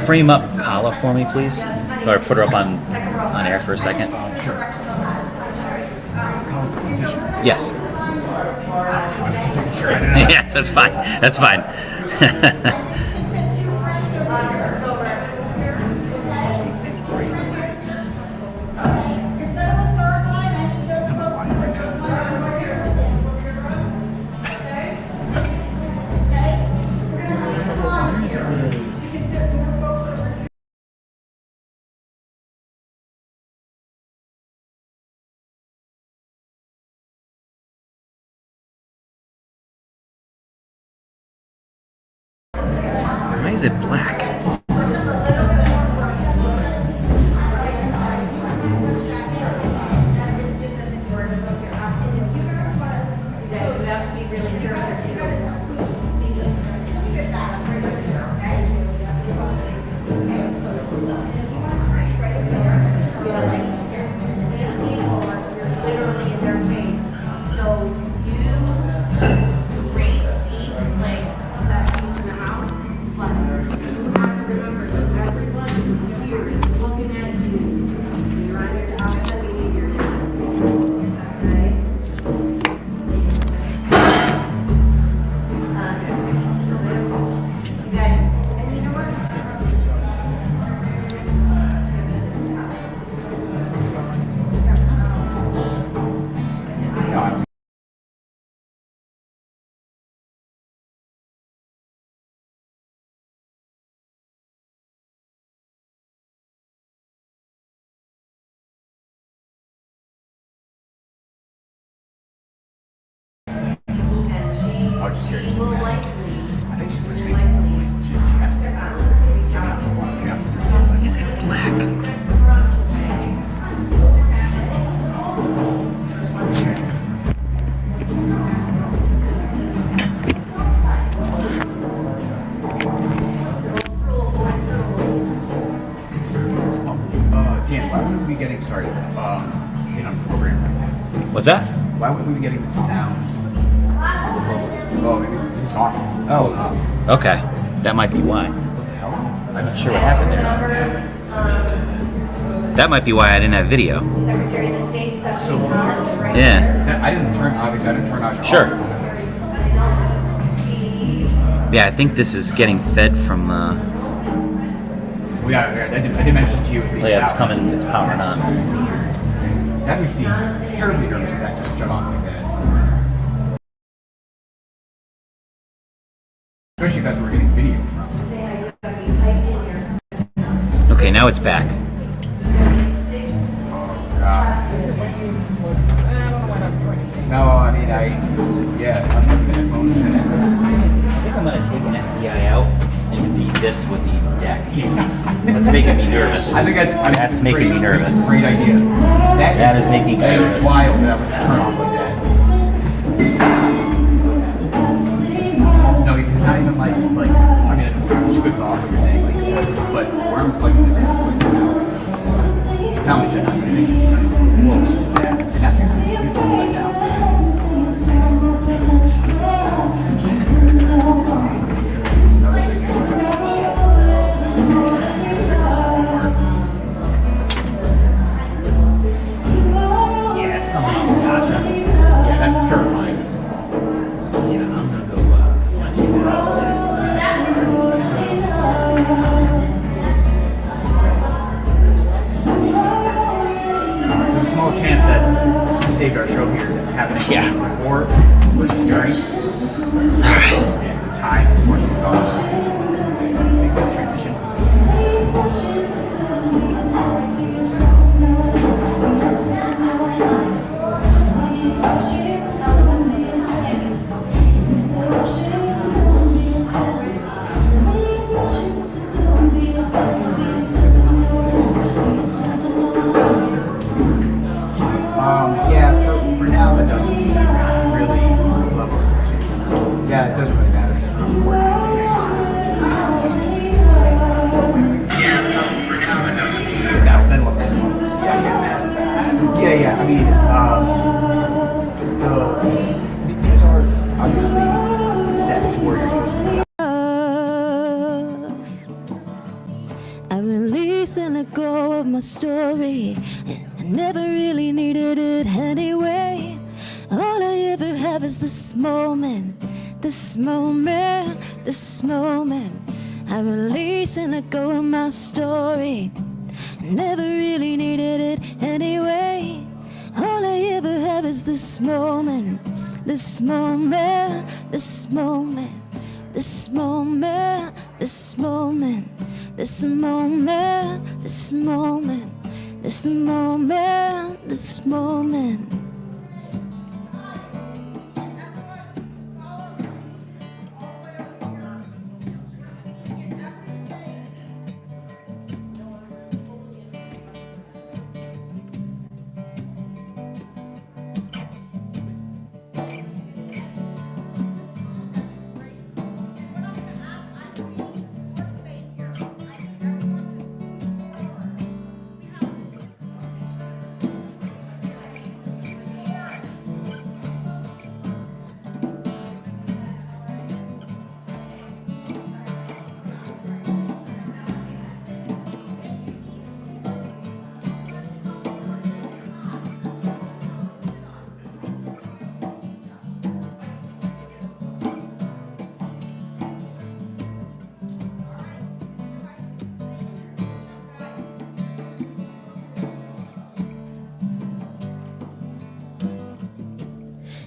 frame up Kala for me, please? So I put her up on air for a second. Sure. Kala's the musician. Yes. Sure. Yes, that's fine. That's fine. Someone's lying right now. Why is it black? I was just curious. I think she's listening at some point. She has to. Why is it black? Dan, why wouldn't we be getting started in on the program right now? What's that? Why wouldn't we be getting the sounds? Oh, maybe this is off. Oh, It's off. okay. That might be why. What the hell? I'm not sure what happened there. That might be why I didn't have video. Secretary of the State stuff. So weird. Yeah. I didn't turn off Sure. Yeah, I think this is getting fed from. Well, yeah, I did mention to you at least. Yeah, it's that. coming. It's powering That's so on. weird. That makes me terribly nervous that just shut off like that. Especially if that's where we're getting video from. Okay, now it's back. Oh, God. No, I mean, I'm looking at the headphones and I think I'm gonna take an SDI out and feed this with the deck. That's making me nervous. I think that's making me nervous. That's a great idea. That is making me that nervous. is wild that I would just turn off like that. No, because it's not even like I mean, it's a good thought what you're saying, like, but where I'm plugging this in, now, not to make it close to that, and after you throw that down. There's another thing. Yeah, it's coming off. Gotcha. Yeah, that's terrifying. Yeah, I'm gonna go. Check it out. There's a small chance that you saved our show here that happened before versus during. So the time before the make that transition. Yeah, for now that doesn't really level section. Yeah, it doesn't really matter. It's not important. It's just yeah, for now that doesn't. Then we'll have levels. Yeah. I mean, these are obviously set to where you're supposed to be. story. I never really needed it anyway. All I ever have is this moment, this moment, this moment. I release and let go of my story. I never really needed it anyway. All I ever have is this moment, this moment, this moment, this moment, this moment, this moment, this moment, this moment, this moment.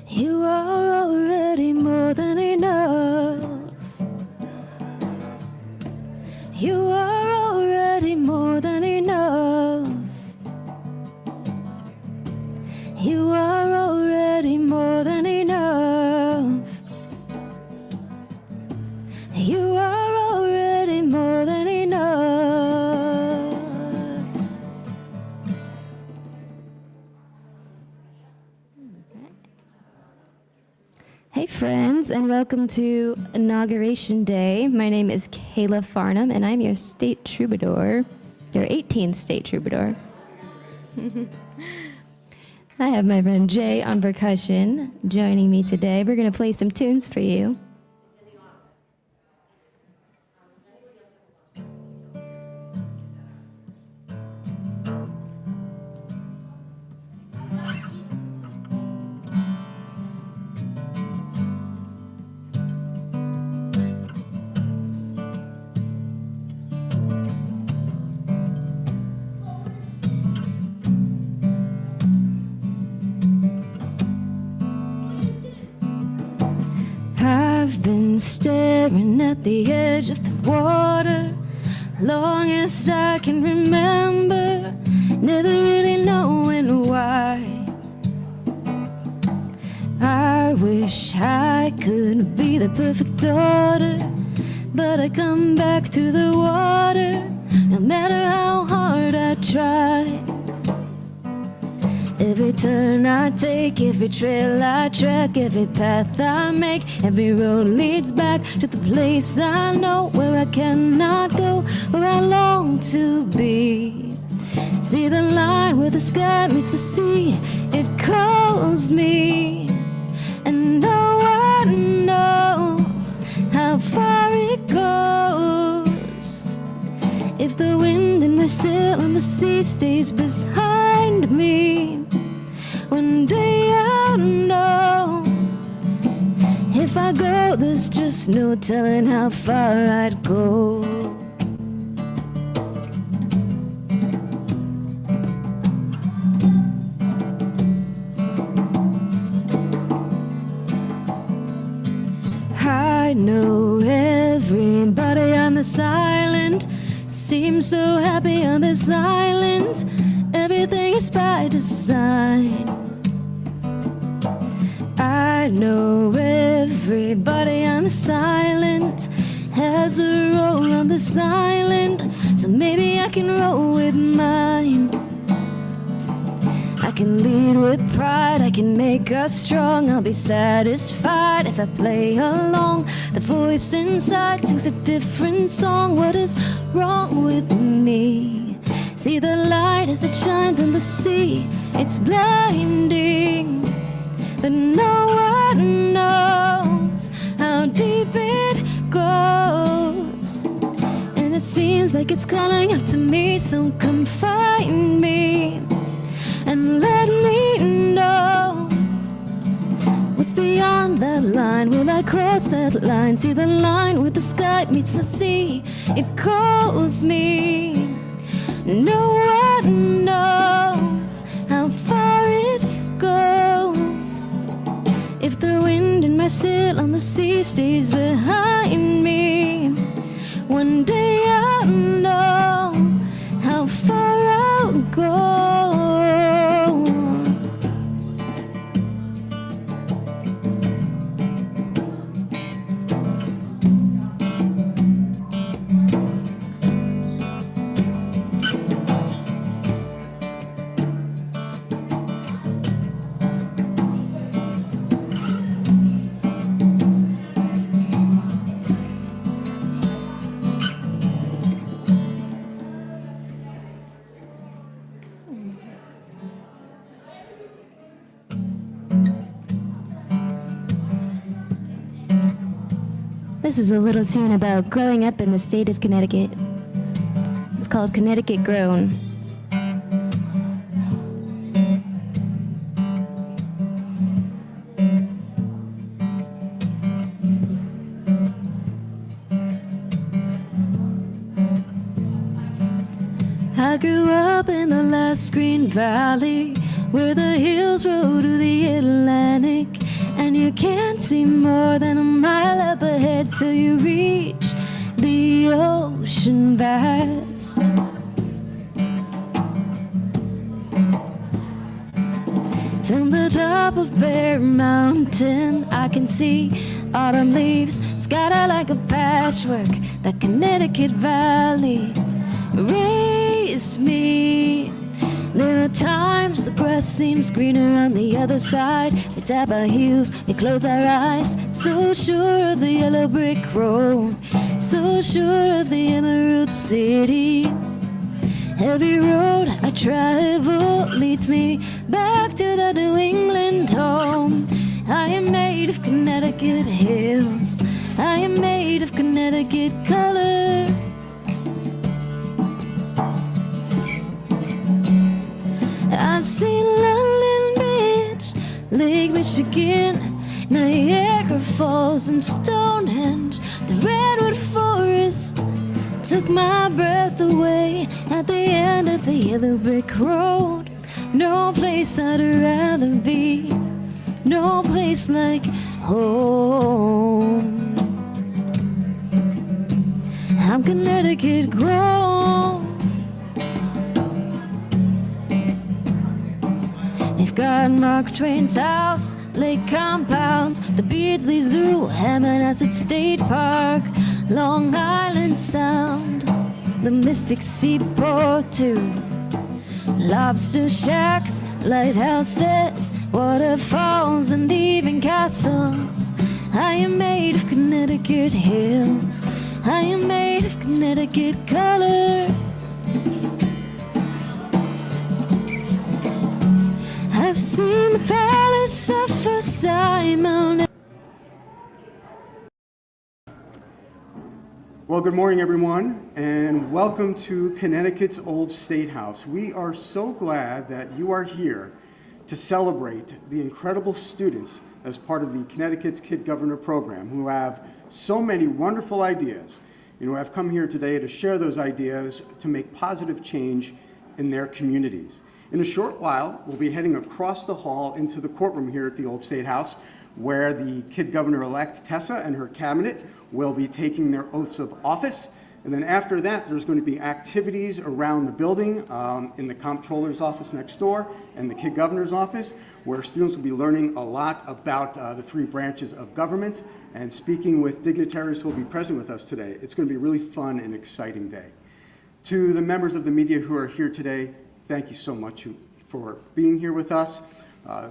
You are already more than enough. You are already more than enough. You are already more than enough. You are already more than enough. Hey friends, and welcome to Inauguration Day. My name is Kala Farnham, and I'm your State Troubadour, your 18th State Troubadour. I have my friend Jay on percussion joining me today. We're going to play some tunes for you. I've been staring at the edge of the water long as I can remember, never really knowing why. I wish I could be the perfect daughter, but I come back to the water no matter how hard I try. Every turn I take, every trail I track, every path I make, every road leads back to the place I know, where I cannot go, where I long to be. See the line where the sky meets the sea, it calls me, and no one knows how far it goes. If the wind in my sail on the sea stays behind me, one day I'll know. If I go, there's just no telling how far I'd go. I know everybody on this island seems so happy on this island. Everything is by design. I know everybody on this island has a role on this island, so maybe I can roll with mine. I can lead with pride, I can make us strong. I'll be satisfied if I play along. The voice inside sings a different song. What is wrong with me? See the light as it shines on the sea. It's blinding, but no one knows how deep it goes. And it seems seems like it's calling out to me, so come find me and let me know what's beyond that line. Will I cross that line? See the line where the sky meets the sea. It calls me. No one knows how far it goes. If the wind in my sail on the sea stays behind me, one day I'll know how far I'll go. This is a little tune about growing up in the state of Connecticut. It's called Connecticut Grown. I grew up in the last Green Valley, where the hills roll to the Atlantic, and you can't see more than a mile up ahead till you reach the ocean vast. From the top of Bear Mountain, I can see autumn leaves scattered like a patchwork. The Connecticut Valley raised me. There are times the grass seems greener on the other side. We tap our heels, we close our eyes, so sure of the yellow brick road, so sure of the Emerald City. Every road I travel leads me back to the New England home. I am made of Connecticut hills, I am made of Connecticut color. I've seen London Beach, Lake Michigan, Niagara Falls and Stonehenge. The Redwood Forest took my breath away at the end of the yellow brick road. No place I'd rather be, no place like home. I'm Connecticut grown. We've got Mark Twain's house, lake compounds, the Beardsley Zoo, Hammonasset State Park, Long Island Sound, the Mystic Seaport too. Lobster shacks, lighthouses, waterfalls, and even castles. I am made of Connecticut hills, I am made of Connecticut color. I've seen the palace of Versailles Mount. Well, good morning, everyone, and welcome to Connecticut's Old State House. We are so glad that you are here to celebrate the incredible students as part of the Connecticut's Kid Governor program who have so many wonderful ideas, who have come here today to share those ideas to make positive change in their communities. In a short while, we'll be heading across the hall into the courtroom here at the Old State House, where the Kid Governor-Elect Tessa and her cabinet will be taking their oaths of office. And then after that, there's going to be activities around the building in the comptroller's office next door and the Kid Governor's office, where students will be learning a lot about the three branches of government and speaking with dignitaries who will be present with us today. It's going to be a really fun and exciting day. To the members of the media who are here today, thank you so much for being here with us.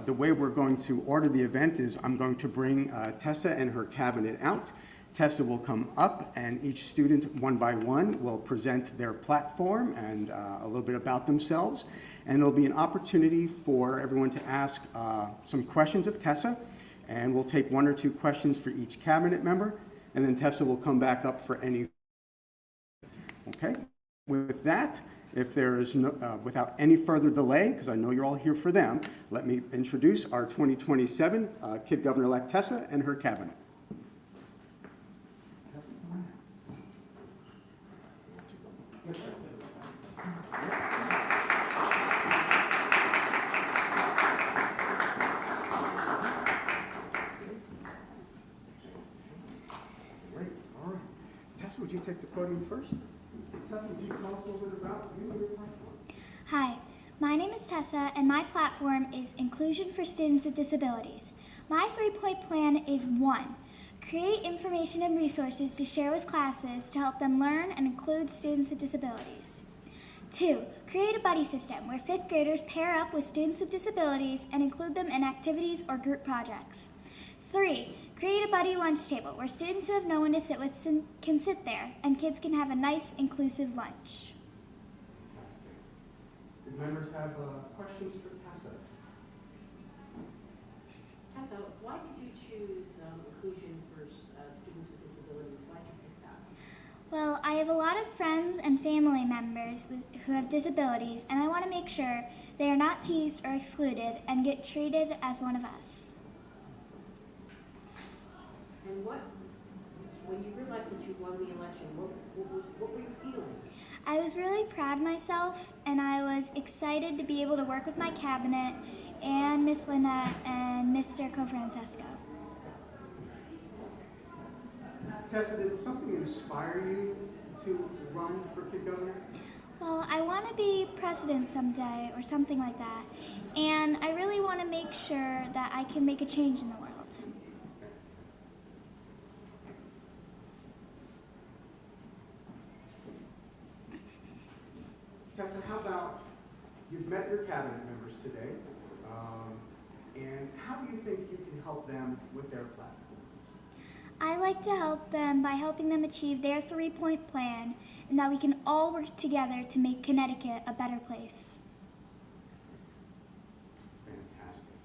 The way we're going to order the event is I'm going to bring Tessa and her cabinet out. Tessa will come up, and each student, one by one, will present their platform and a little bit about themselves. And it'll be an opportunity for everyone to ask some questions of Tessa, and we'll take one or two questions for each cabinet member, and then Tessa will come back up for any. Okay? With that, if there is without any further delay, because I know you're all here for them, let me introduce our 2027 Kid Governor-Elect Tessa and her cabinet. Great, all right. Tessa, would you take the podium first? Tessa, would you tell us a little bit about you and your platform? Hi, my name is Tessa, and my platform is Inclusion for Students with Disabilities. My three-point plan is 1. Create information and resources to share with classes to help them learn and include students with disabilities. 2. Create a buddy system where 5th graders pair up with students with disabilities and include them in activities or group projects. 3. Create a buddy lunch table where students who have no one to sit with can sit there and kids can have a nice, inclusive lunch. Did members have questions for Tessa? Tessa, why did you choose inclusion for students with disabilities? Why did you pick that? Well, I have a lot of friends and family members who have disabilities, and I want to make sure they are not teased or excluded and get treated as one of us. And when you realized that you won the election, what were you feeling? I was really proud of myself, and I was excited to be able to work with my cabinet and Miss Lynette and Mr. Cofrancesco. Tessa, did something inspire you to run for Kid Governor? Well, I want to be president someday or something like that, and I really want to make sure that I can make a change in the world. Tessa, how about you've met your cabinet members today, and how do you think you can help them with their platform? I like to help them by helping them achieve their three-point plan, and that we can all work together to make Connecticut a better place. Fantastic.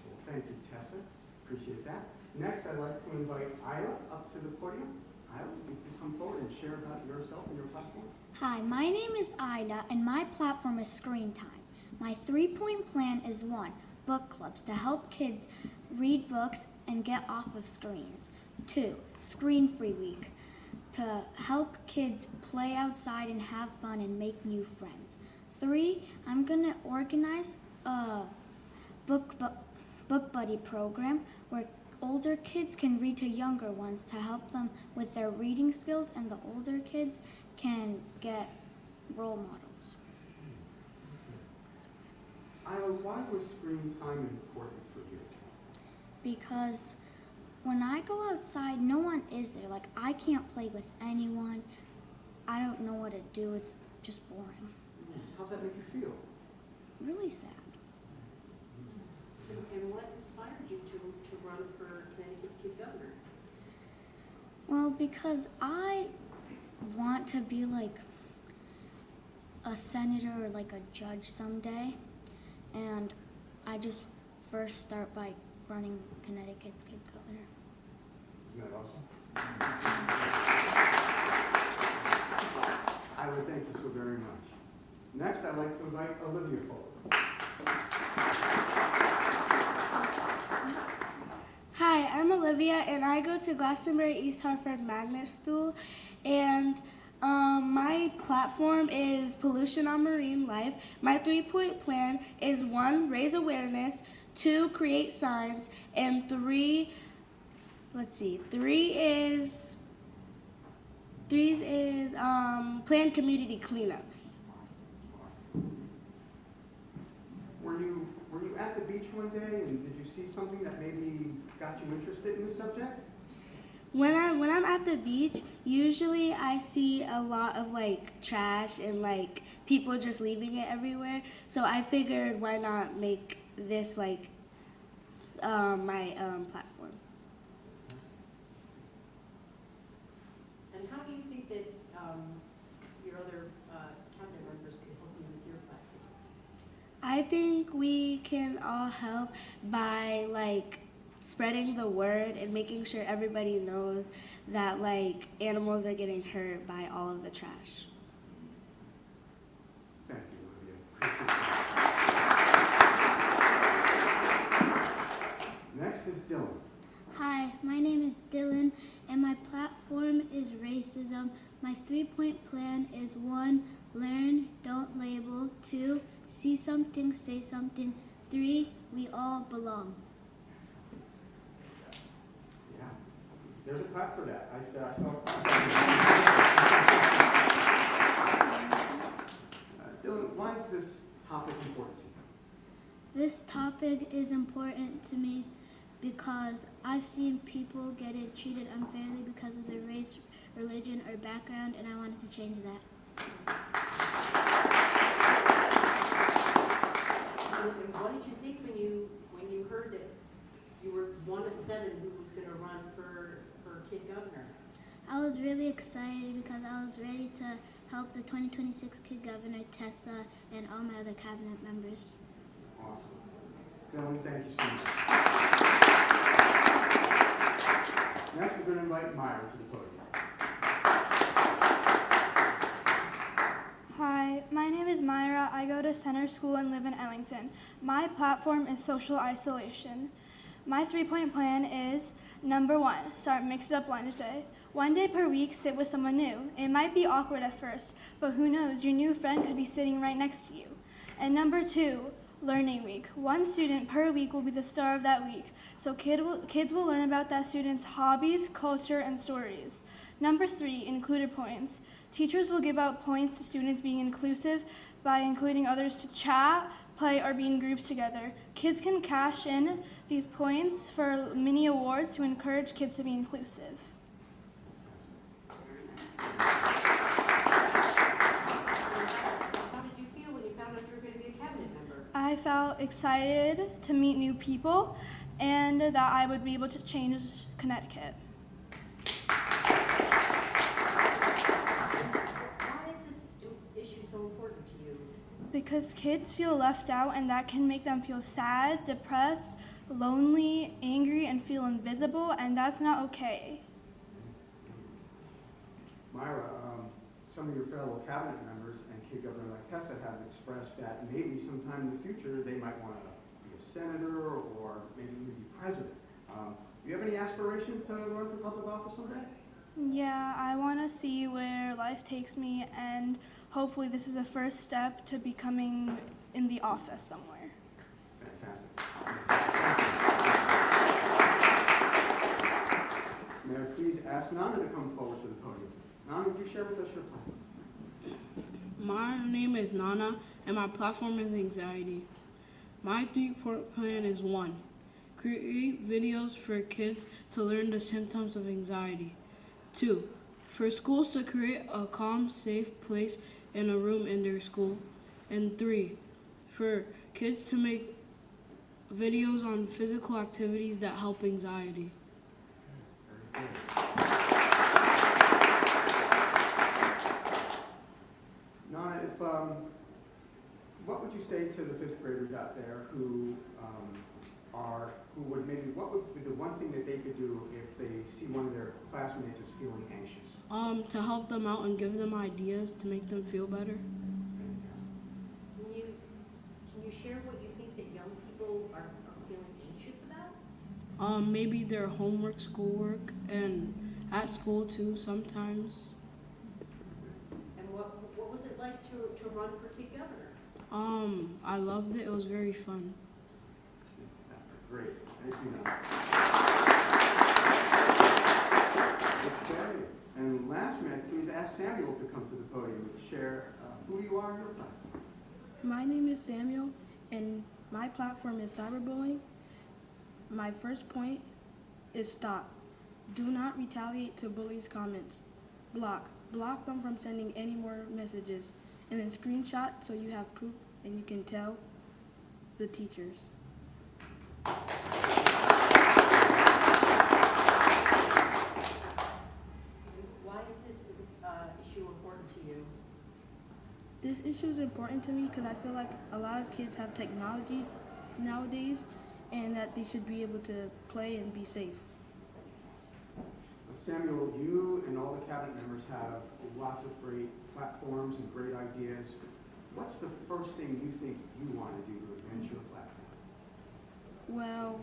Well, thank you, Tessa. Appreciate that. Next, I'd like to invite Isla up to the podium. Isla, you please come forward and share about yourself and your platform. Hi, my name is Ida, and my platform is Screen Time. My three-point plan is 1, book clubs to help kids read books and get off of screens. 2, Screen-Free Week to help kids play outside and have fun and make new friends. 3, I'm going to organize a book buddy program where older kids can read to younger ones to help them with their reading skills, and the older kids can get role models. Isla, why was screen time important for you? Because when I go outside, no one is there. Like, I can't play with anyone. I don't know what to do. It's just boring. How's that make you feel? Really sad. And what inspired you to run for Connecticut's Kid Governor? Well, because I want to be like a senator or like a judge someday, and I just first start by running Connecticut's Kid Governor. Isn't that awesome? I would thank you so very much. Next, I'd like to invite Olivia forward. Hi, I'm Olivia, and I go to Glastonbury East Hartford Magnet School, and my platform is Pollution on Marine Life. My three-point plan is 1, raise awareness, 2, create signs, and 3 is plan community cleanups. Were you at the beach one day, and did you see something that maybe got you interested in the subject? When I'm at the beach, usually I see a lot of like trash and like people just leaving it everywhere. So I figured, why not make this like my platform. And how do you think that your other cabinet members can help you with your platform? I think we can all help by like spreading the word and making sure everybody knows that like animals are getting hurt by all of the trash. Next is Dylan. Hi, my name is Dylan, and my platform is racism. My 3-point plan is 1, learn, don't label. 2, see something, say something. 3, we all belong. Yeah, there's a clap for that. I saw a clap. Dylan, why is this topic important to you? This topic is important to me because I've seen people getting treated unfairly because of their race, religion, or background, and I wanted to change that. And what did you think when you heard that you were one of 7 who was going to run for Kid Governor? I was really excited because I was ready to help the 2026 Kid Governor Tessa and all my other cabinet members. Awesome. Dylan, thank you so much. Next, we're going to invite Myra to the podium. Hi, my name is Myra. I go to Center School and live in Ellington. My platform is social isolation. My 3-point plan is, number 1, start mixed up lunch day. 1 day per week, sit with someone new. It might be awkward at first, but who knows, your new friend could be sitting right next to you. And number 2, learning week. 1 student per week will be the star of that week, so kids will learn about that student's hobbies, culture, and stories. Number 3, included points. Teachers will give out points to students being inclusive by including others to chat, play, or be in groups together. Kids can cash in these points for mini awards to encourage kids to be inclusive. How did you feel when you found out you were going to be a cabinet member? I felt excited to meet new people and that I would be able to change Connecticut. Why is this issue so important to you? Because kids feel left out, and that can make them feel sad, depressed, lonely, angry, and feel invisible, and that's not okay. Myra, some of your fellow cabinet members and Kid Governor-Elect Tessa have expressed that maybe sometime in the future they might want to be a senator or maybe even be president. Do you have any aspirations to run for public office someday? Yeah, I want to see where life takes me, and hopefully this is the first step to becoming in the office somewhere. Fantastic. May I please ask Nana to come forward to the podium. Nana, would you share with us your plan? My name is Nana, and my platform is anxiety. My 3-point plan is 1, create videos for kids to learn the symptoms of anxiety. 2, for schools to create a calm, safe place in a room in their school. And 3, for kids to make videos on physical activities that help anxiety. Very good. Nana, what would you say to the 5th graders out there what would be the one thing that they could do if they see one of their classmates is feeling anxious? To help them out and give them ideas to make them feel better. Can you share what you think that young people are feeling anxious about? Maybe their homework, schoolwork, and at school too sometimes. And what was it like to run for Kid Governor? I loved it. It was very fun. Great. Thank you, Nana. Okay. And last, may I please ask Samuel to come to the podium to share who you are and your platform. My name is Samuel, and my platform is cyberbullying. My first point is stop. Do not retaliate to bullies' comments. Block. Block them from sending any more messages. And then screenshot so you have proof and you can tell the teachers. Why is this issue important to you? This issue is important to me because I feel like a lot of kids have technology nowadays and that they should be able to play and be safe. Samuel, you and all the cabinet members have lots of great platforms and great ideas. what's the first thing you think you want to do to advance your platform? Well,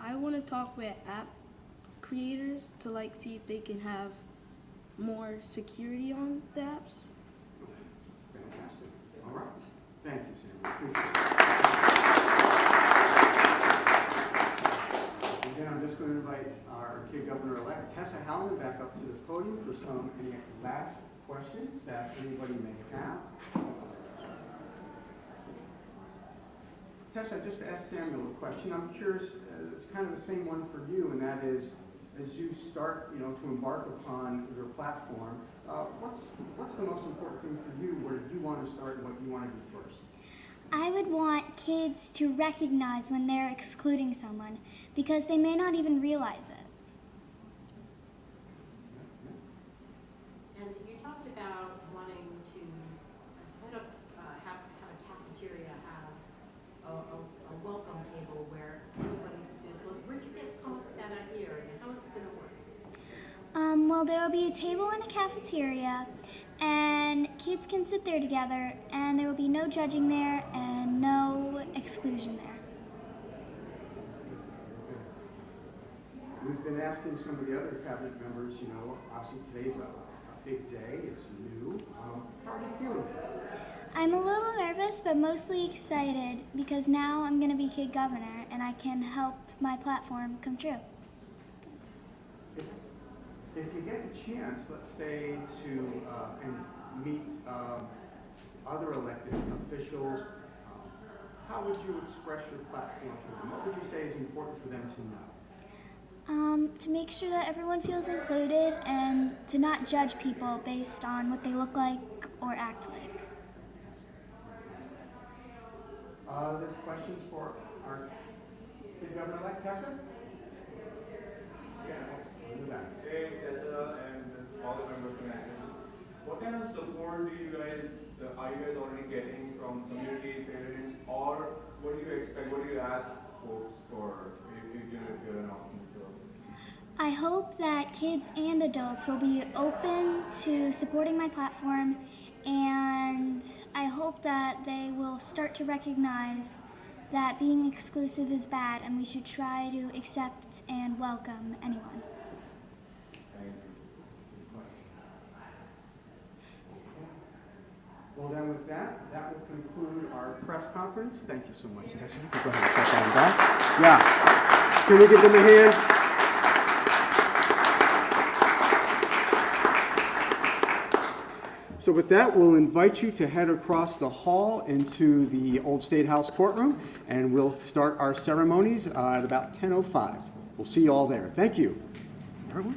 I want to talk with app creators to like see if they can have more security on the apps. Fantastic. All right. Thank you, Sam. Appreciate it. Again, I'm just going to invite our Kid Governor-Elect Tessa Hallinan back up to the podium for any last questions that anybody may have. Tessa, just to ask Samuel a question. I'm curious, it's kind of the same one for you, and that is, as you start, to embark upon your platform, what's the most important thing for you? Where do you want to start and what you want to do first? I would want kids to recognize when they're excluding someone because they may not even realize it. And you talked about wanting to set up, have a cafeteria, have a welcome table where everybody is looking, where'd you come up with that idea, and how is it going to work? Well, there will be a table in a cafeteria, and kids can sit there together, and there will be no judging there and no exclusion there. We've been asking some of the other cabinet members, obviously today's a big day, it's new. How are you feeling today? I'm a little nervous, but mostly excited because now I'm going to be Kid Governor, and I can help my platform come true. If you get a chance, let's say, to meet other elected officials, how would you express your platform to them? What would you say is important for them to know? To make sure that everyone feels included and to not judge people based on what they look like or act like. Other questions for our Kid Governor-Elect Tessa? Hey, Tessa and all the members from National. What kind of support are you guys already getting from community, parents, or what do you expect, what do you ask folks for if you're an option? I hope that kids and adults will be open to supporting my platform, and I hope that they will start to recognize that being exclusive is bad and we should try to accept and welcome anyone. Well, then with that will conclude our press conference. Thank you so much, Tessa. Go ahead and step on back. Yeah. Can we give them a hand? So with that, we'll invite you to head across the hall into the Old State House courtroom, and we'll start our ceremonies at about 10:05. We'll see you all there. Thank you. Everyone.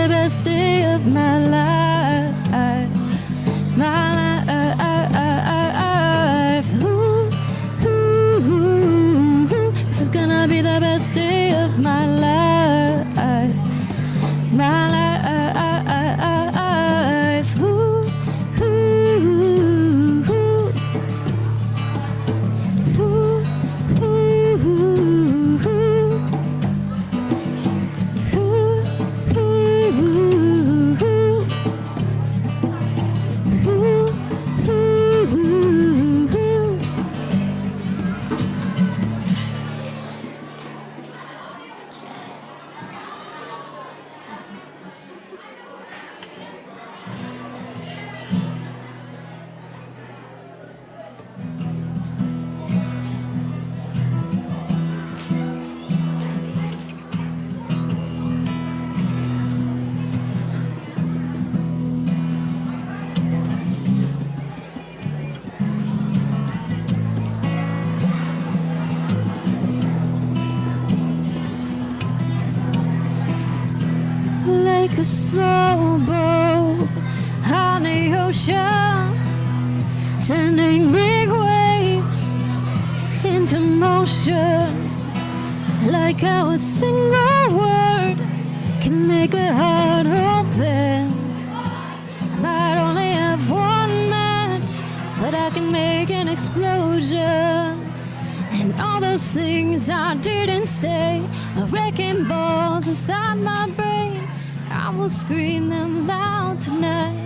Best day of my life, my life. This is gonna be the best day of my life, my life. a small boat on the ocean, sending big waves into motion. Like how a single word can make a heart open. I might only have one match, but I can make an explosion. And all those things I didn't say are wrecking balls inside my brain. I will scream them loud tonight.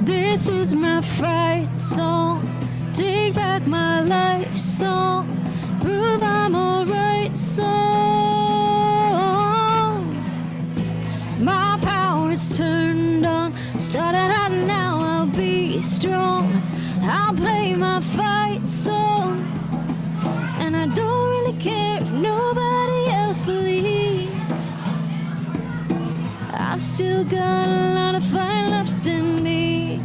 This is my fight song. Take back my life song. Prove I'm alright song. My power's turned on. Starting out now, I'll be strong. I'll play my fight song. And I don't really care if nobody else believes. I've still got a lot of fight left in me.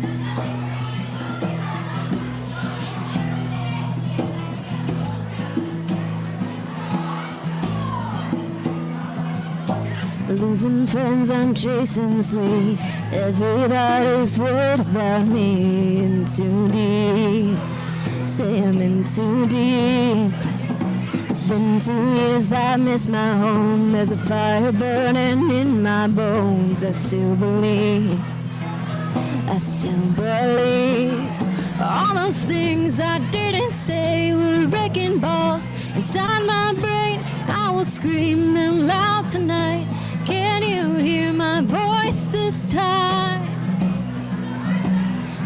Losing friends, I'm chasing sleep. Everybody's worried about me. In too deep, say I'm in too deep. It's been 2 years, I miss my home. There's a fire burning in my bones. I still believe, I still believe. All those things I didn't say were wrecking balls inside my brain. I will scream them loud tonight. Can you hear my voice this time?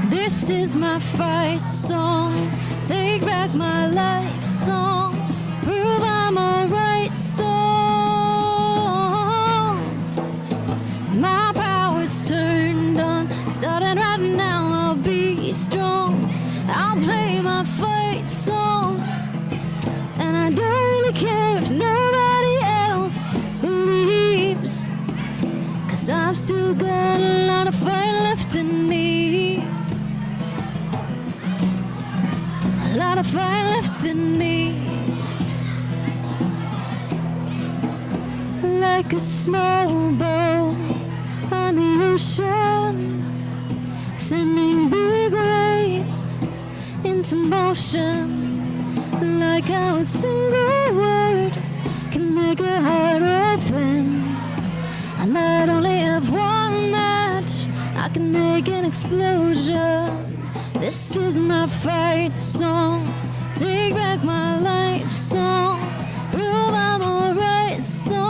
This is my fight song. Take back my life song. Prove I'm alright song. My power's turned on. Starting right now, I'll be strong. I'll play my fight song. And I don't really care if nobody else believes. 'Cause I've still got a lot of fight left in me. A lot of fight left in me. Like a small boat on the ocean, sending big waves into motion. Like how a single word can make a heart open. I might only have one match, I can make an explosion. This is my fight song. Take back my life song. Prove I'm alright song.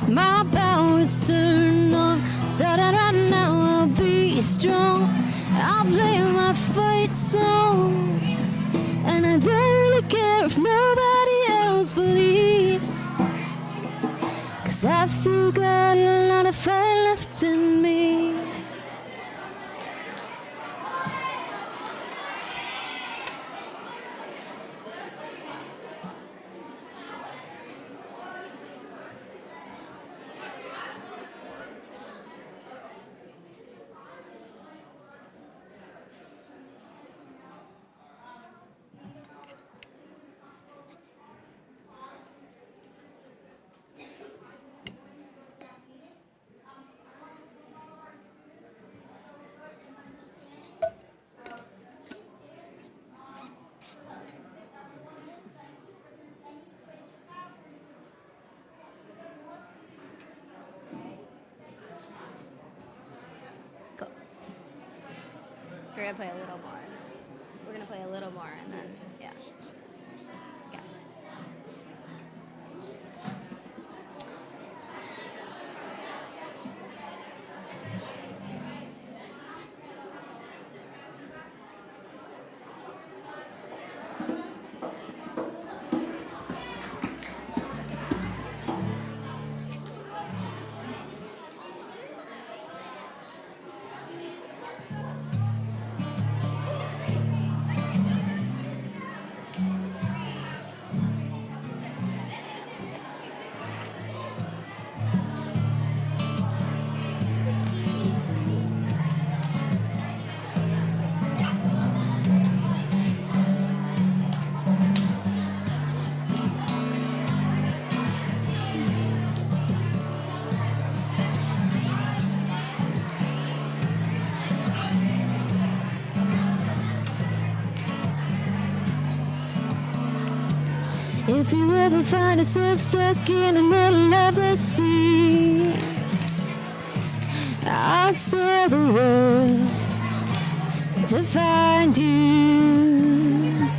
My power's turned on. Starting right now, I'll be strong. I'll play my fight song. And I don't really care if nobody else believes. 'Cause I've still got a lot of fight left in me. We're gonna play a little more. We're gonna play a little more and then, yeah. Yeah. If you ever find yourself stuck in the middle of the sea, I'll sail the world to find you.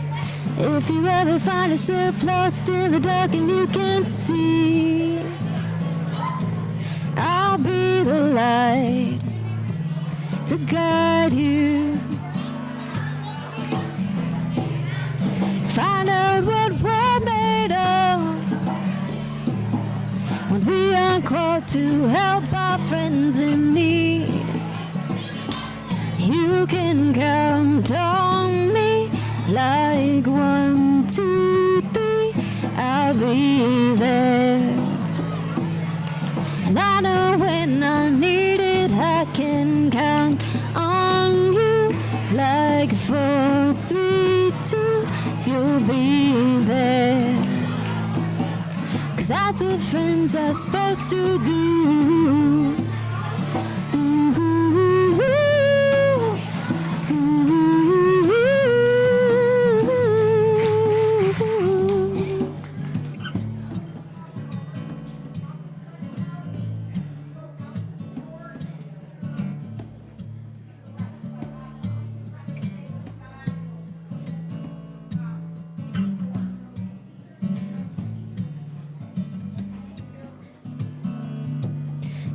If you ever find yourself lost in the dark and you can't see, I'll be the light to guide you. Find out what we're made of when we are called to help our friends in need. You can count on me like 1, 2, 3, I'll be there. And I know when I need it, I can count on you like 4, 3, 2, you'll be there. 'Cause that's what friends are supposed to do.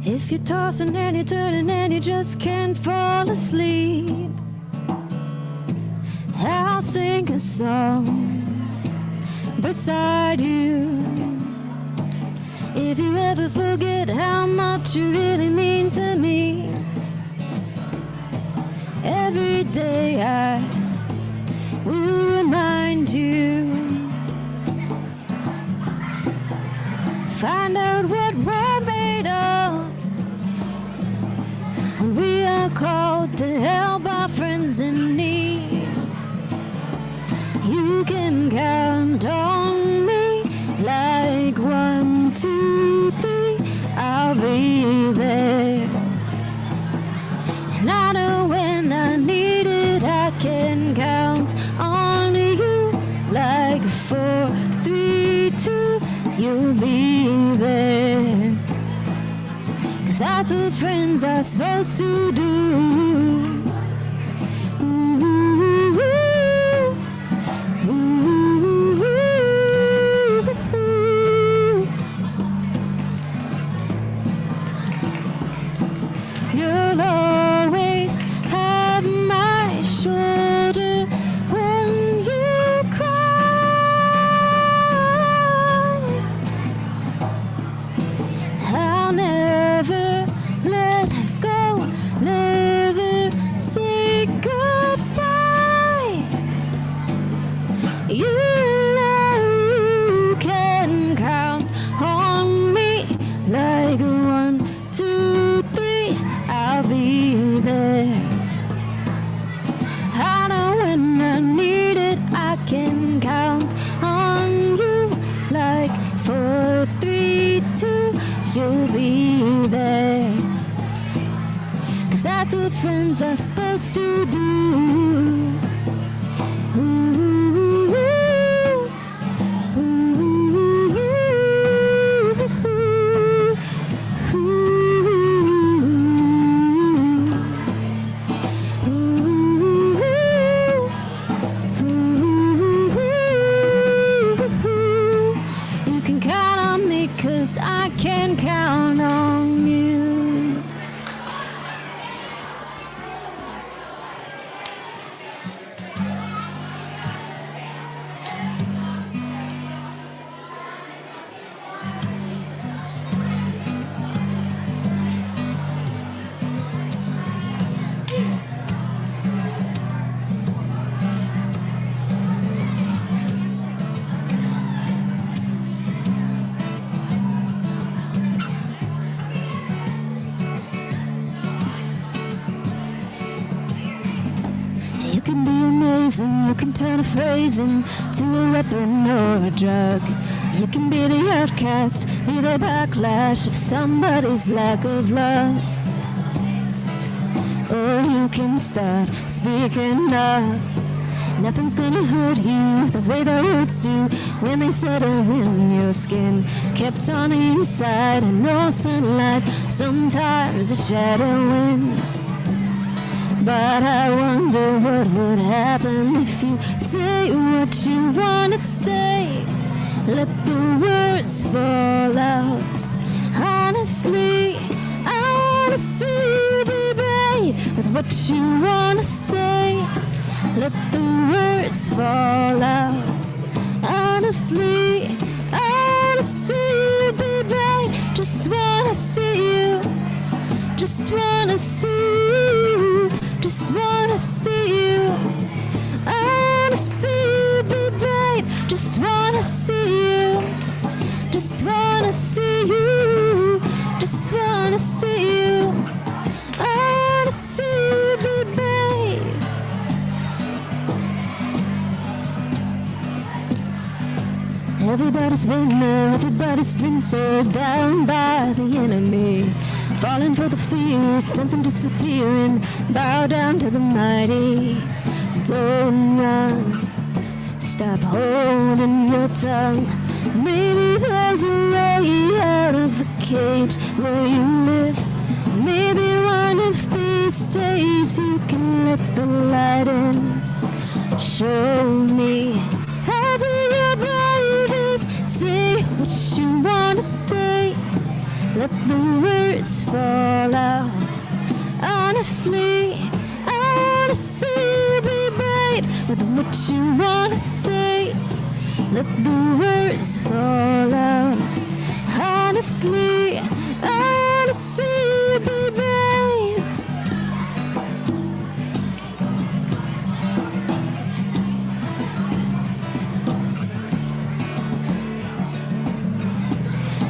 If you're tossing and you're turning and you just can't fall asleep, I'll sing a song beside you. If you ever forget how much you really mean to me, every day I will remind you. Find out what we're made of when we are called to help our friends in need. You can count on me like 1, 2, 3, I'll be there. And I know when I need it, I can count on you like 4, 3, 2, you'll be there. 'Cause that's what friends are supposed to do. You'll always have my shoulder when you cry. I'll never let go, never say goodbye. You know you can count on me like 1, 2, 3, I'll be there. I know when I need it, I can count on you like 4, 3, 2, you'll be there. 'Cause that's what friends are supposed to do. You can count on me 'cause I can count on you. You can be amazing, you can turn a phrase into a weapon or a drug. You can be the outcast, be the backlash of somebody's lack of love. Or you can start speaking up Nothing's gonna hurt you the way the roots do when they settle in your skin. Kept on the inside and no sunlight, sometimes a shadow wins. But I wonder what would happen if you say what you wanna say. Let the words fall out. Honestly, I wanna see you be brave with what you wanna say. Let the words fall out. Honestly, I wanna see you be brave. Just wanna see you. Just wanna see you. Just wanna see you. I wanna see you be brave. Just wanna see you. Just wanna see you. Just wanna see you. I wanna see you be brave. Everybody's been there, everybody's been so down by the enemy. Falling for the fear, dancing, disappearing, bow down to the mighty. Don't run, stop holding your tongue. Maybe there's a way out of the cage where you live. Maybe one of these days you can let the light in. Show me how big your brave is. Say what you wanna say. Let the words fall out. Honestly, I wanna see you be brave with what you wanna say. Let the words fall out. Honestly, I wanna see you be brave.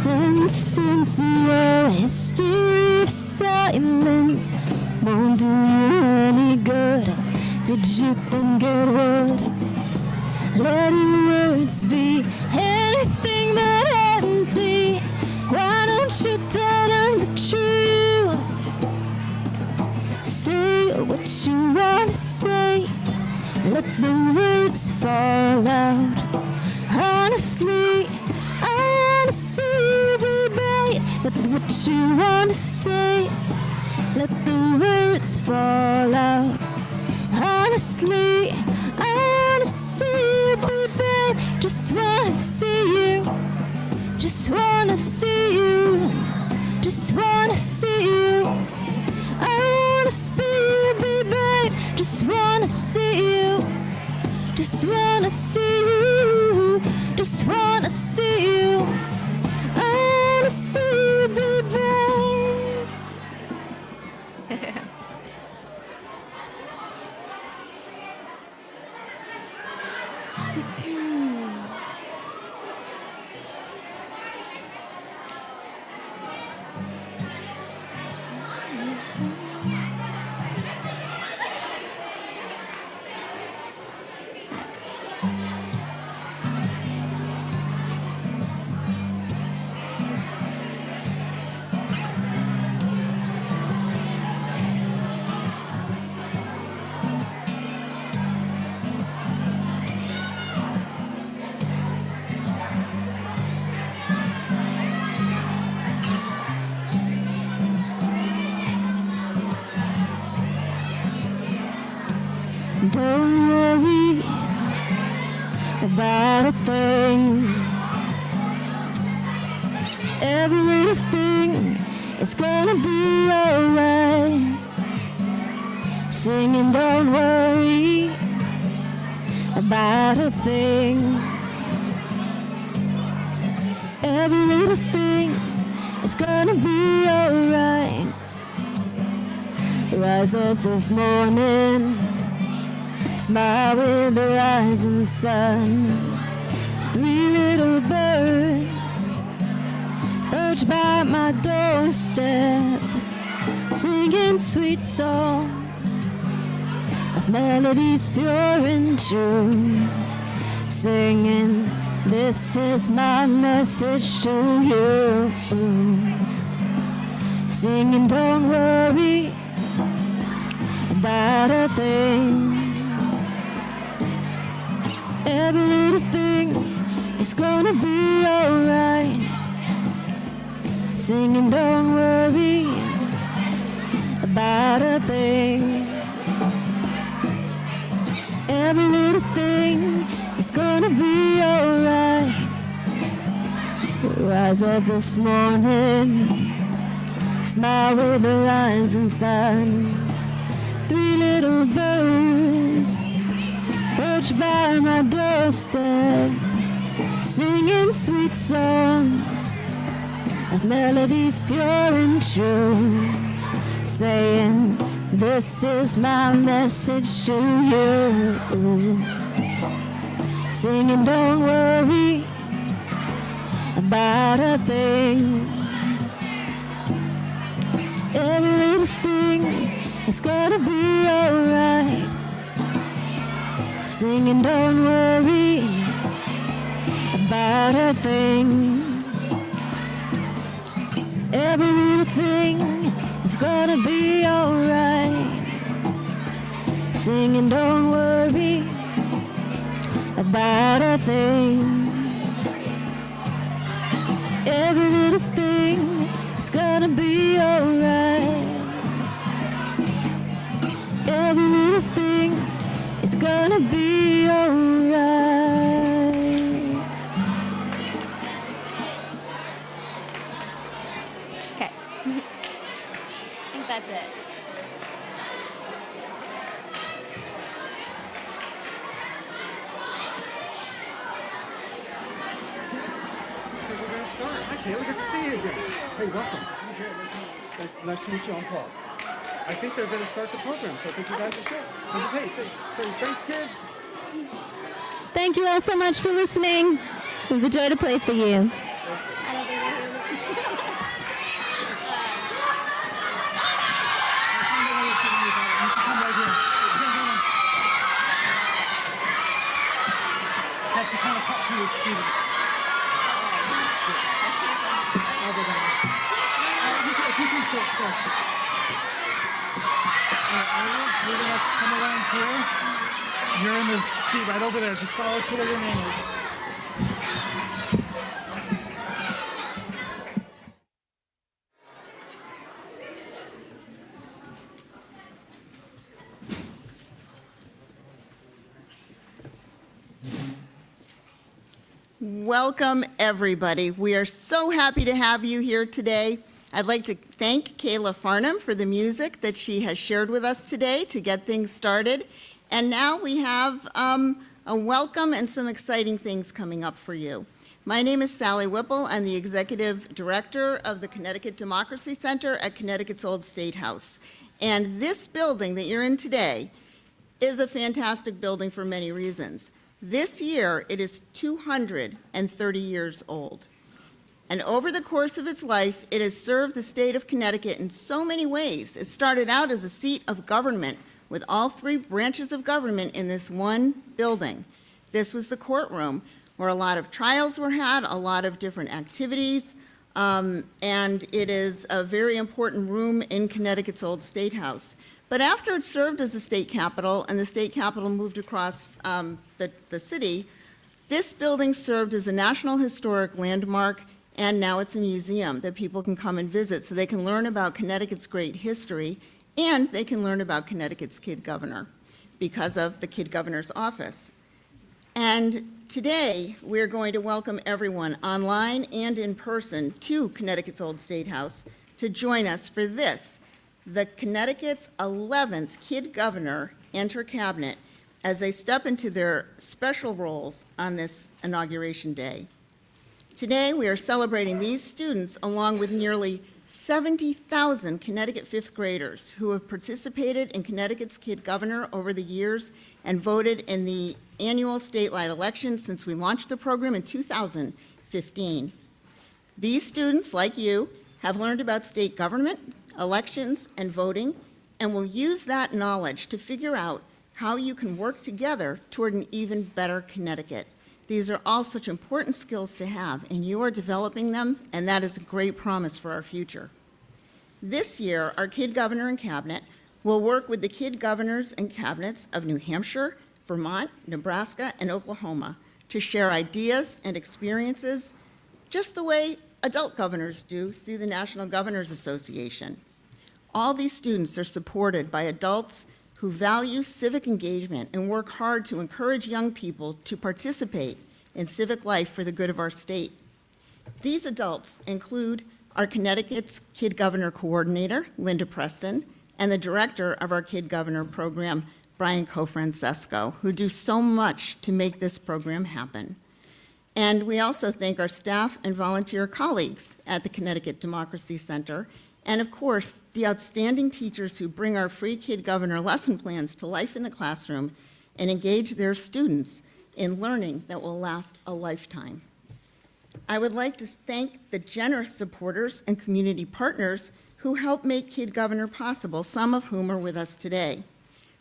And since your history of silence won't do you any good, did you think it would? Let your words be anything but empty. Why don't you tell them the truth? Say what you wanna say. Let the words fall out. Honestly, I wanna see you be brave with what you wanna say. Let the words fall out. Honestly, I wanna see you be brave. Just wanna see you. Just wanna see you. Just wanna see you. I wanna see you be brave. Just wanna see you. Just wanna see you. Just wanna see you. I wanna see you be brave. Don't worry about a thing. Every little thing is gonna be alright. Singing, don't worry about a thing. Every little thing is gonna be alright. Rise up this morning, smile with the rising sun. Three little birds perched by my doorstep, singing sweet songs of melodies pure and true. Singing, this is my message to you. Singing, don't worry about a thing. Every little thing is gonna be alright. Singing, don't worry about a thing. Every little thing is gonna be alright. Rise up this morning, smile with the rising sun. Three little birds perched by my doorstep, singing sweet songs of melodies pure and true, saying, this is my message to you. Singing, don't worry about a thing. Every little thing is gonna be alright. Singing, don't worry about a thing. Every little thing is gonna be alright. Singing, don't worry about a thing. Every little thing is gonna be alright. Every little thing is gonna be alright. Okay. I think that's it. Okay, we're gonna start. Hi, Kayla, good to see you again. Hey, welcome. Nice to meet you. I'm Paul. I think they're gonna start the program, so I think you guys are set. So just say thanks, kids. Thank you all so much for listening. It was a joy to play for you. I don't think we're Have to kind of cut through the students. I'll go down. You can quit, sir. We're gonna come around here. You're in the seat right over there. Just follow to where your name is. Welcome, everybody. We are so happy to have you here today. I'd like to thank Kala Farnham for the music that she has shared with us today to get things started. And now we have a welcome and some exciting things coming up for you. My name is Sally Whipple. I'm the Executive Director of the Connecticut Democracy Center at Connecticut's Old State House. And this building that you're in today is a fantastic building for many reasons. This year, it is 230 years old. And over the course of its life, it has served the state of Connecticut in so many ways. It started out as a seat of government with all three branches of government in this one building. This was the courtroom where a lot of trials were had, a lot of different activities, and it is a very important room in Connecticut's Old State House. But after it served as the state capitol and the state capitol moved across the city, this building served as a National Historic Landmark, and now it's a museum that people can come and visit so they can learn about Connecticut's great history and they can learn about Connecticut's Kid Governor because of the Kid Governor's office. And today we're going to welcome everyone online and in person to Connecticut's Old State House to join us for this, the Connecticut's 11th Kid Governor enter cabinet as they step into their special roles on this inauguration day. Today, we are celebrating these students along with nearly 70,000 Connecticut fifth graders who have participated in Connecticut's Kid Governor over the years and voted in the annual statewide election since we launched the program in 2015. These students, like you, have learned about state government, elections, and voting, and will use that knowledge to figure out how you can work together toward an even better Connecticut. These are all such important skills to have, and you are developing them, and that is a great promise for our future. This year, our Kid Governor and Cabinet will work with the Kid Governors and Cabinets of New Hampshire, Vermont, Nebraska, and Oklahoma to share ideas and experiences just the way adult governors do through the National Governors Association. All these students are supported by adults who value civic engagement and work hard to encourage young people to participate in civic life for the good of our state. These adults include our Connecticut's Kid Governor Coordinator, Linda Preston, and the director of our Kid Governor program, Brian Cofrancesco, who do so much to make this program happen. And we also thank our staff and volunteer colleagues at the Connecticut Democracy Center, and of course, the outstanding teachers who bring our free Kid Governor lesson plans to life in the classroom and engage their students in learning that will last a lifetime. I would like to thank the generous supporters and community partners who helped make Kid Governor possible, some of whom are with us today.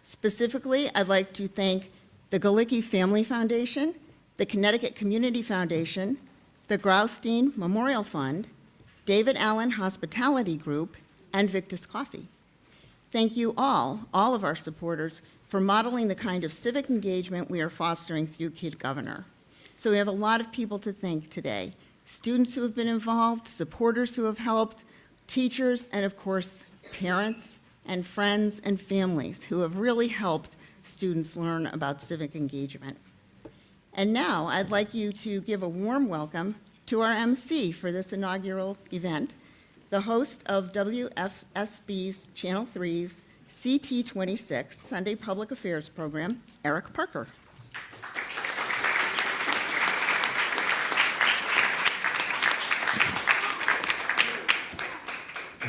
Specifically, I'd like to thank the Galicki Family Foundation, the Connecticut Community Foundation, the Graustein Memorial Fund, David Allen Hospitality Group, and Victus Coffee. Thank you all of our supporters, for modeling the kind of civic engagement we are fostering through Kid Governor. So we have a lot of people to thank today. Students who have been involved, supporters who have helped, teachers, and of course, parents and friends and families who have really helped students learn about civic engagement. And now I'd like you to give a warm welcome to our MC for this inaugural event, the host of WFSB's Channel 3's CT26 Sunday Public Affairs program, Eric Parker.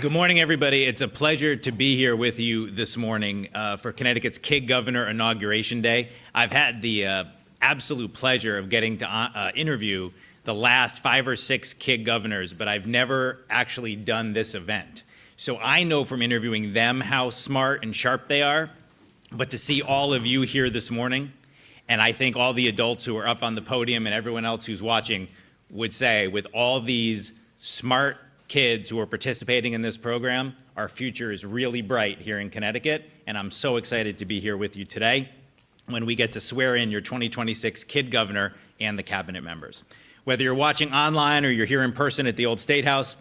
Good morning, everybody. It's a pleasure to be here with you this morning for Connecticut's Kid Governor Inauguration Day. I've had the absolute pleasure of getting to interview the last 5 or 6 Kid Governors, but I've never actually done this event. So I know from interviewing them how smart and sharp they are, but to see all of you here this morning, and I think all the adults who are up on the podium and everyone else who's watching would say, with all these smart kids who are participating in this program, our future is really bright here in Connecticut, and I'm so excited to be here with you today when we get to swear in your 2026 Kid Governor and the cabinet members. Whether you're watching online or you're here in person at the Old State House,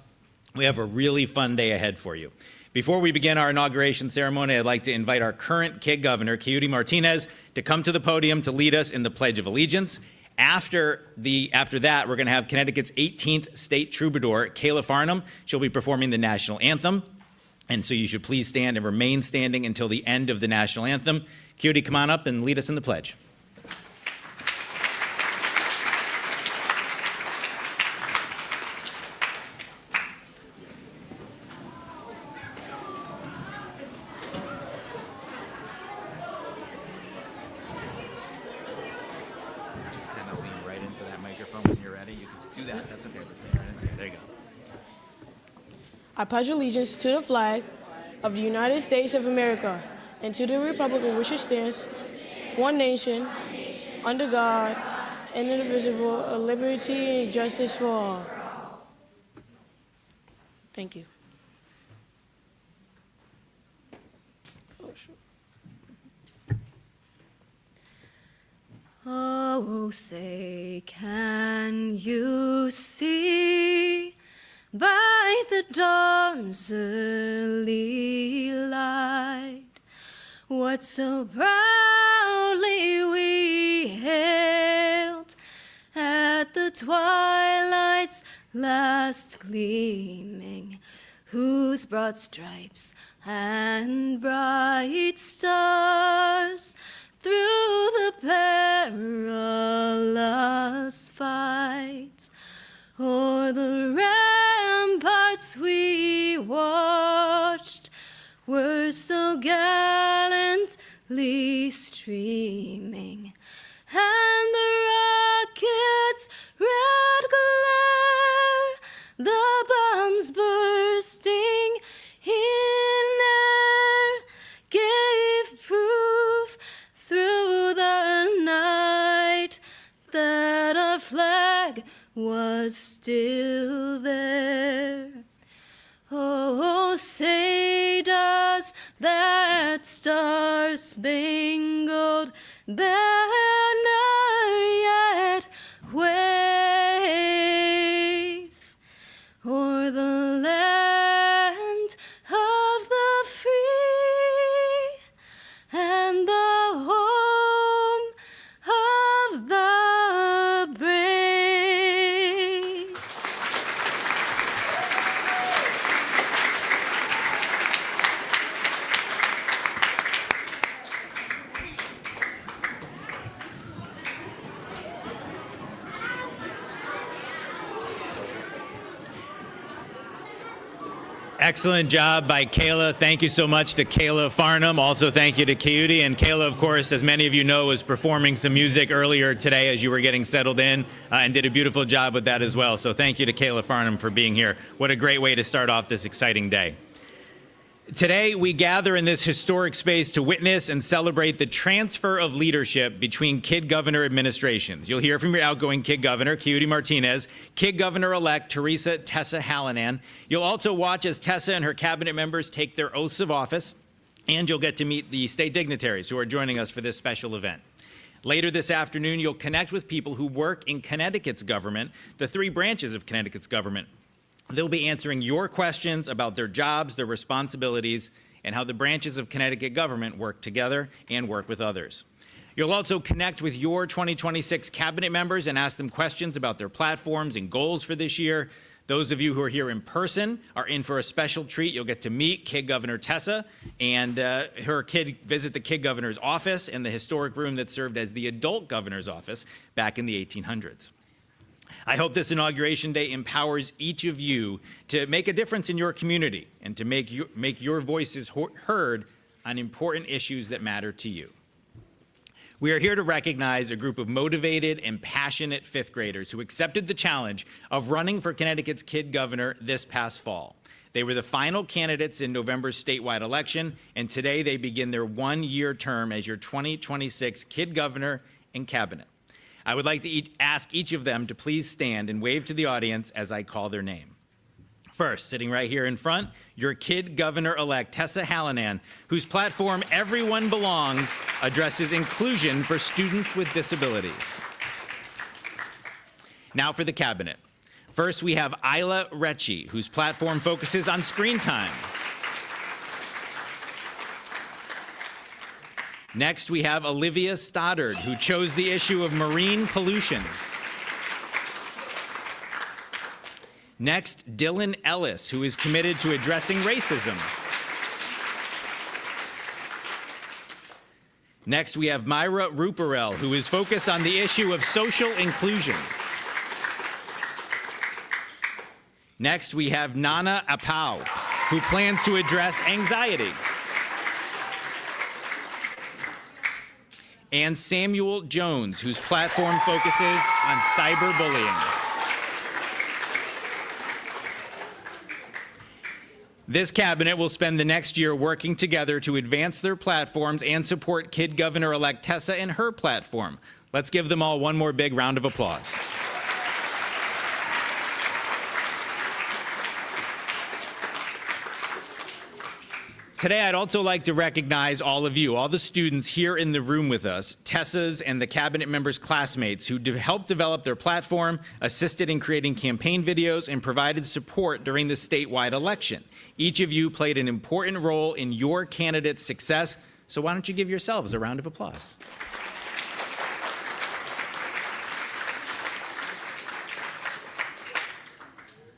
we have a really fun day ahead for you. Before we begin our inauguration ceremony, I'd like to invite our current Kid Governor, Keudy Martinez, to come to the podium to lead us in the Pledge of Allegiance. After that, we're going to have Connecticut's 18th State Troubadour, Kala Farnham. She'll be performing the national anthem. And so you should please stand and remain standing until the end of the national anthem. Keudy, come on up and lead us in the pledge. I pledge allegiance to the flag of the United States of America and to the republic in which it stands, one nation, under God, indivisible, with liberty and justice for all. Thank you. Oh, say, can you see by the dawn's early light what so proudly we hailed at the twilight's last gleaming, whose broad stripes and bright stars through the perilous fight o'er the ramparts we watched were so gallantly streaming, and the rocket's red glare, the bombs bursting in air, gave proof through the night that our flag was still there. Oh, say does that star-spangled banner yet wave o'er the land of the free and the home of the brave. Excellent job by Kala. Thank you so much to Kala Farnham. Also, thank you to Keudy. And Kala, of course, as many of you know, was performing some music earlier today as you were getting settled in and did a beautiful job with that as well. So thank you to Kala Farnham for being here. What a great way to start off this exciting day. Today, we gather in this historic space to witness and celebrate the transfer of leadership between Kid Governor administrations. You'll hear from your outgoing Kid Governor, Keudy Martinez, Kid Governor-Elect Theresa Tessa Hallinan. You'll also watch as Tessa and her cabinet members take their oaths of office, and you'll get to meet the state dignitaries who are joining us for this special event. Later this afternoon, you'll connect with people who work in Connecticut's government, the three branches of Connecticut's government. They'll be answering your questions about their jobs, their responsibilities, and how the branches of Connecticut government work together and work with others. You'll also connect with your 2026 cabinet members and ask them questions about their platforms and goals for this year. Those of you who are here in person are in for a special treat. You'll get to meet Kid Governor Tessa and visit the Kid Governor's office in the historic room that served as the adult governor's office back in the 1800s. I hope this Inauguration Day empowers each of you to make a difference in your community and to make your voices heard on important issues that matter to you. We are here to recognize a group of motivated and passionate fifth graders who accepted the challenge of running for Connecticut's Kid Governor this past fall. They were the final candidates in November's statewide election, and today they begin their one-year term as your 2026 Kid Governor and Cabinet. I would like to ask each of them to please stand and wave to the audience as I call their name. First, sitting right here in front, your Kid Governor-Elect Tessa Hallinan, whose platform Everyone Belongs addresses inclusion for students with disabilities. Now for the cabinet. First, we have Isla Recchi, whose platform focuses on screen time. Next, we have Olivia Stoddard, who chose the issue of marine pollution. Next, Dylan Ellis, who is committed to addressing racism. Next, we have Myra Ruparel, who is focused on the issue of social inclusion. Next, we have Nana Apau, who plans to address anxiety. And Samuel Jones, whose platform focuses on cyberbullying. This cabinet will spend the next year working together to advance their platforms and support Kid Governor-Elect Tessa and her platform. Let's give them all one more big round of applause. Today, I'd also like to recognize all of you, all the students here in the room with us, Tessa's and the cabinet members' classmates who helped develop their platform, assisted in creating campaign videos, and provided support during the statewide election. Each of you played an important role in your candidate's success, so why don't you give yourselves a round of applause?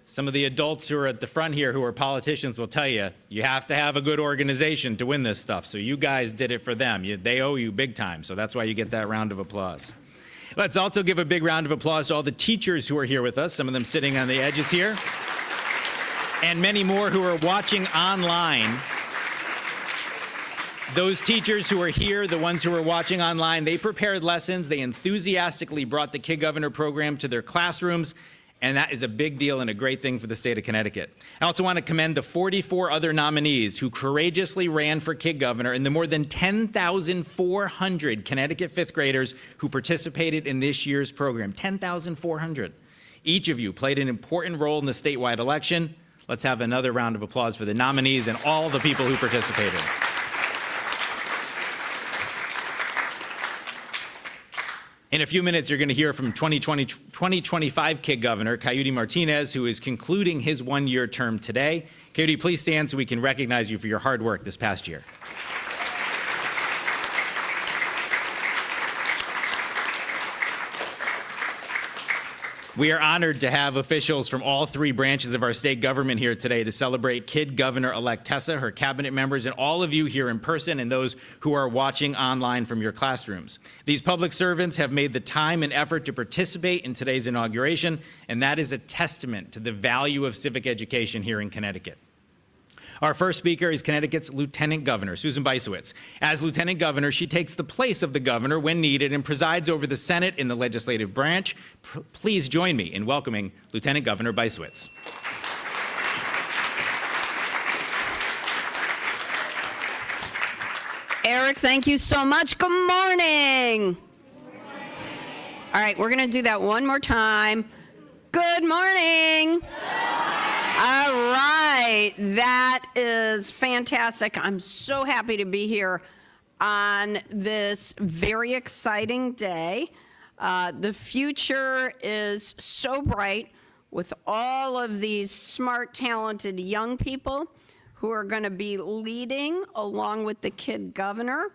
Some of the adults who are at the front here who are politicians will tell you, you have to have a good organization to win this stuff. So you guys did it for them. They owe you big time. So that's why you get that round of applause. Let's also give a big round of applause to all the teachers who are here with us, some of them sitting on the edges here, and many more who are watching online. Those teachers who are here, the ones who are watching online, they prepared lessons. They enthusiastically brought the Kid Governor program to their classrooms. And that is a big deal and a great thing for the state of Connecticut. I also want to commend the 44 other nominees who courageously ran for Kid Governor and the more than 10,400 Connecticut fifth graders who participated in this year's program. 10,400. Each of you played an important role in the statewide election. Let's have another round of applause for the nominees and all the people who participated. In a few minutes, you're going to hear from 2025 Kid Governor Keudy Martinez, who is concluding his one-year term today. Keudy, please stand so we can recognize you for your hard work this past year. We are honored to have officials from all three branches of our state government here today to celebrate Kid Governor-Elect Tessa, her cabinet members, and all of you here in person and those who are watching online from your classrooms. These public servants have made the time and effort to participate in today's inauguration, and that is a testament to the value of civic education here in Connecticut. Our first speaker is Connecticut's Lieutenant Governor, Susan Bysiewicz. As Lieutenant Governor, she takes the place of the governor when needed and presides over the Senate in the legislative branch. Please join me in welcoming Lieutenant Governor Bysiewicz. Eric, thank you so much. Good morning. All right, we're going to do that one more time. Good morning. All right, that is fantastic. I'm so happy to be here on this very exciting day. The future is so bright with all of these smart, talented young people who are going to be leading along with the Kid Governor.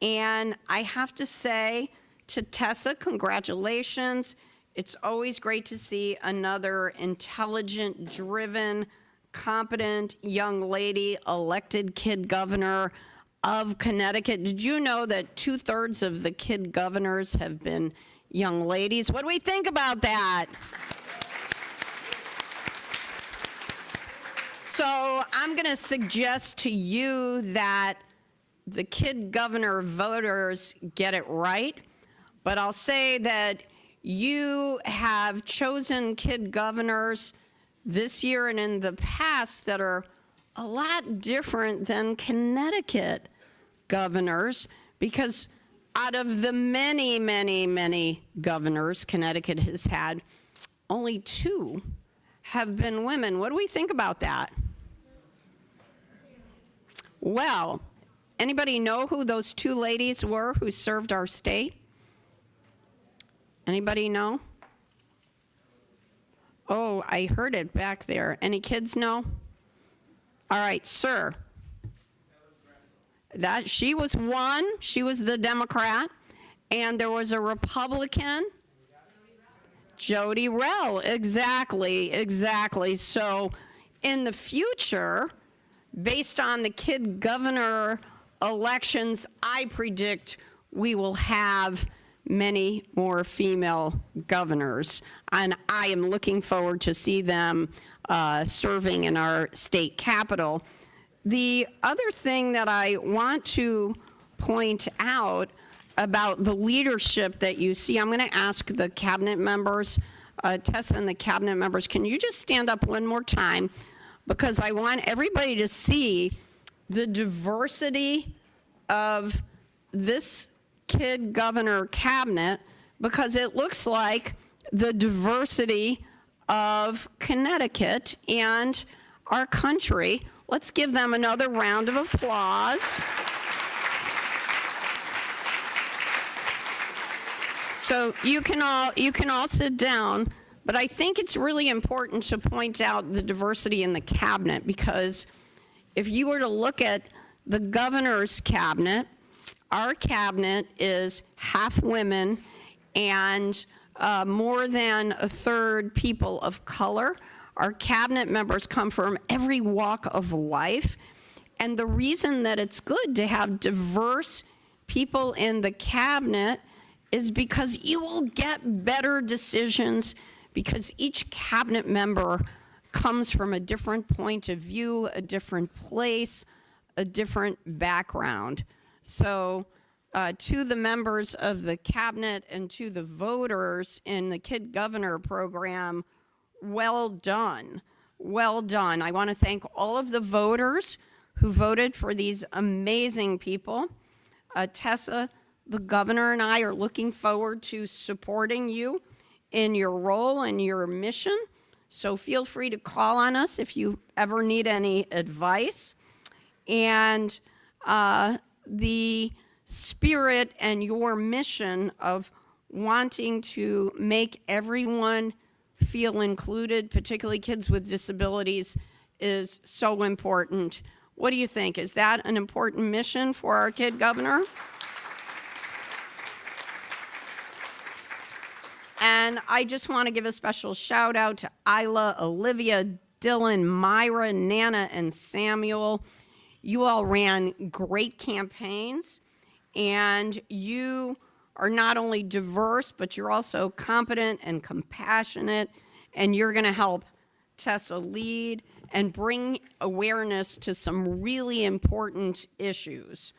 And I have to say to Tessa, congratulations. It's always great to see another intelligent, driven, competent young lady elected Kid Governor of Connecticut. Did you know that 2/3 of the Kid Governors have been young ladies? What do we think about that? So I'm going to suggest to you that the Kid Governor voters get it right, but I'll say that you have chosen Kid Governors this year and in the past that are a lot different than Connecticut governors, because out of the many, many, many governors Connecticut has had, only 2 have been women. What do we think about that? Well, anybody know who those 2 ladies were who served our state? Anybody know? Oh, I heard it back there. Any kids know? All right, sir. That she was one. She was the Democrat, and there was a Republican. Jody Rell. Exactly. So, in the future, based on the Kid Governor elections, I predict we will have many more female governors, and I am looking forward to see them serving in our state capital. The other thing that I want to point out about the leadership that you see, I'm going to ask the cabinet members, Tessa and the cabinet members, can you just stand up one more time? Because I want everybody to see the diversity of this Kid Governor cabinet, because it looks like the diversity of Connecticut and our country. Let's give them another round of applause. So you can all sit down, but I think it's really important to point out the diversity in the cabinet, because if you were to look at the governor's cabinet, our cabinet is half women and more than 1/3 people of color. Our cabinet members come from every walk of life. And the reason that it's good to have diverse people in the cabinet is because you will get better decisions, because each cabinet member comes from a different point of view, a different place, a different background. So to the members of the cabinet and to the voters in the Kid Governor program, well done. Well done. I want to thank all of the voters who voted for these amazing people. Tessa, the governor, and I are looking forward to supporting you in your role and your mission. So feel free to call on us if you ever need any advice. And the spirit and your mission of wanting to make everyone feel included, particularly kids with disabilities, is so important. What do you think? Is that an important mission for our kid governor? And I just want to give a special shout out to Isla, Olivia, Dylan, Myra, Nana, and Samuel. You all ran great campaigns, and you are not only diverse, but you're also competent and compassionate, and you're going to help Tessa lead and bring awareness to some really important issues.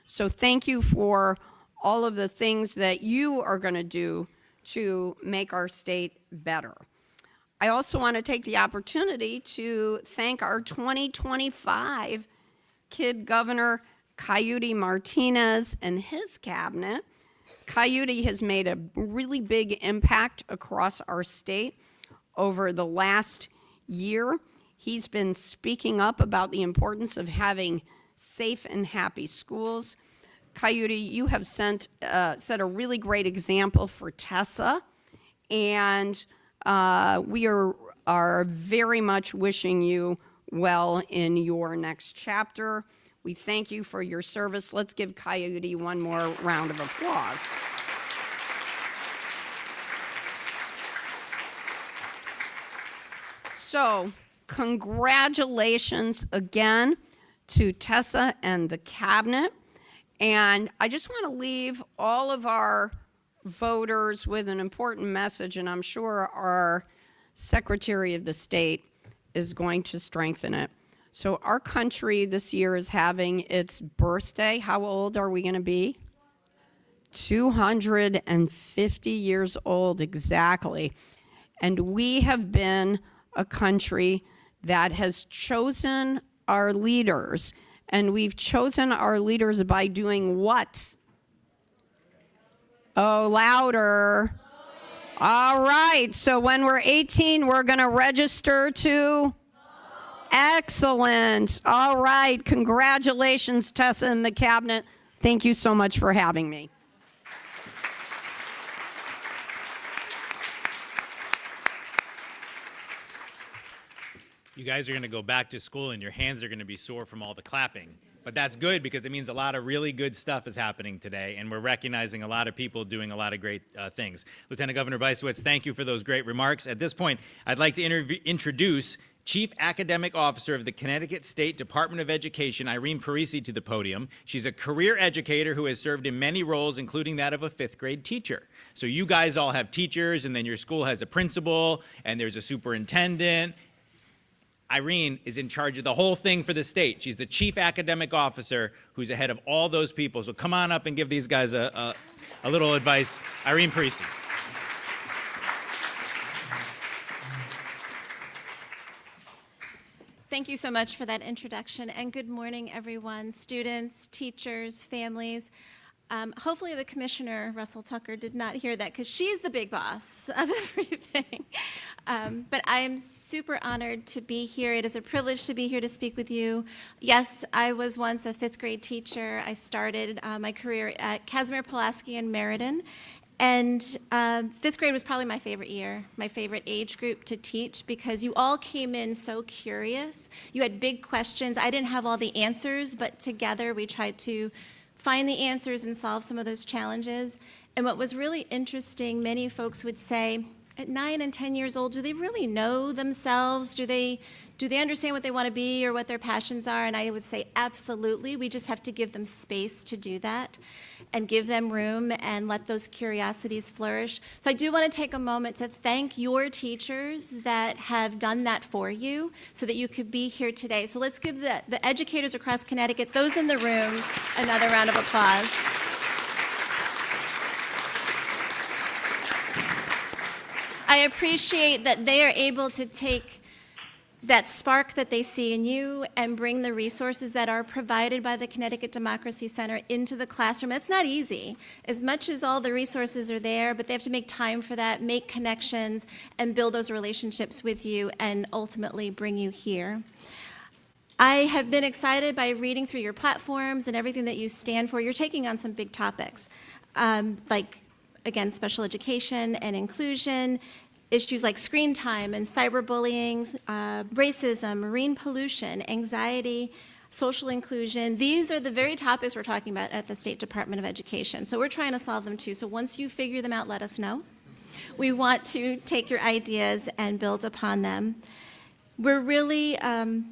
So thank you for all of the things that you are going to do to make our state better. I also want to take the opportunity to thank our 2025 Kid Governor Keudy Martinez and his cabinet. Keudy has made a really big impact across our state over the last year. He's been speaking up about the importance of having safe and happy schools. Keudy, you have set a really great example for Tessa, and we are very much wishing you well in your next chapter. We thank you for your service. Let's give Keudy one more round of applause. So, congratulations again to Tessa and the cabinet. And I just want to leave all of our voters with an important message, and I'm sure our Secretary of the State is going to strengthen it. So our country this year is having its birthday. How old are we going to be? 250 years old, exactly. And we have been a country that has chosen our leaders. And we've chosen our leaders by doing what? Oh, louder. All right, so when we're 18, we're going to register to? Excellent. All right, congratulations, Tessa and the cabinet. Thank you so much for having me. You guys are going to go back to school and your hands are going to be sore from all the clapping. But that's good because it means a lot of really good stuff is happening today, and we're recognizing a lot of people doing a lot of great things. Lieutenant Governor Bysewicz, thank you for those great remarks. At this point, I'd like to introduce Chief Academic Officer of the Connecticut State Department of Education, Irene Parisi, to the podium. She's a career educator who has served in many roles, including that of a fifth grade teacher. So you guys all have teachers, and then your school has a principal, and there's a superintendent. Irene is in charge of the whole thing for the state. She's the chief academic officer who's ahead of all those people. So come on up and give these guys a little advice. Irene Parisi. Thank you so much for that introduction, and good morning, everyone, students, teachers, families. Hopefully the Commissioner, Russell Tucker, did not hear that because she's the big boss of everything. But I'm super honored to be here. It is a privilege to be here to speak with you. Yes, I was once a fifth grade teacher. I started my career at Casimir Pulaski in Meriden. And fifth grade was probably my favorite year, my favorite age group to teach, because you all came in so curious. You had big questions. I didn't have all the answers, but together we tried to find the answers and solve some of those challenges. And what was really interesting, many folks would say, at 9 and 10 years old, do they really know themselves? Do they understand what they want to be or what their passions are? And I would say absolutely. We just have to give them space to do that and give them room and let those curiosities flourish. So I do want to take a moment to thank your teachers that have done that for you so that you could be here today. So let's give the educators across Connecticut, those in the room, another round of applause. I appreciate that they are able to take that spark that they see in you and bring the resources that are provided by the Connecticut Democracy Center into the classroom. It's not easy, as much as all the resources are there, but they have to make time for that, make connections, and build those relationships with you and ultimately bring you here. I have been excited by reading through your platforms and everything that you stand for. You're taking on some big topics, like again, special education and inclusion, issues like screen time and cyberbullying, racism, marine pollution, anxiety, social inclusion. These are the very topics we're talking about at the State Department of Education. So we're trying to solve them too. So once you figure them out, let us know. We want to take your ideas and build upon them. We're really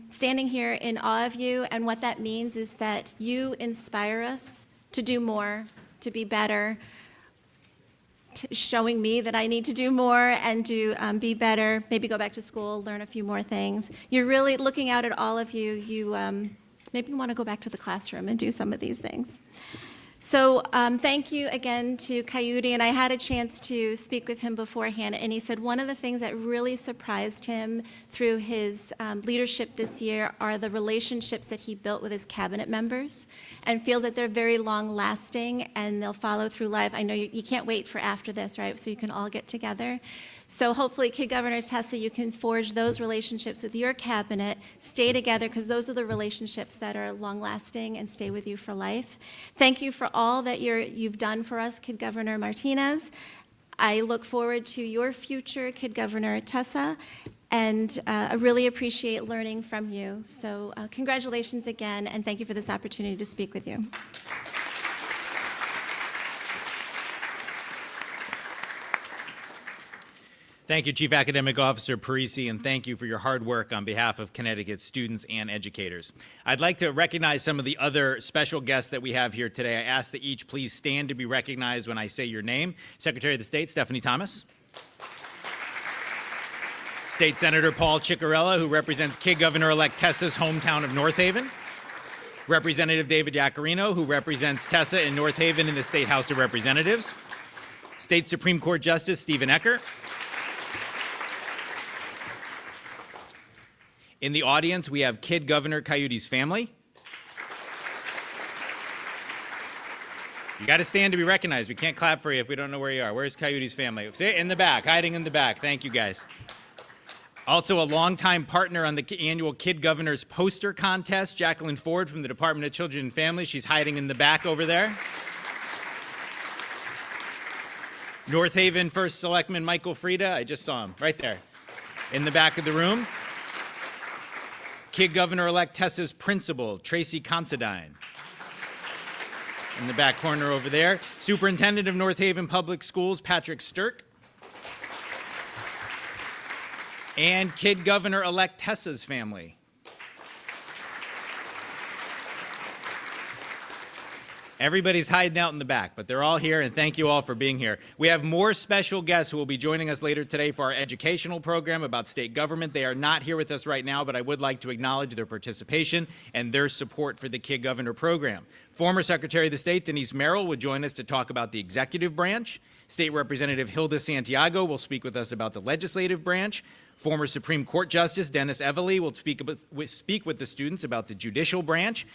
standing here in awe of you, and what that means is that you inspire us to do more, to be better, showing me that I need to do more and to be better, maybe go back to school, learn a few more things. You're really looking out at all of you. You maybe want to go back to the classroom and do some of these things. So thank you again to Keudy, and I had a chance to speak with him beforehand, and he said one of the things that really surprised him through his leadership this year are the relationships that he built with his cabinet members, and feels that they're very long-lasting and they'll follow through life. I know you can't wait for after this, right, so you can all get together. So hopefully, Kid Governor Tessa, you can forge those relationships with your cabinet, stay together, because those are the relationships that are long-lasting and stay with you for life. Thank you for all that you've done for us, Kid Governor Martinez. I look forward to your future, Kid Governor Tessa, and I really appreciate learning from you. So congratulations again, and thank you for this opportunity to speak with you. Thank you, Chief Academic Officer Parisi, and thank you for your hard work on behalf of Connecticut's students and educators. I'd like to recognize some of the other special guests that we have here today. I ask that each please stand to be recognized when I say your name. Secretary of the State, Stephanie Thomas. State Senator Paul Ciccarella, who represents Kid Governor-Elect Tessa's hometown of North Haven. Representative David Yaccarino, who represents Tessa in North Haven in the State House of Representatives. State Supreme Court Justice Stephen Ecker. In the audience, we have Kid Governor Keudy's family. You got to stand to be recognized. We can't clap for you if we don't know where you are. Where's Keudy's family? See, in the back, hiding in the back. Thank you, guys. Also, a longtime partner on the annual Kid Governor's poster contest, Jacqueline Ford from the Department of Children and Families. She's hiding in the back over there. North Haven First Selectman Michael Frieda. I just saw him right there in the back of the room. Kid Governor-Elect Tessa's principal, Tracy Considine. In the back corner over there. Superintendent of North Haven Public Schools, Patrick Stirk. And Kid Governor-Elect Tessa's family. Everybody's hiding out in the back, but they're all here, and thank you all for being here. We have more special guests who will be joining us later today for our educational program about state government. They are not here with us right now, but I would like to acknowledge their participation and their support for the Kid Governor program. Former Secretary of the State Denise Merrill will join us to talk about the executive branch. State Representative Hilda Santiago will speak with us about the legislative branch. Former Supreme Court Justice Dennis Evely will speak with the students about the judicial branch.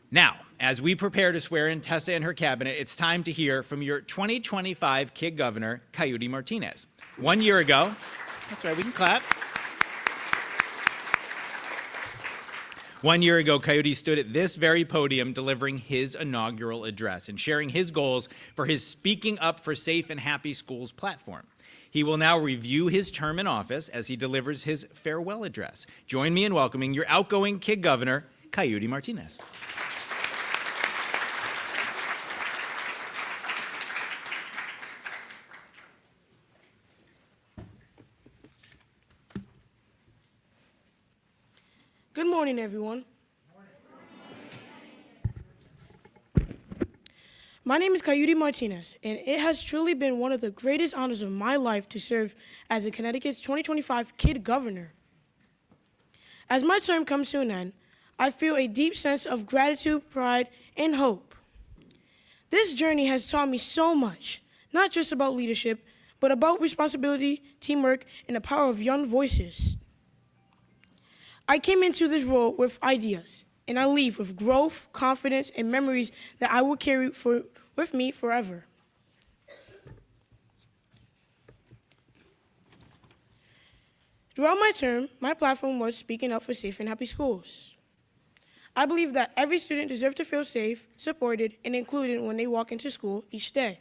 Now, as we prepare to swear in Tessa and her cabinet, it's time to hear from your 2025 Kid Governor, Keudy Martinez. 1 year ago, that's right, we can clap. 1 year ago, Keudy stood at this very podium delivering his inaugural address and sharing his goals for his Speaking Up for Safe and Happy Schools platform. He will now review his term in office as he delivers his farewell address. Join me in welcoming your outgoing Kid Governor, Keudy Martinez. Good morning, everyone. My name is Keudy Martinez, and it has truly been one of the greatest honors of my life to serve as a Connecticut's 2025 Kid Governor. As my term comes to an end, I feel a deep sense of gratitude, pride, and hope. This journey has taught me so much, not just about leadership, but about responsibility, teamwork, and the power of young voices. I came into this role with ideas, and I leave with growth, confidence, and memories that I will carry with me forever. Throughout my term, my platform was speaking up for safe and happy schools. I believe that every student deserves to feel safe, supported, and included when they walk into school each day.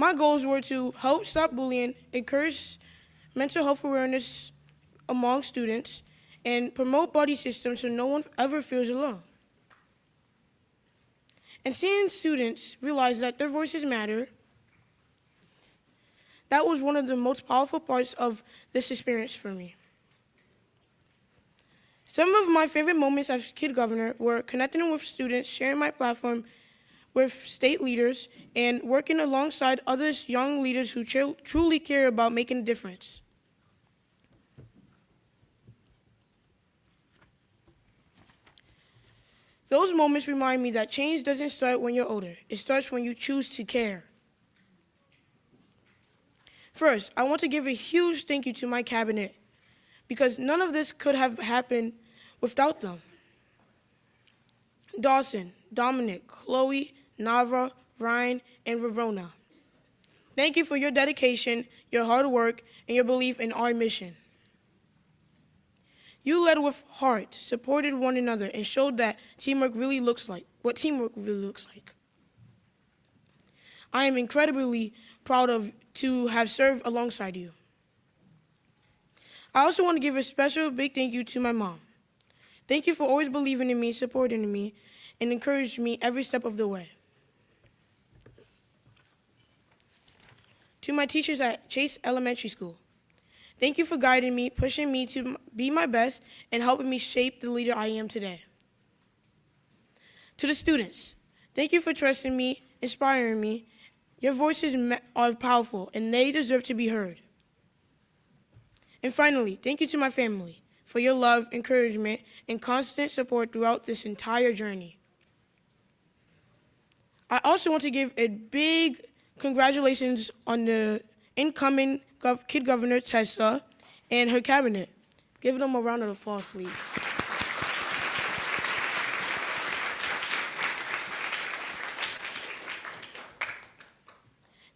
My goals were to help stop bullying, encourage mental health awareness among students, and promote buddy systems so no one ever feels alone. And seeing students realize that their voices matter, that was one of the most powerful parts of this experience for me. Some of my favorite moments as Kid Governor were connecting with students, sharing my platform with state leaders, and working alongside other young leaders who truly care about making a difference. Those moments remind me that change doesn't start when you're older. It starts when you choose to care. First, I want to give a huge thank you to my cabinet, because none of this could have happened without them. Dawson, Dominic, Chloe, Navra, Ryan, and Verona. Thank you for your dedication, your hard work, and your belief in our mission. You led with heart, supported one another, and showed that teamwork really looks like, what teamwork really looks like. I am incredibly proud to have served alongside you. I also want to give a special big thank you to my mom. Thank you for always believing in me, supporting me, and encouraging me every step of the way. To my teachers at Chase Elementary School, thank you for guiding me, pushing me to be my best, and helping me shape the leader I am today. To the students, thank you for trusting me, inspiring me. Your voices are powerful, and they deserve to be heard. And finally, thank you to my family for your love, encouragement, and constant support throughout this entire journey. I also want to give a big congratulations on the incoming Kid Governor Tessa and her cabinet. Give them a round of applause, please.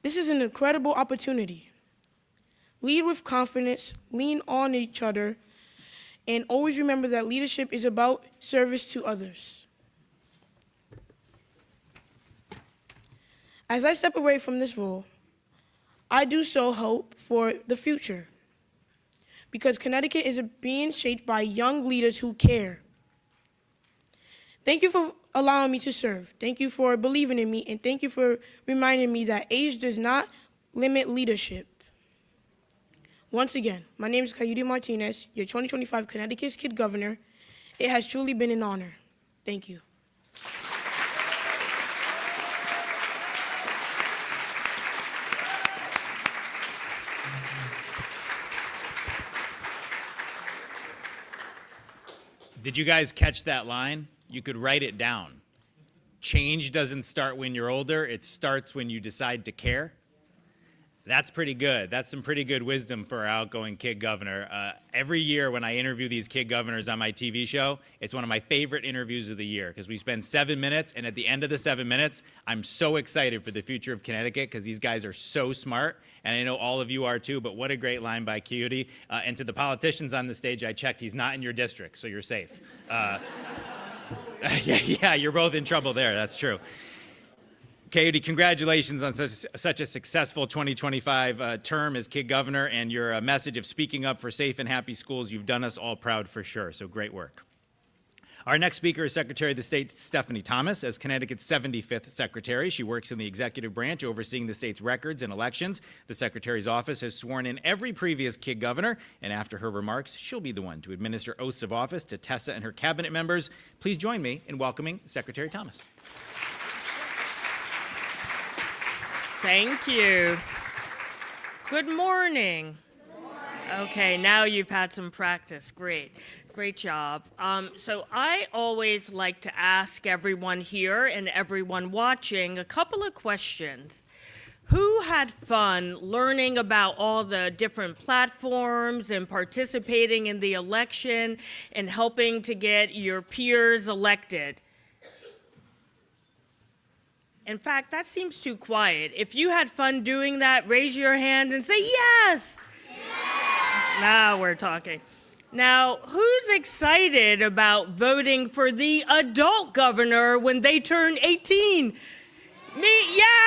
This is an incredible opportunity. Lead with confidence, lean on each other, and always remember that leadership is about service to others. As I step away from this role, I do so hope for the future, because Connecticut is being shaped by young leaders who care. Thank you for allowing me to serve. Thank you for believing in me, and thank you for reminding me that age does not limit leadership. Once again, my name is Keudy Martinez, your 2025 Connecticut's Kid Governor. It has truly been an honor. Thank you. Did you guys catch that line? You could write it down. Change doesn't start when you're older, it starts when you decide to care. That's pretty good. That's some pretty good wisdom for our outgoing Kid Governor. Every year when I interview these Kid Governors on my TV show, it's one of my favorite interviews of the year because we spend 7 minutes, and at the end of the 7 minutes, I'm so excited for the future of Connecticut because these guys are so smart, and I know all of you are too, but what a great line by Keudy. And to the politicians on the stage, I checked, he's not in your district, so you're safe. Yeah, you're both in trouble there, that's true. Keudy, congratulations on such a successful 2025 term as Kid Governor, and your message of speaking up for safe and happy schools. You've done us all proud for sure, so great work. Our next speaker is Secretary of the State Stephanie Thomas. As Connecticut's 75th Secretary, she works in the executive branch overseeing the state's records and elections. The Secretary's office has sworn in every previous Kid Governor, and after her remarks, she'll be the one to administer oaths of office to Tessa and her cabinet members. Please join me in welcoming Secretary Thomas. Thank you. Good morning. Okay, now you've had some practice. Great. Great job. So I always like to ask everyone here and everyone watching a couple of questions. Who had fun learning about all the different platforms and participating in the election and helping to get your peers elected? In fact, that seems too quiet. If you had fun doing that, raise your hand and say yes. Yeah. Now we're talking. Now, who's excited about voting for the adult governor when they turn 18? Me, yes.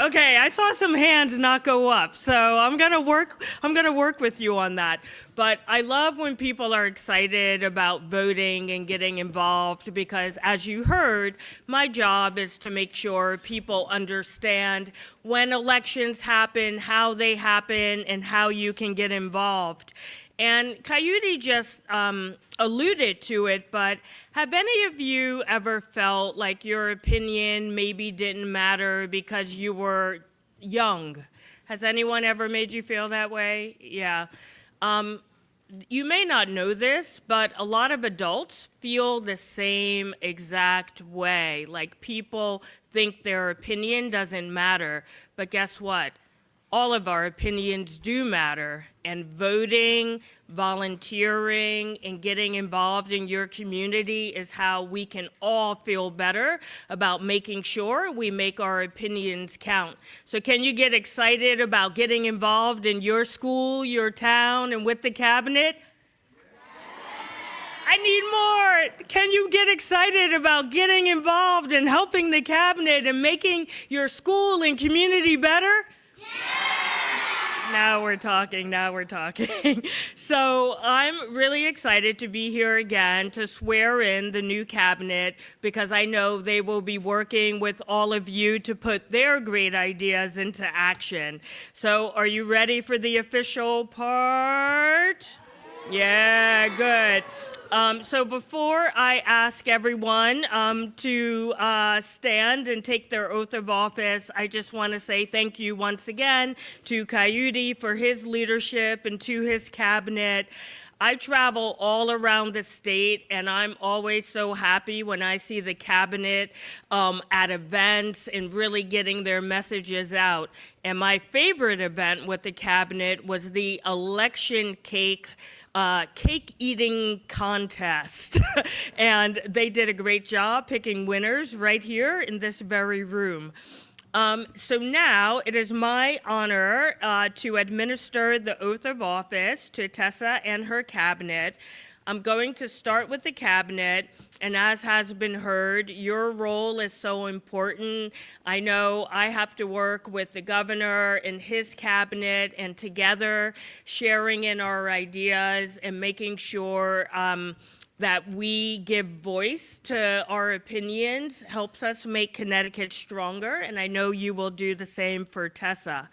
Okay, I saw some hands not go up, so I'm gonna work with you on that. But I love when people are excited about voting and getting involved because, as you heard, my job is to make sure people understand when elections happen, how they happen, and how you can get involved. And Keudy just alluded to it, but have any of you ever felt like your opinion maybe didn't matter because you were young? Has anyone ever made you feel that way? Yeah. You may not know this, but a lot of adults feel the same exact way. Like people think their opinion doesn't matter, but guess what? All of our opinions do matter, and voting, volunteering, and getting involved in your community is how we can all feel better about making sure we make our opinions count. So can you get excited about getting involved in your school, your town, and with the cabinet? I need more. Can you get excited about getting involved and helping the cabinet and making your school and community better? Now we're talking. So I'm really excited to be here again to swear in the new cabinet because I know they will be working with all of you to put their great ideas into action. So are you ready for the official part? Yeah, good. So before I ask everyone to stand and take their oath of office, I just want to say thank you once again to Keudy for his leadership and to his cabinet. I travel all around the state, and I'm always so happy when I see the cabinet at events and really getting their messages out. And my favorite event with the cabinet was the election cake eating contest. And they did a great job picking winners right here in this very room. So now it is my honor to administer the oath of office to Tessa and her cabinet. I'm going to start with the cabinet, and as has been heard, your role is so important. I know I have to work with the governor and his cabinet, and together sharing in our ideas and making sure that we give voice to our opinions helps us make Connecticut stronger, and I know you will do the same for Tessa.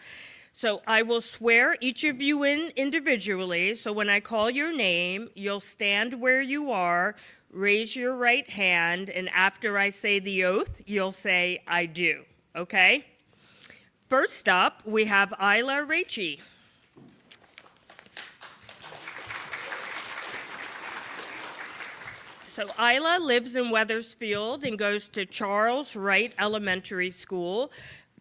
So I will swear each of you in individually, so when I call your name, you'll stand where you are, raise your right hand, and after I say the oath, you'll say, I do, okay? First up, we have Isla Raichi. So Isla lives in Weathersfield and goes to Charles Wright Elementary School.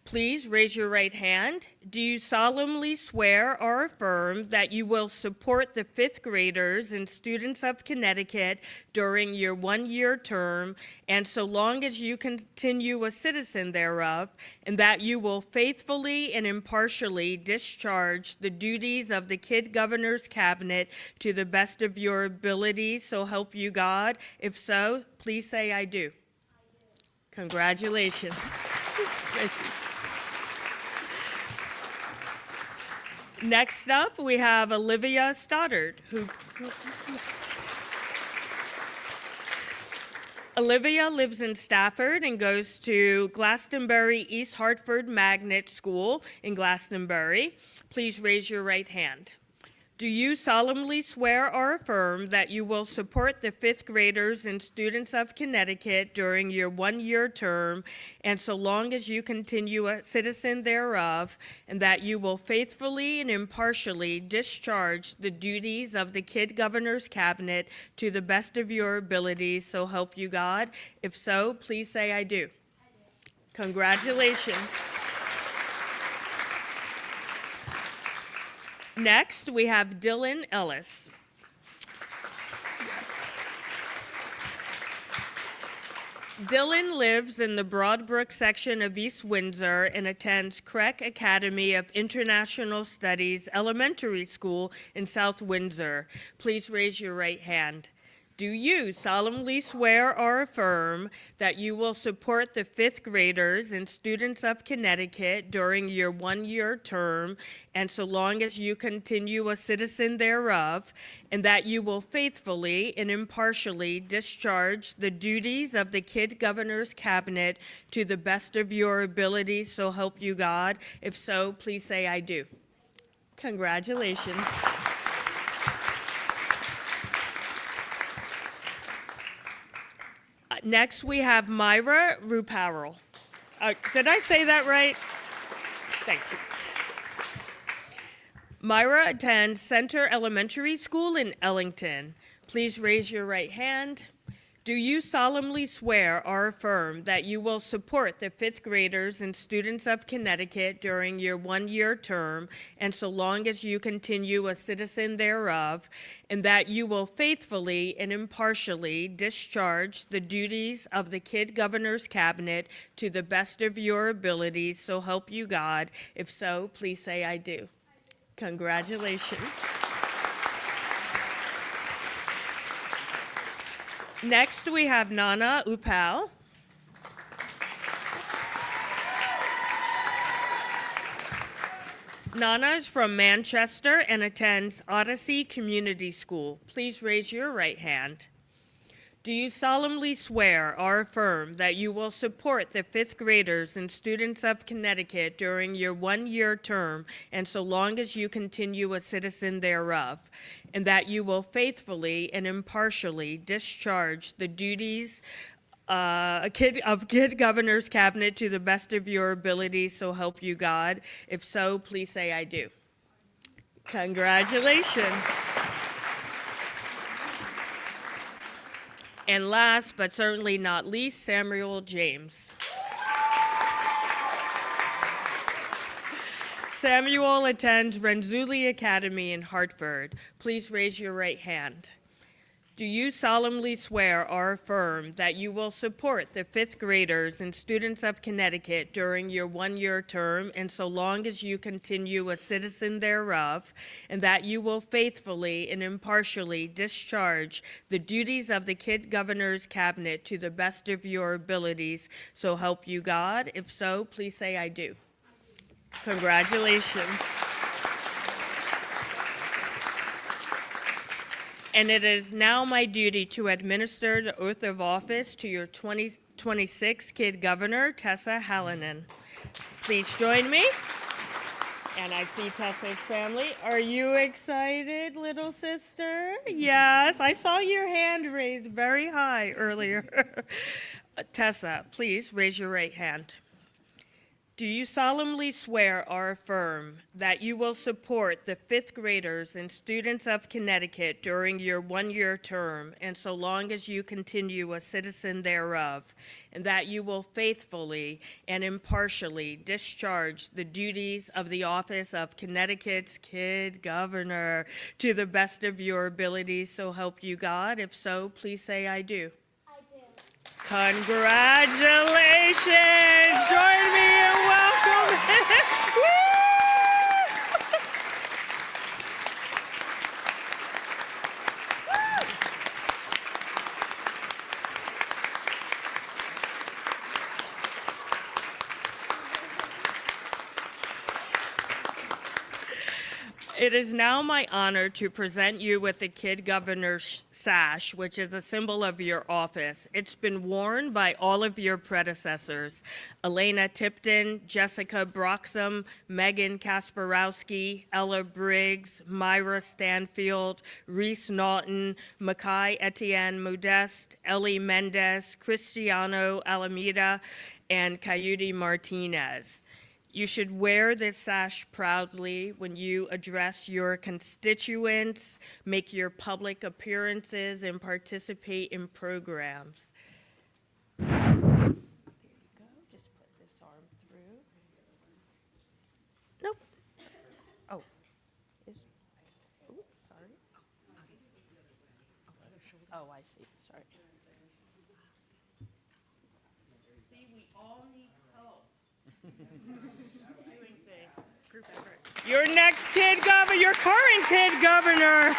Please raise your right hand. Do you solemnly swear or affirm that you will support the fifth graders and students of Connecticut during your one-year term and so long as you continue a citizen thereof, and that you will faithfully and impartially discharge the duties of the Kid Governor's Cabinet to the best of your ability, so help you God? If so, please say I do. Congratulations. Next up, we have Olivia Stoddard, Olivia lives in Stafford and goes to Glastonbury East Hartford Magnet School in Glastonbury. Please raise your right hand. Do you solemnly swear or affirm that you will support the fifth graders and students of Connecticut during your one-year term and so long as you continue a citizen thereof, and that you will faithfully and impartially discharge the duties of the Kid Governor's Cabinet to the best of your abilities, so help you God? If so, please say I do. Congratulations. Next, we have Dylan Ellis. Dylan lives in the Broadbrook section of East Windsor and attends Creek Academy of International Studies Elementary School in South Windsor. Please raise your right hand. Do you solemnly swear or affirm that you will support the fifth graders and students of Connecticut during your one-year term and so long as you continue a citizen thereof, and that you will faithfully and impartially discharge the duties of the Kid Governor's Cabinet to the best of your ability, so help you God? If so, please say I do. Congratulations. Next, we have Myra Ruparel. Did I say that right? Thank you. Myra attends Center Elementary School in Ellington. Please raise your right hand. Do you solemnly swear or affirm that you will support the fifth graders and students of Connecticut during your one-year term and so long as you continue a citizen thereof, and that you will faithfully and impartially discharge the duties of the Kid Governor's Cabinet to the best of your abilities, so help you God? If so, please say I do. Congratulations. Next, we have Nana Upal. Nana is from Manchester and attends Odyssey Community School. Please raise your right hand. Do you solemnly swear or affirm that you will support the fifth graders and students of Connecticut during your one-year term and so long as you continue a citizen thereof, and that you will faithfully and impartially discharge the duties of Kid Governor's Cabinet to the best of your ability, so help you God? If so, please say I do. Congratulations. And last, but certainly not least, Samuel James. Samuel attends Renzulli Academy in Hartford. Please raise your right hand. Do you solemnly swear or affirm that you will support the fifth graders and students of Connecticut during your one-year term and so long as you continue a citizen thereof, and that you will faithfully and impartially discharge the duties of the Kid Governor's Cabinet to the best of your abilities, so help you God? If so, please say I do. Congratulations. And it is now my duty to administer the oath of office to your 2026 Kid Governor, Tessa Hallinan. Please join me. And I see Tessa's family. Are you excited, little sister? Yes, I saw your hand raised very high earlier. Tessa, please raise your right hand. Do you solemnly swear or affirm that you will support the fifth graders and students of Connecticut during your one-year term and so long as you continue a citizen thereof, and that you will faithfully and impartially discharge the duties of the office of Connecticut's Kid Governor to the best of your abilities, so help you God? If so, please say I do. Congratulations! Join me in welcome. It is now my honor to present you with the Kid Governor's sash, which is a symbol of your office. It's been worn by all of your predecessors: Elena Tipton, Jessica Broxham, Megan Kasparowski, Ella Briggs, Myra Stanfield, Reese Naughton, Makai Etienne Modeste, Ellie Mendez, Cristiano Alameda, and Keudy Martinez. You should wear this sash proudly when you address your constituents, make your public appearances, and participate in programs. There you go. Just put this arm through. Nope. Oh. Oops, sorry. Oh, I see. Sorry. See, we all need help. Doing things. Group effort. Your next Kid Governor, your current Kid Governor.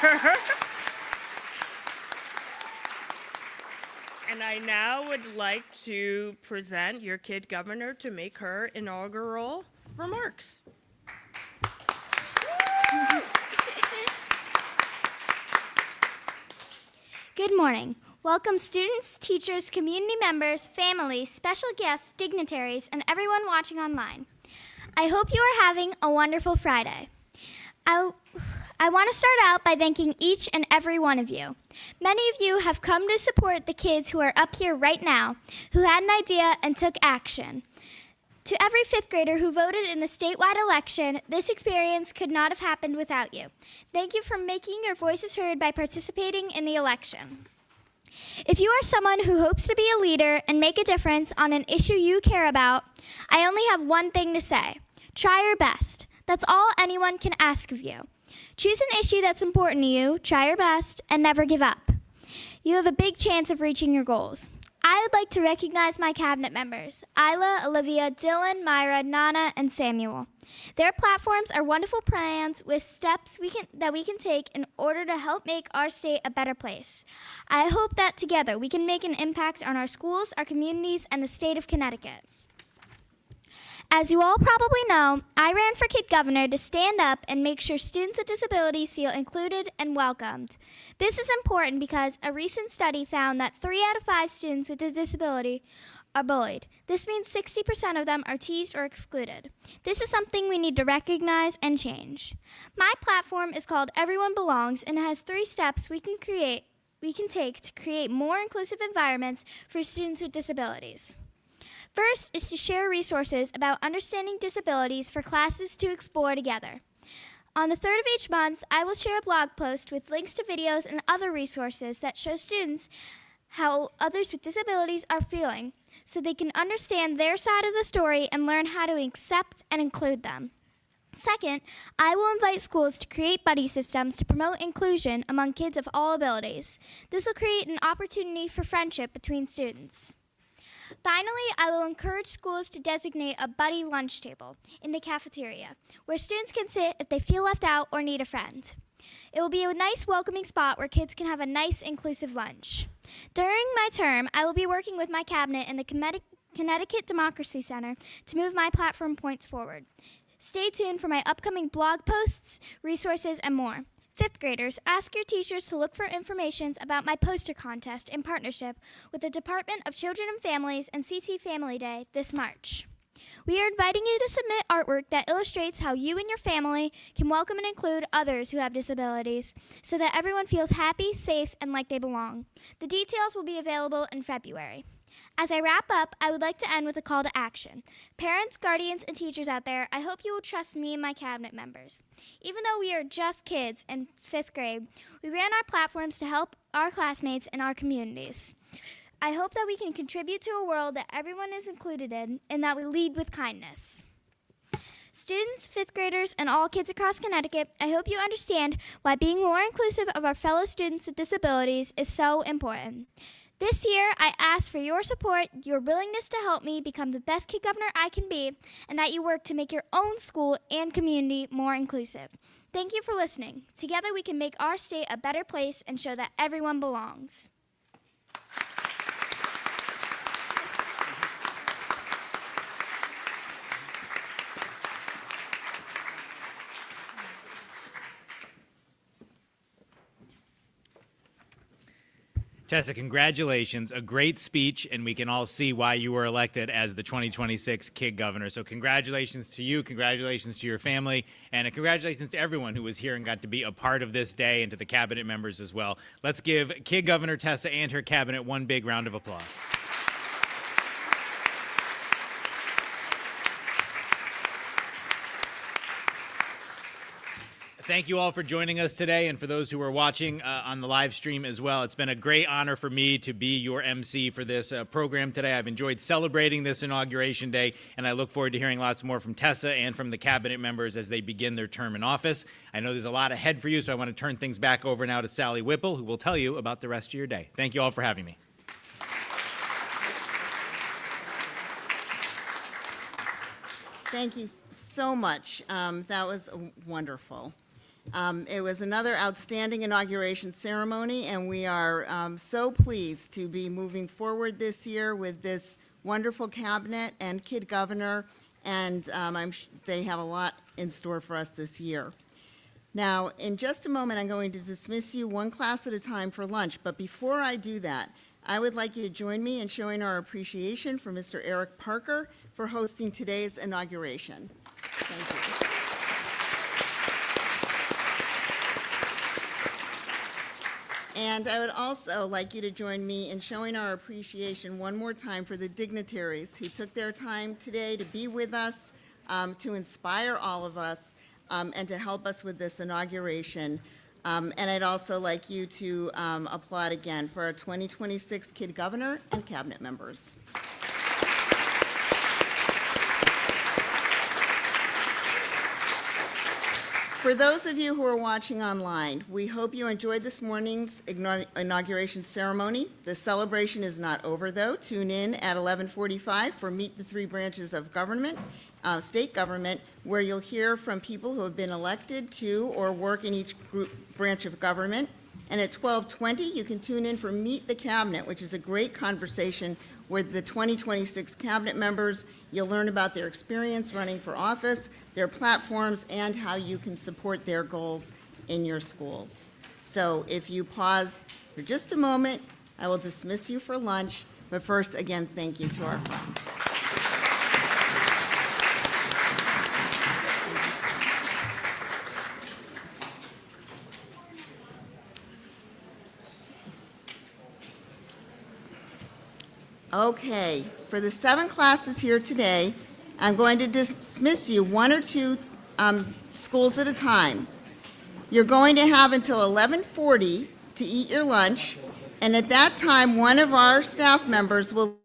And I now would like to present your Kid Governor to make her inaugural remarks. Good morning. Welcome students, teachers, community members, families, special guests, dignitaries, and everyone watching online. I hope you are having a wonderful Friday. I want to start out by thanking each and every one of you. Many of you have come to support the kids who are up here right now, who had an idea and took action. To every fifth grader who voted in the statewide election, this experience could not have happened without you. Thank you for making your voices heard by participating in the election. If you are someone who hopes to be a leader and make a difference on an issue you care about, I only have one thing to say. Try your best. That's all anyone can ask of you. Choose an issue that's important to you, try your best, and never give up. You have a big chance of reaching your goals. I would like to recognize my cabinet members, Isla, Olivia, Dylan, Myra, Nana, and Samuel. Their platforms are wonderful plans with steps that we can take in order to help make our state a better place. I hope that together we can make an impact on our schools, our communities, and the state of Connecticut. As you all probably know, I ran for Kid Governor to stand up and make sure students with disabilities feel included and welcomed. This is important because a recent study found that 3 out of 5 students with a disability are bullied. This means 60% of them are teased or excluded. This is something we need to recognize and change. My platform is called Everyone Belongs and has 3 steps we can take to create more inclusive environments for students with disabilities. First is to share resources about understanding disabilities for classes to explore together. On the 3rd of each month, I will share a blog post with links to videos and other resources that show students how others with disabilities are feeling, so they can understand their side of the story and learn how to accept and include them. Second, I will invite schools to create buddy systems to promote inclusion among kids of all abilities. This will create an opportunity for friendship between students. Finally, I will encourage schools to designate a buddy lunch table in the cafeteria, where students can sit if they feel left out or need a friend. It will be a nice welcoming spot where kids can have a nice inclusive lunch. During my term, I will be working with my cabinet and the Connecticut Democracy Center to move my platform points forward. Stay tuned for my upcoming blog posts, resources, and more. 5th graders, ask your teachers to look for information about my poster contest in partnership with the Department of Children and Families and CT Family Day this March. We are inviting you to submit artwork that illustrates how you and your family can welcome and include others who have disabilities so that everyone feels happy, safe, and like they belong. The details will be available in February. As I wrap up, I would like to end with a call to action. Parents, guardians, and teachers out there, I hope you will trust me and my cabinet members. Even though we are just kids in 5th grade, we ran our platforms to help our classmates and our communities. I hope that we can contribute to a world that everyone is included in and that we lead with kindness. Students, 5th graders, and all kids across Connecticut, I hope you understand why being more inclusive of our fellow students with disabilities is so important. This year, I ask for your support, your willingness to help me become the best Kid Governor I can be, and that you work to make your own school and community more inclusive. Thank you for listening. Together, we can make our state a better place and show that everyone belongs. Tessa, congratulations. A great speech, and we can all see why you were elected as the 2026 Kid Governor. So congratulations to you, congratulations to your family, and congratulations to everyone who was here and got to be a part of this day, and to the cabinet members as well. Let's give Kid Governor Tessa and her cabinet one big round of applause. Thank you all for joining us today, and for those who are watching on the live stream as well. It's been a great honor for me to be your MC for this program today. I've enjoyed celebrating this Inauguration Day, and I look forward to hearing lots more from Tessa and from the cabinet members as they begin their term in office. I know there's a lot ahead for you, so I want to turn things back over now to Sally Whipple, who will tell you about the rest of your day. Thank you all for having me. Thank you so much. That was wonderful. It was another outstanding inauguration ceremony, and we are so pleased to be moving forward this year with this wonderful cabinet and Kid Governor, and they have a lot in store for us this year. Now, in just a moment, I'm going to dismiss you one class at a time for lunch, but before I do that, I would like you to join me in showing our appreciation for Mr. Eric Parker for hosting today's inauguration. Thank you. And I would also like you to join me in showing our appreciation one more time for the dignitaries who took their time today to be with us, to inspire all of us, and to help us with this inauguration. And I'd also like you to applaud again for our 2026 Kid Governor and Cabinet members. For those of you who are watching online, we hope you enjoyed this morning's inauguration ceremony. The celebration is not over, though. Tune in at 11:45 for Meet the Three Branches of Government, state government, where you'll hear from people who have been elected to or work in each branch of government. And at 12:20, you can tune in for Meet the Cabinet, which is a great conversation with the 2026 cabinet members. You'll learn about their experience running for office, their platforms, and how you can support their goals in your schools. So if you pause for just a moment, I will dismiss you for lunch. But first, again, thank you to our friends. Okay, for the 7 classes here today, I'm going to dismiss you 1 or 2 schools at a time. You're going to have until 11:40 to eat your lunch, and at that time, one of our staff members will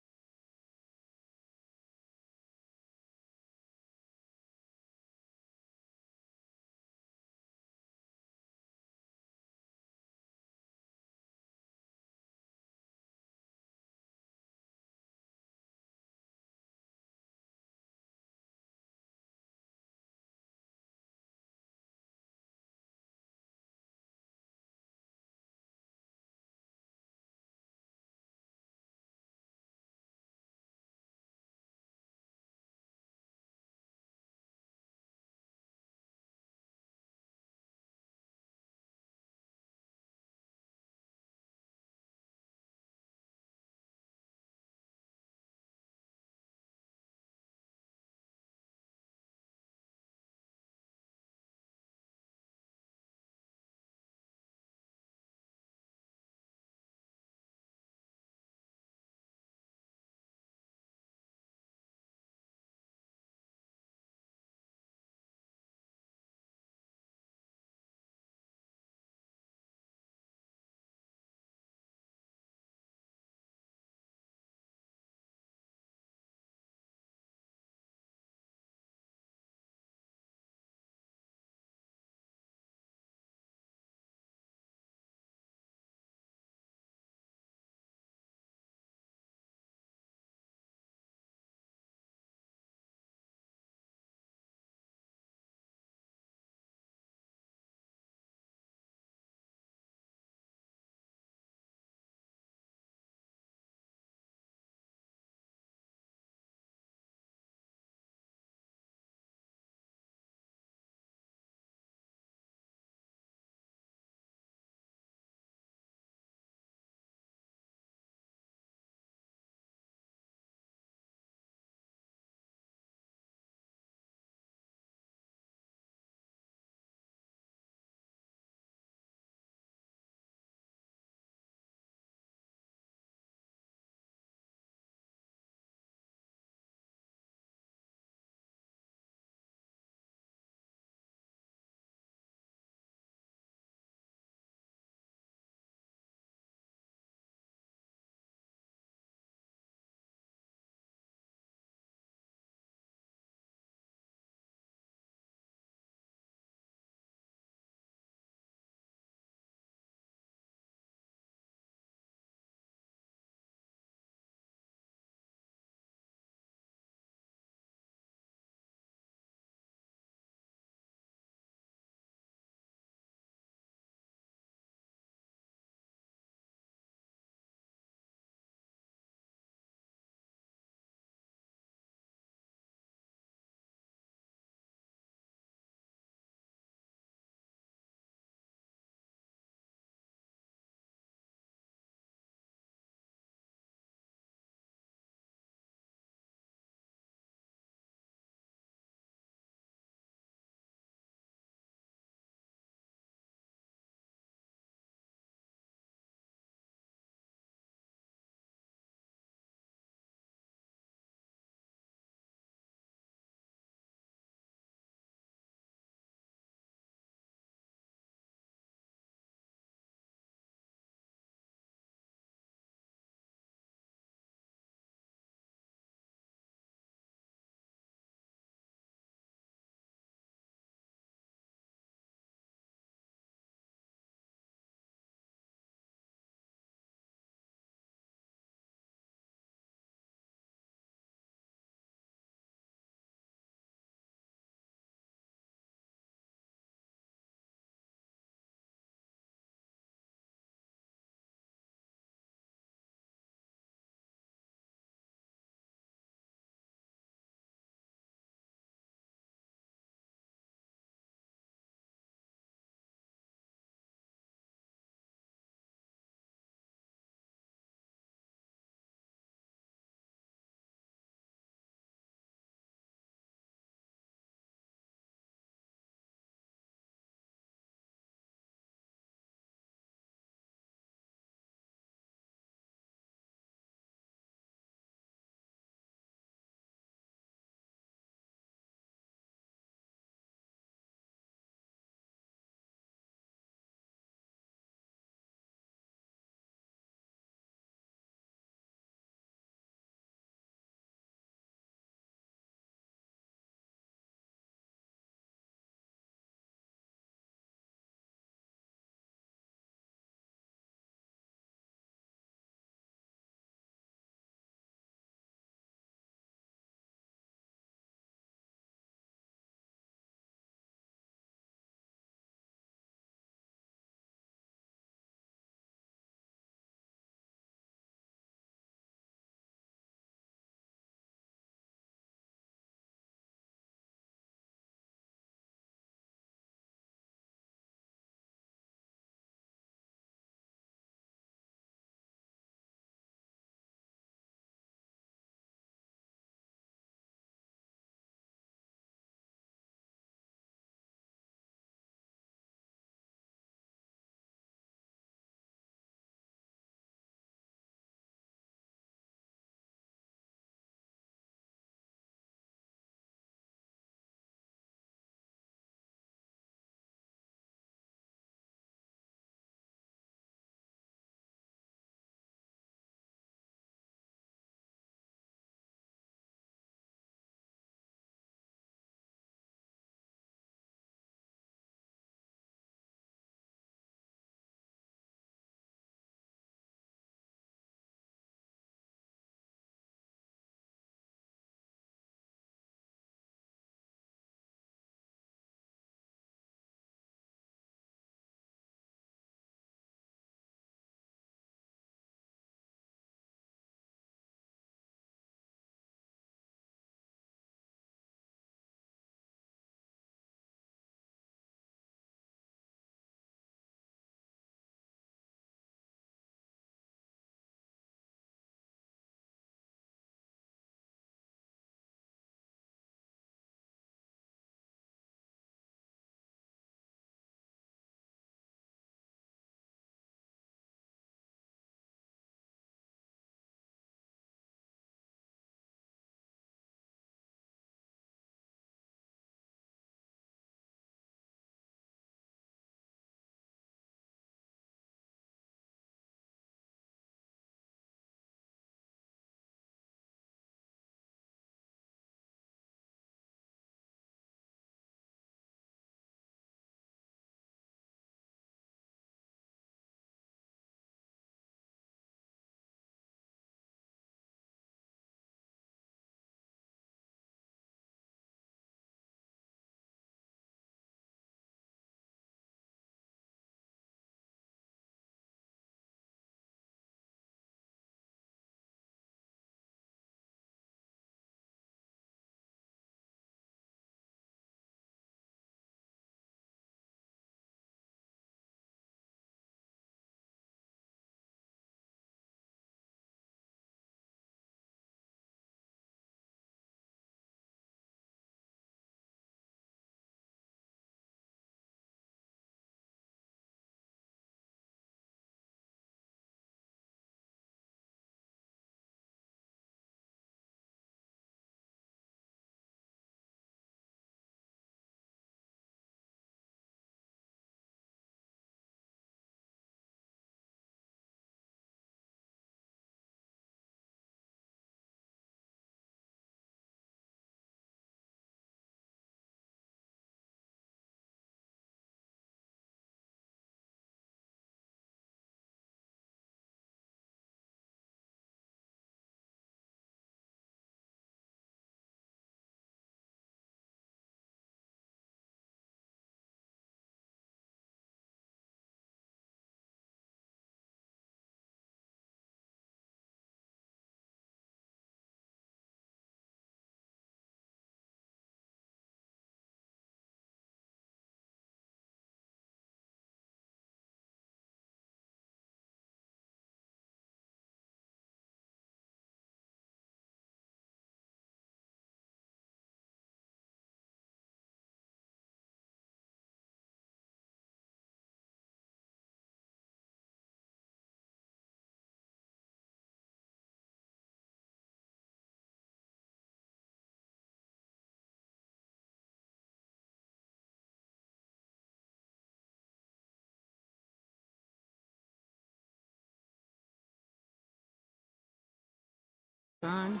On.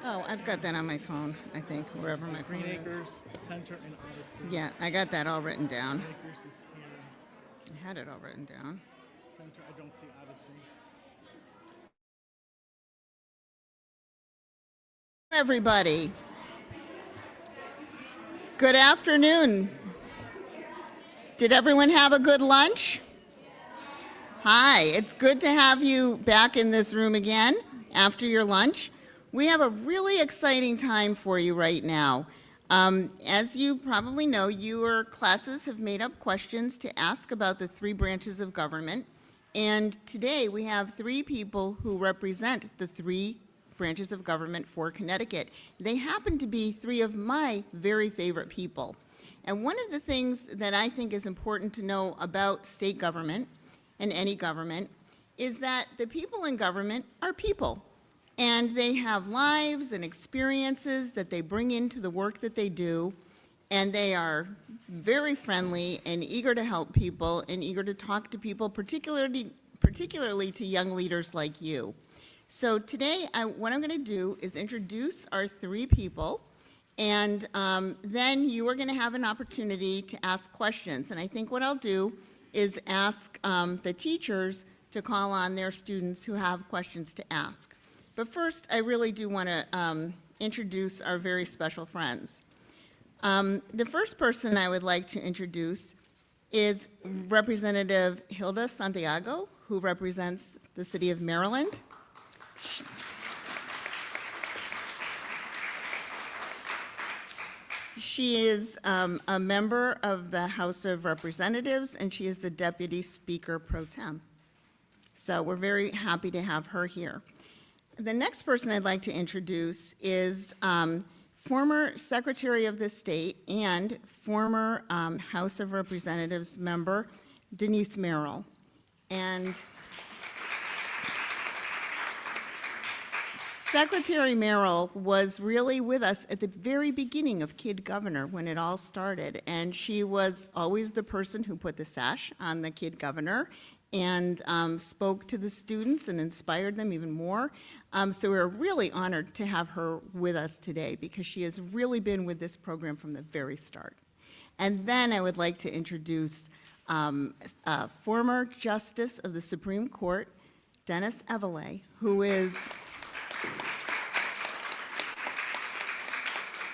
Oh, I've got that on my phone, I think, wherever my phone Green is. Acres, Center, and Odyssey. Yeah, I got that all written down. Green Acres is here. I had it all written down. Center, I don't see Odyssey. Everybody. Good afternoon. Did everyone have a good lunch? Hi, it's good to have you back in this room again after your lunch. We have a really exciting time for you right now. As you probably know, your classes have made up questions to ask about the 3 branches of government. And today we have 3 people who represent the 3 branches of government for Connecticut. They happen to be 3 of my very favorite people. And one of the things that I think is important to know about state government and any government is that the people in government are people. And they have lives and experiences that they bring into the work that they do. And they are very friendly and eager to help people and eager to talk to people, particularly to young leaders like you. So today, what I'm going to do is introduce our 3 people, and then you are going to have an opportunity to ask questions. And I think what I'll do is ask the teachers to call on their students who have questions to ask. But first, I really do want to introduce our very special friends. The first person I would like to introduce is Representative Hilda Santiago, who represents the city of Maryland. She is a member of the House of Representatives, and she is the Deputy Speaker Pro Tem. So we're very happy to have her here. The next person I'd like to introduce is former Secretary of the State and former House of Representatives member Denise Merrill. And Secretary Merrill was really with us at the very beginning of Kid Governor when it all started, and she was always the person who put the sash on the Kid Governor and spoke to the students and inspired them even more. So we're really honored to have her with us today because she has really been with this program from the very start. And then I would like to introduce former Justice of the Supreme Court, Dennis Evelet, who is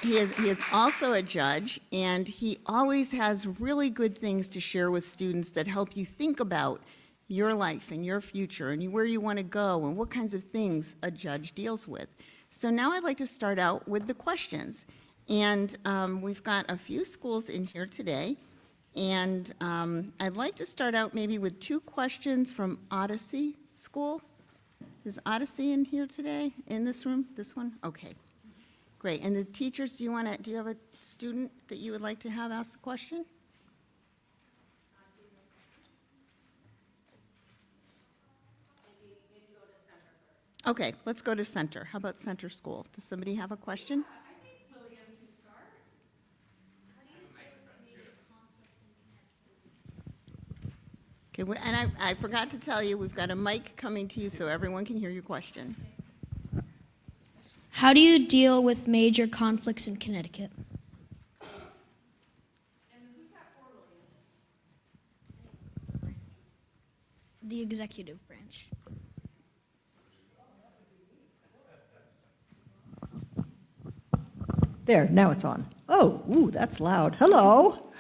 He is also a judge, and he always has really good things to share with students that help you think about your life and your future and where you want to go and what kinds of things a judge deals with. So now I'd like to start out with the questions. And we've got a few schools in here today. And I'd like to start out maybe with 2 questions from Odyssey School. Is Odyssey in here today, in this room? This one? Okay. Great. And the teachers, do you have a student that you would like to have ask the question? Okay, let's go to Center. How about Center School? Does somebody have a question? I think William can start. Okay, and I forgot to tell you, we've got a mic coming to you so everyone can hear your question. How do you deal with major conflicts in Connecticut? And who's that for, William? The executive branch. There, now it's on. Oh, ooh, that's loud. Hello.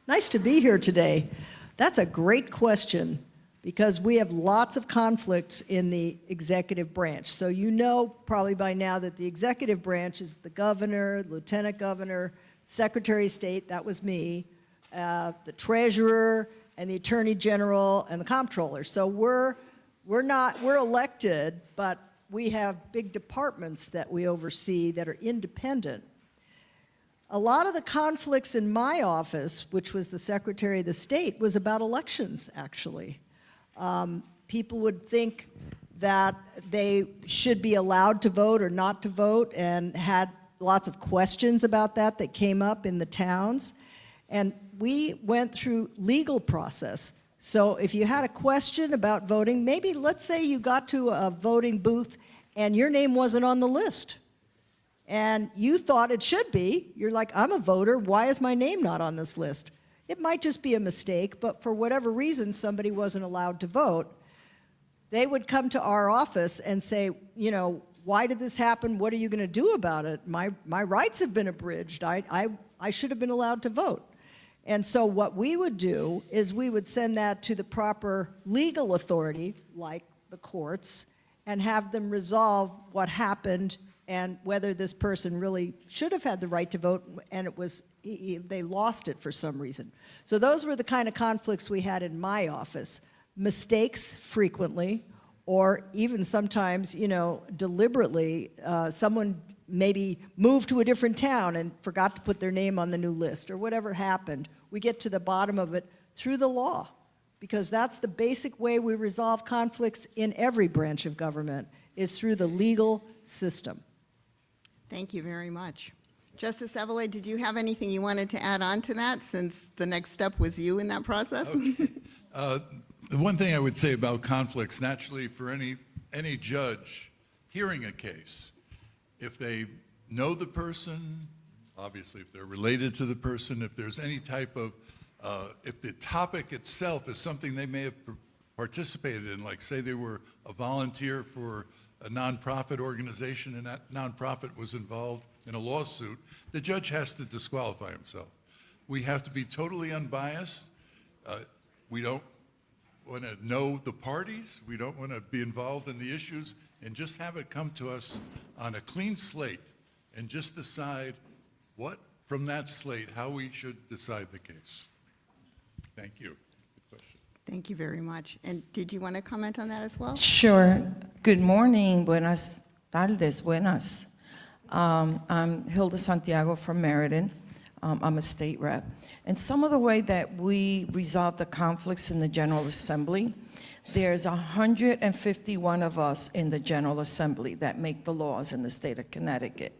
Nice to be here today. That's a great question because we have lots of conflicts in the executive branch. So you know probably by now that the executive branch is the governor, lieutenant governor, secretary of state, that was me, the treasurer, and the attorney general, and the comptroller. So we're elected, but we have big departments that we oversee that are independent. A lot of the conflicts in my office, which was the Secretary of the State, was about elections, actually. People would think that they should be allowed to vote or not to vote, and had lots of questions about that that came up in the towns. And we went through legal process. So if you had a question about voting, maybe let's say you got to a voting booth and your name wasn't on the list. And you thought it should be. You're like, I'm a voter. Why is my name not on this list? It might just be a mistake, but for whatever reason, somebody wasn't allowed to vote. They would come to our office and say, you know, why did this happen? What are you going to do about it? My rights have been abridged. I should have been allowed to vote. And so what we would do is we would send that to the proper legal authority, like the courts, and have them resolve what happened and whether this person really should have had the right to vote and it was they lost it for some reason. So those were the kind of conflicts we had in my office. Mistakes frequently, or even sometimes, you know, deliberately, someone maybe moved to a different town and forgot to put their name on the new list, or whatever happened. We get to the bottom of it through the law, because that's the basic way we resolve conflicts in every branch of government, is through the legal system. Thank you very much. Justice Evele, did you have anything you wanted to add on to that, since the next step was you in that process? Okay. The one thing I would say about conflicts, naturally, for any judge hearing a case, if they know the person, obviously if they're related to the person, if there's any type of, if the topic itself is something they may have participated in, like say they were a volunteer for a nonprofit organization and that nonprofit was involved in a lawsuit, the judge has to disqualify himself. We have to be totally unbiased. We don't want to know the parties. We don't want to be involved in the issues, and just have it come to us on a clean slate and just decide what, from that slate, how we should decide the case. Thank you. Good question. Thank you very much. And did you want to comment on that as well? Sure. Good morning. Buenas tardes. Buenas. I'm Hilda Santiago from Meriden. I'm a state rep. And some of the way that we resolve the conflicts in the General Assembly, there's 151 of us in the General Assembly that make the laws in the state of Connecticut.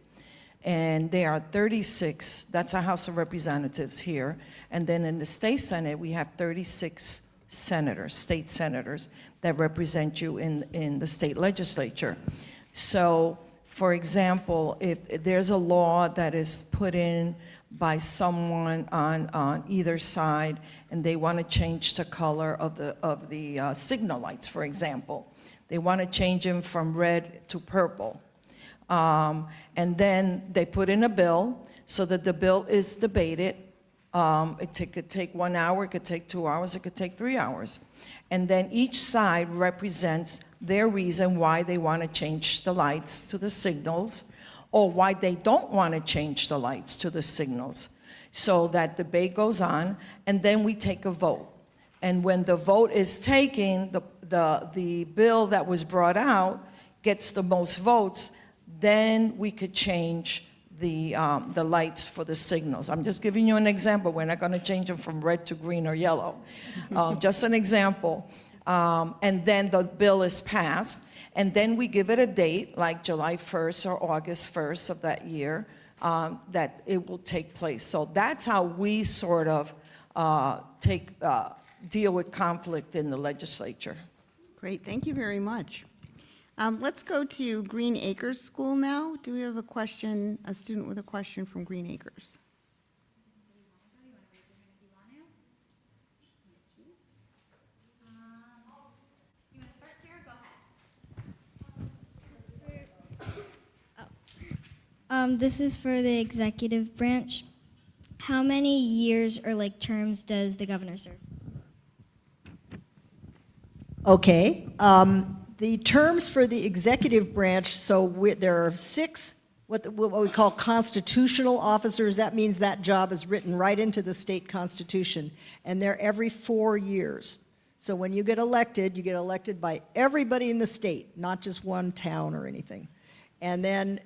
And there are 36, that's our House of Representatives here. And then in the state Senate, we have 36 senators, state senators, that represent you in the state legislature. So, for example, if there's a law that is put in by someone on either side and they want to change the color of the signal lights, for example, they want to change them from red to purple. And then they put in a bill so that the bill is debated. It could take 1 hour, it could take 2 hours, it could take 3 hours. And then each side represents their reason why they want to change the lights to the signals, or why they don't want to change the lights to the signals. So that debate goes on, and then we take a vote. And when the vote is taken, the bill that was brought out gets the most votes, then we could change the lights for the signals. I'm just giving you an example. We're not going to change them from red to green or yellow. Just an example. And then the bill is passed, and then we give it a date, like July 1st or August 1st of that year, that it will take place. So that's how we sort of deal with conflict in the legislature. Great, thank you very much. Let's go to Green Acres School now. Do we have a question, a student with a question from Green Acres? This is for the executive branch. How many years or like terms does the governor serve? Okay. The terms for the executive branch, so there are 6 what we call constitutional officers. That means that job is written right into the state constitution, and they're every 4 years. So when you get elected by everybody in the state, not just one town or anything. And then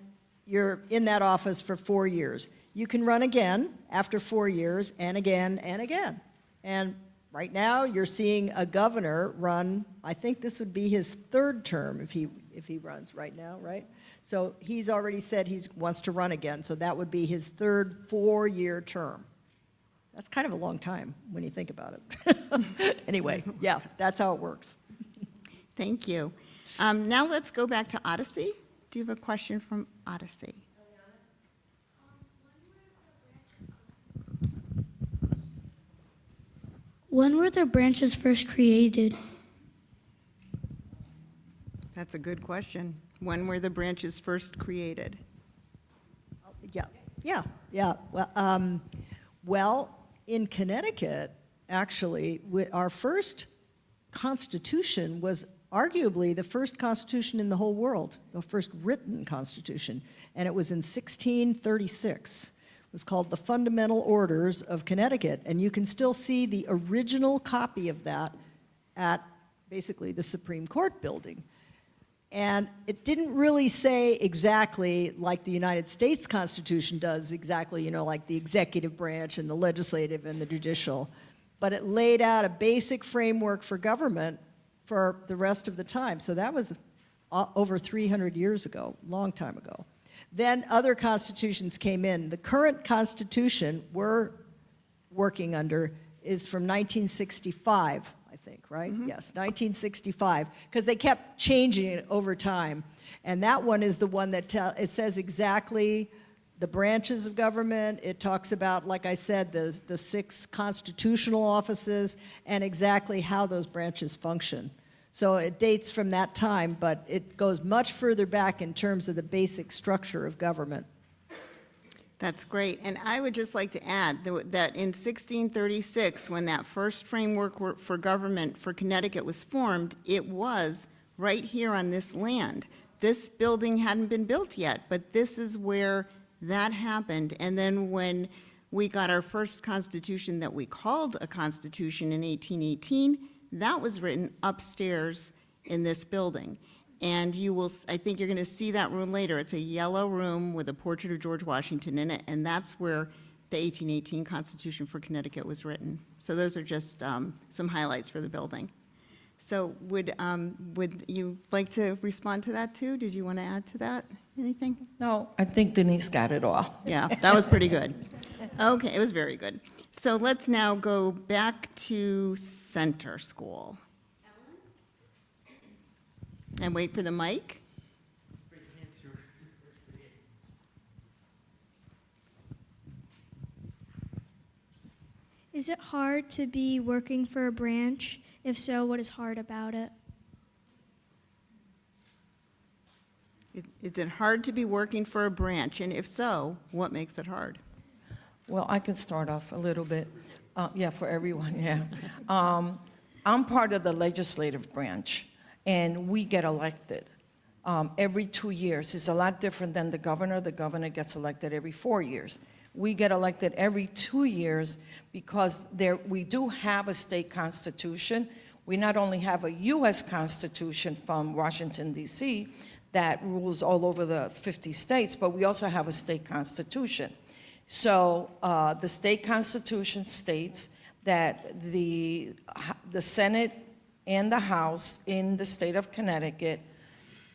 you're in that office for 4 years. You can run again after 4 years, and again and again. And right now, you're seeing a governor run, I think this would be his 3rd term if he runs right now, right? So he's already said he wants to run again, so that would be his 3rd 4-year term. That's kind of a long time when you think about it. Anyway, yeah, that's how it works. Thank you. Now let's go back to Odyssey. Do you have a question from Odyssey? When were the branches first created? That's a good question. When were the branches first created? Yeah. Well, in Connecticut, actually, our first constitution was arguably the first constitution in the whole world, the first written constitution, and it was in 1636. It was called the Fundamental Orders of Connecticut, and you can still see the original copy of that at basically the Supreme Court building. And it didn't really say exactly like the United States Constitution does, exactly, you know, like the executive branch and the legislative and the judicial, but it laid out a basic framework for government for the rest of the time. So that was over 300 years ago, long time ago. Then other constitutions came in. The current constitution we're working under is from 1965, I think, right? Yes, 1965, because they kept changing it over time. And that one is the one that it says exactly the branches of government. It talks about, like I said, the 6 constitutional offices and exactly how those branches function. So it dates from that time, but it goes much further back in terms of the basic structure of government. That's great. And I would just like to add that in 1636, when that first framework for government for Connecticut was formed, it was right here on this land. This building hadn't been built yet, but this is where that happened. And then when we got our first constitution that we called a constitution in 1818, that was written upstairs in this building. And you will, I think you're going to see that room later. It's a yellow room with a portrait of George Washington in it, and that's where the 1818 Constitution for Connecticut was written. So those are just some highlights for the building. So would you like to respond to that too? Did you want to add to that anything? No, I think Denise got it all. Yeah, that was pretty good. Okay, it was very good. So let's now go back to Center School. And wait for the mic. Is it hard to be working for a branch? If so, what is hard about it? Is it hard to be working for a branch? And if so, what makes it hard? Well, I can start off a little bit. Yeah, for everyone, yeah. I'm part of the legislative branch, and we get elected every 2 years. It's a lot different than the governor. The governor gets elected every 4 years. We get elected every 2 years because we do have a state constitution. We not only have a U.S. Constitution from Washington, D.C., that rules all over the 50 states, but we also have a state constitution. So the state constitution states that the Senate and the House in the state of Connecticut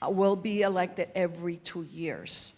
will be elected every 2 years.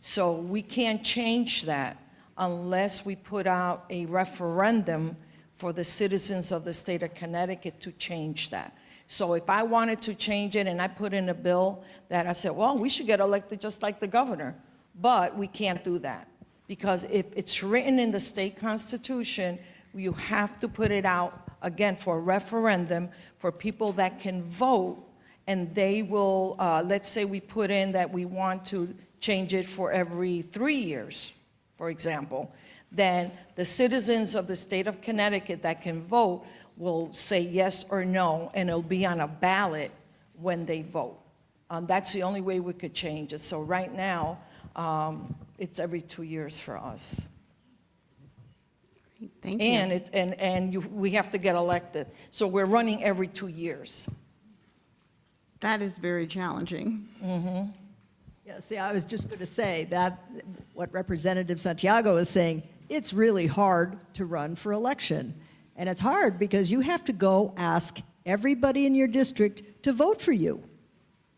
So we can't change that unless we put out a referendum for the citizens of the state of Connecticut to change that. So if I wanted to change it and I put in a bill that I said, well, we should get elected just like the governor, but we can't do that. Because if it's written in the state constitution, you have to put it out, again, for a referendum for people that can vote, and they will, let's say we put in that we want to change it for every 3 years, for example, then the citizens of the state of Connecticut that can vote will say yes or no, and it'll be on a ballot when they vote. That's the only way we could change it. So right now, it's every 2 years for us. Thank you. And we have to get elected. So we're running every 2 years. That is very challenging. Mm-hmm. Yeah, see, I was just going to say that what Representative Santiago is saying, it's really hard to run for election. And it's hard because you have to go ask everybody in your district to vote for you.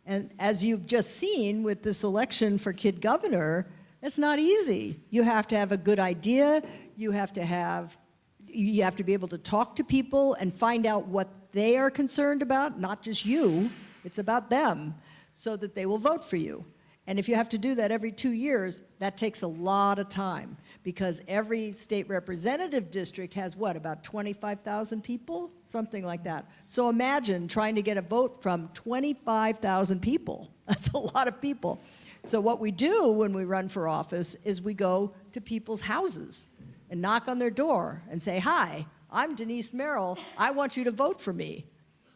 And as you've just seen with this election for Kid Governor, it's not easy. You have to have a good idea. You have to be able to talk to people and find out what they are concerned about, not just you. It's about them so that they will vote for you. And if you have to do that every 2 years, that takes a lot of time because every state representative district has what, about 25,000 people? Something like that. So imagine trying to get a vote from 25,000 people. That's a lot of people. So what we do when we run for office is we go to people's houses and knock on their door and say, hi, I'm Denise Merrill. I want you to vote for me.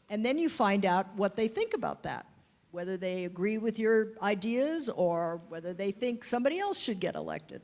And then you find out what they think about that, whether they agree with your ideas or whether they think somebody else should get elected,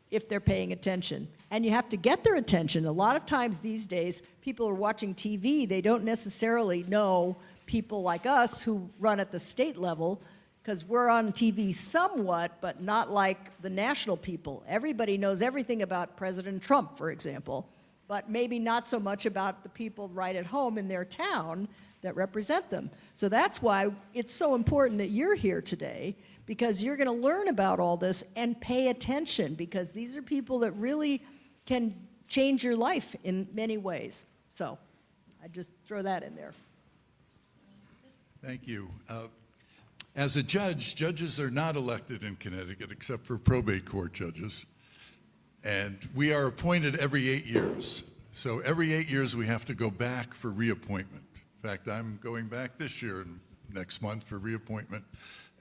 if they're paying attention. And you have to get their attention. A lot of times these days, people are watching TV. They don't necessarily know people like us who run at the state level, because we're on TV somewhat, but not like the national people. Everybody knows everything about President Trump, for example, but maybe not so much about the people right at home in their town that represent them. So that's why it's so important that you're here today, because you're going to learn about all this and pay attention, because these are people that really can change your life in many ways. So I just throw that in there. Thank you. As a judge, judges are not elected in Connecticut except for probate court judges. And we are appointed every 8 years. So every 8 years we have to go back for reappointment. In fact, I'm going back this year and next month for reappointment.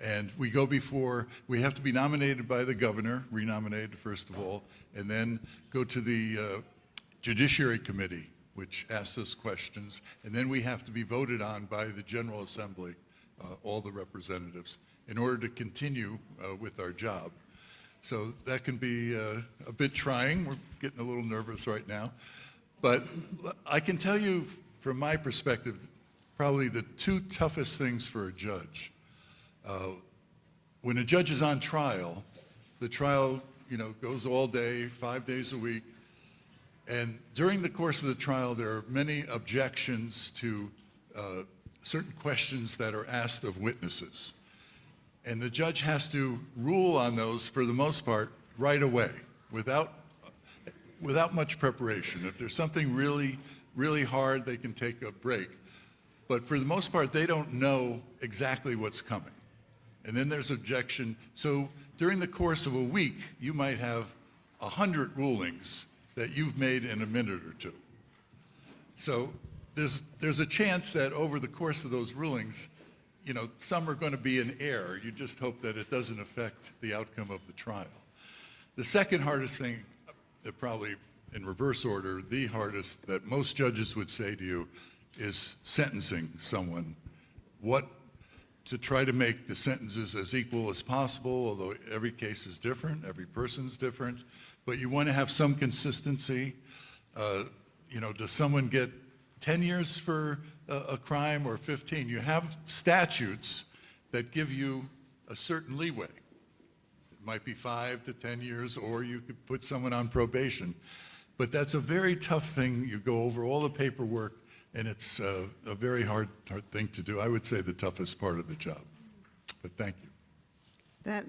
And we go before, we have to be nominated by the governor, renominated first of all, and then go to the Judiciary Committee, which asks us questions. And then we have to be voted on by the General Assembly, all the representatives, in order to continue with our job. So that can be a bit trying. We're getting a little nervous right now. But I can tell you from my perspective, probably the two toughest things for a judge. When a judge is on trial, the trial goes all day, 5 days a week. And during the course of the trial, there are many objections to certain questions that are asked of witnesses. And the judge has to rule on those, for the most part, right away, without much preparation. If there's something really, really hard, they can take a break. But for the most part, they don't know exactly what's coming. And then there's objection. So during the course of a week, you might have 100 rulings that you've made in a minute or two. So there's a chance that over the course of those rulings, some are going to be in error. You just hope that it doesn't affect the outcome of the trial. The second hardest thing, probably in reverse order, the hardest that most judges would say to you is sentencing someone. To try to make the sentences as equal as possible, although every case is different, every person's different, but you want to have some consistency. Does someone get 10 years for a crime or 15? You have statutes that give you a certain leeway. It might be 5 to 10 years, or you could put someone on probation. But that's a very tough thing. You go over all the paperwork, and it's a very hard thing to do. I would say the toughest part of the job. But thank you.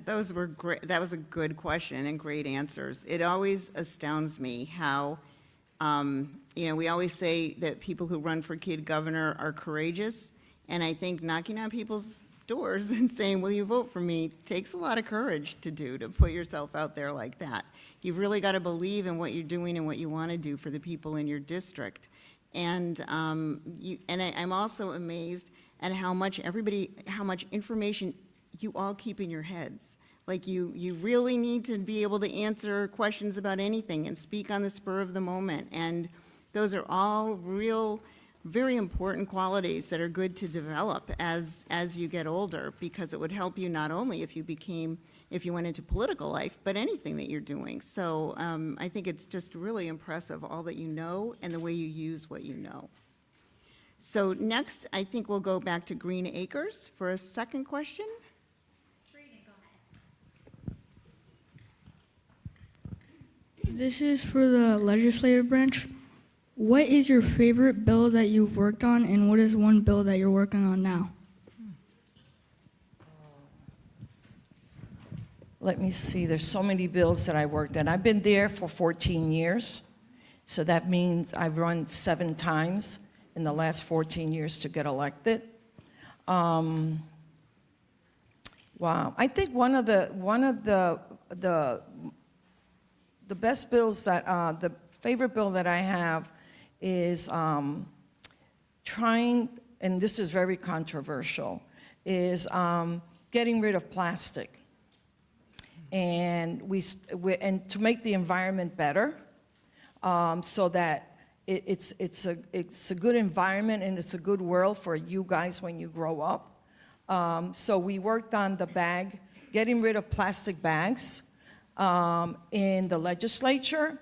Those were great. That was a good question and great answers. It always astounds me how, we always say that people who run for Kid Governor are courageous, and I think knocking on people's doors and saying, will you vote for me, takes a lot of courage to do, to put yourself out there like that. You've really got to believe in what you're doing and what you want to do for the people in your district. And I'm also amazed at how much information you all keep in your heads. Like you really need to be able to answer questions about anything and speak on the spur of the moment. And those are all real, very important qualities that are good to develop as you get older, because it would help you not only if you went into political life, but anything that you're doing. So I think it's just really impressive, all that you know and the way you use what you know. So next, I think we'll go back to Green Acres for a second question. This is for the legislative branch. What is your favorite bill that you've worked on, and what is one bill that you're working on now? Let me see, there's so many bills that I worked on. I've been there for 14 years, so that means I've run 7 times in the last 14 years to get elected. Wow, I think one of the best bills that the favorite bill that I have is trying, and this is very controversial, is getting rid of plastic, and and to make the environment better, so that it's a good environment and it's a good world for you guys when you grow up. So we worked on getting rid of plastic bags in the legislature,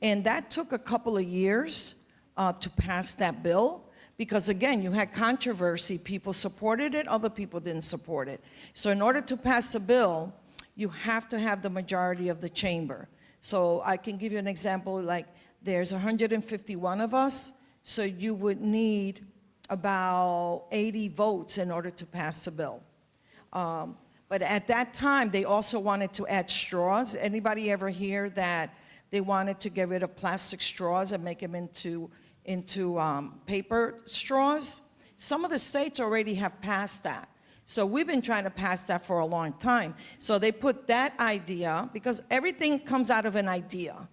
and that took a couple of years to pass that bill, because again, you had controversy. People supported it, other people didn't support it. So in order to pass a bill, you have to have the majority of the chamber. So I can give you an example, like there's 151 of us, so you would need about 80 votes in order to pass the bill. But at that time, they also wanted to add straws. Anybody ever hear that they wanted to get rid of plastic straws and make them into paper straws? Some of the states already have passed that. So we've been trying to pass that for a long time. So they put that idea, because everything comes out of an idea.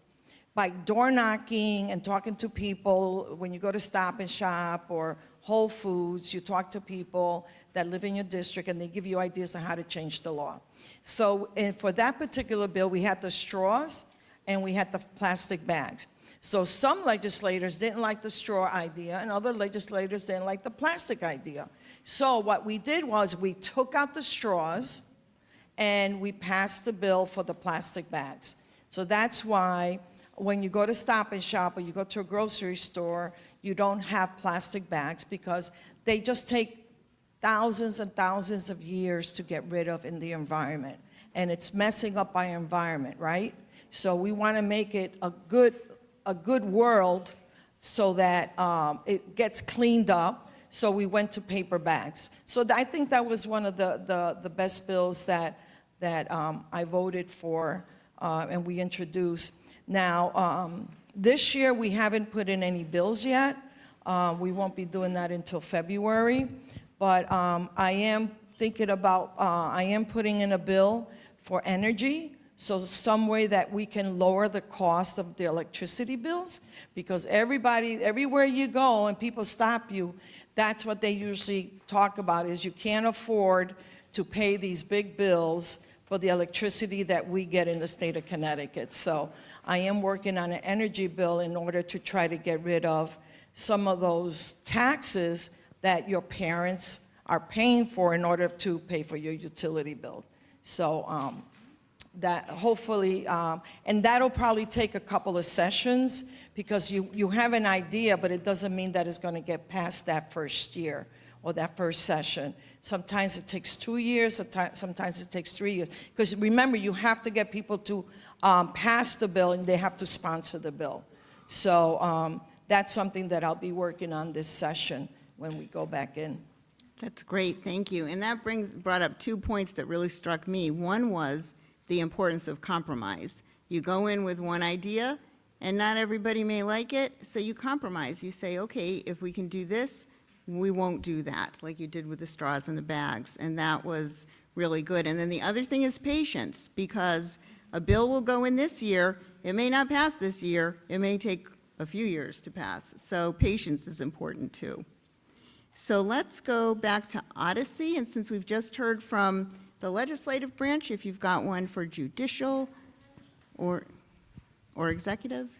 By door knocking and talking to people, when you go to Stop and Shop or Whole Foods, you talk to people that live in your district and they give you ideas on how to change the law. So and for that particular bill, we had the straws and we had the plastic bags. So some legislators didn't like the straw idea and other legislators didn't like the plastic idea. So what we did was we took out the straws and we passed the bill for the plastic bags. So that's why when you go to Stop and Shop or you go to a grocery store, you don't have plastic bags, because they just take thousands and thousands of years to get rid of in the environment. And it's messing up our environment, right? So we want to make it a good world so that it gets cleaned up. So we went to paper bags. So I think that was one of the best bills that I voted for and we introduced. Now, this year we haven't put in any bills yet. We won't be doing that until February. But I am thinking about, I am putting in a bill for energy, so some way that we can lower the cost of the electricity bills, because everywhere you go and people stop you, that's what they usually talk about, is you can't afford to pay these big bills for the electricity that we get in the state of Connecticut. So I am working on an energy bill in order to try to get rid of some of those taxes that your parents are paying for in order to pay for your utility bill. So that hopefully, and that'll probably take a couple of sessions, because you have an idea, but it doesn't mean that it's going to get past that first year or that first session. Sometimes it takes 2 years, sometimes it takes 3 years. Because remember, you have to get people to pass the bill and they have to sponsor the bill. So that's something that I'll be working on this session when we go back in. That's great, thank you. And that brought up 2 points that really struck me. One was the importance of compromise. You go in with one idea, and not everybody may like it, so you compromise. You say, okay, if we can do this, we won't do that, like you did with the straws and the bags, and that was really good. And then the other thing is patience, because a bill will go in this year, it may not pass this year, it may take a few years to pass. So patience is important too. So let's go back to Odyssey, and since we've just heard from the legislative branch, if you've got one for judicial or executive.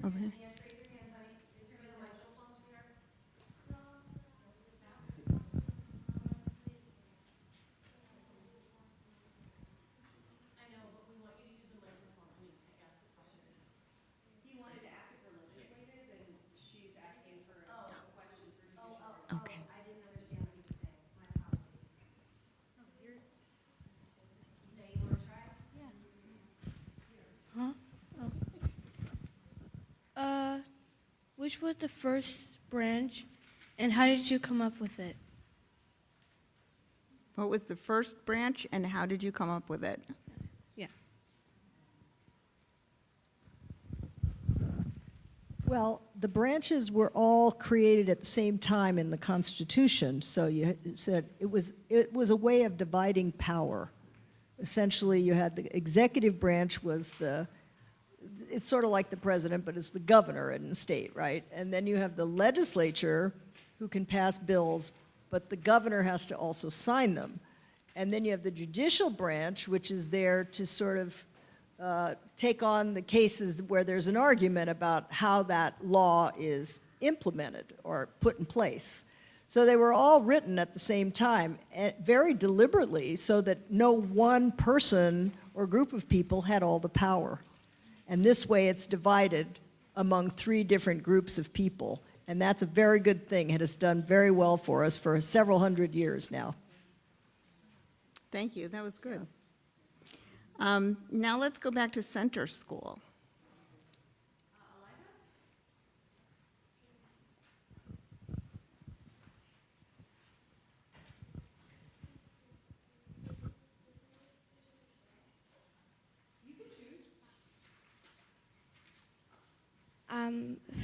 Over here. Okay. Which was the first branch, and how did you come up with it? What was the first branch, and how did you come up with it? Yeah. Well, the branches were all created at the same time in the Constitution. So you said it was a way of dividing power. Essentially, you had the executive branch was it's sort of like the president, but it's the governor in the state, right? And then you have the legislature who can pass bills, but the governor has to also sign them. And then you have the judicial branch, which is there to sort of take on the cases where there's an argument about how that law is implemented or put in place. So they were all written at the same time, very deliberately, so that no one person or group of people had all the power. And this way it's divided among 3 different groups of people. And that's a very good thing. It has done very well for us for several hundred years now. Thank you. That was good. Now let's go back to center school.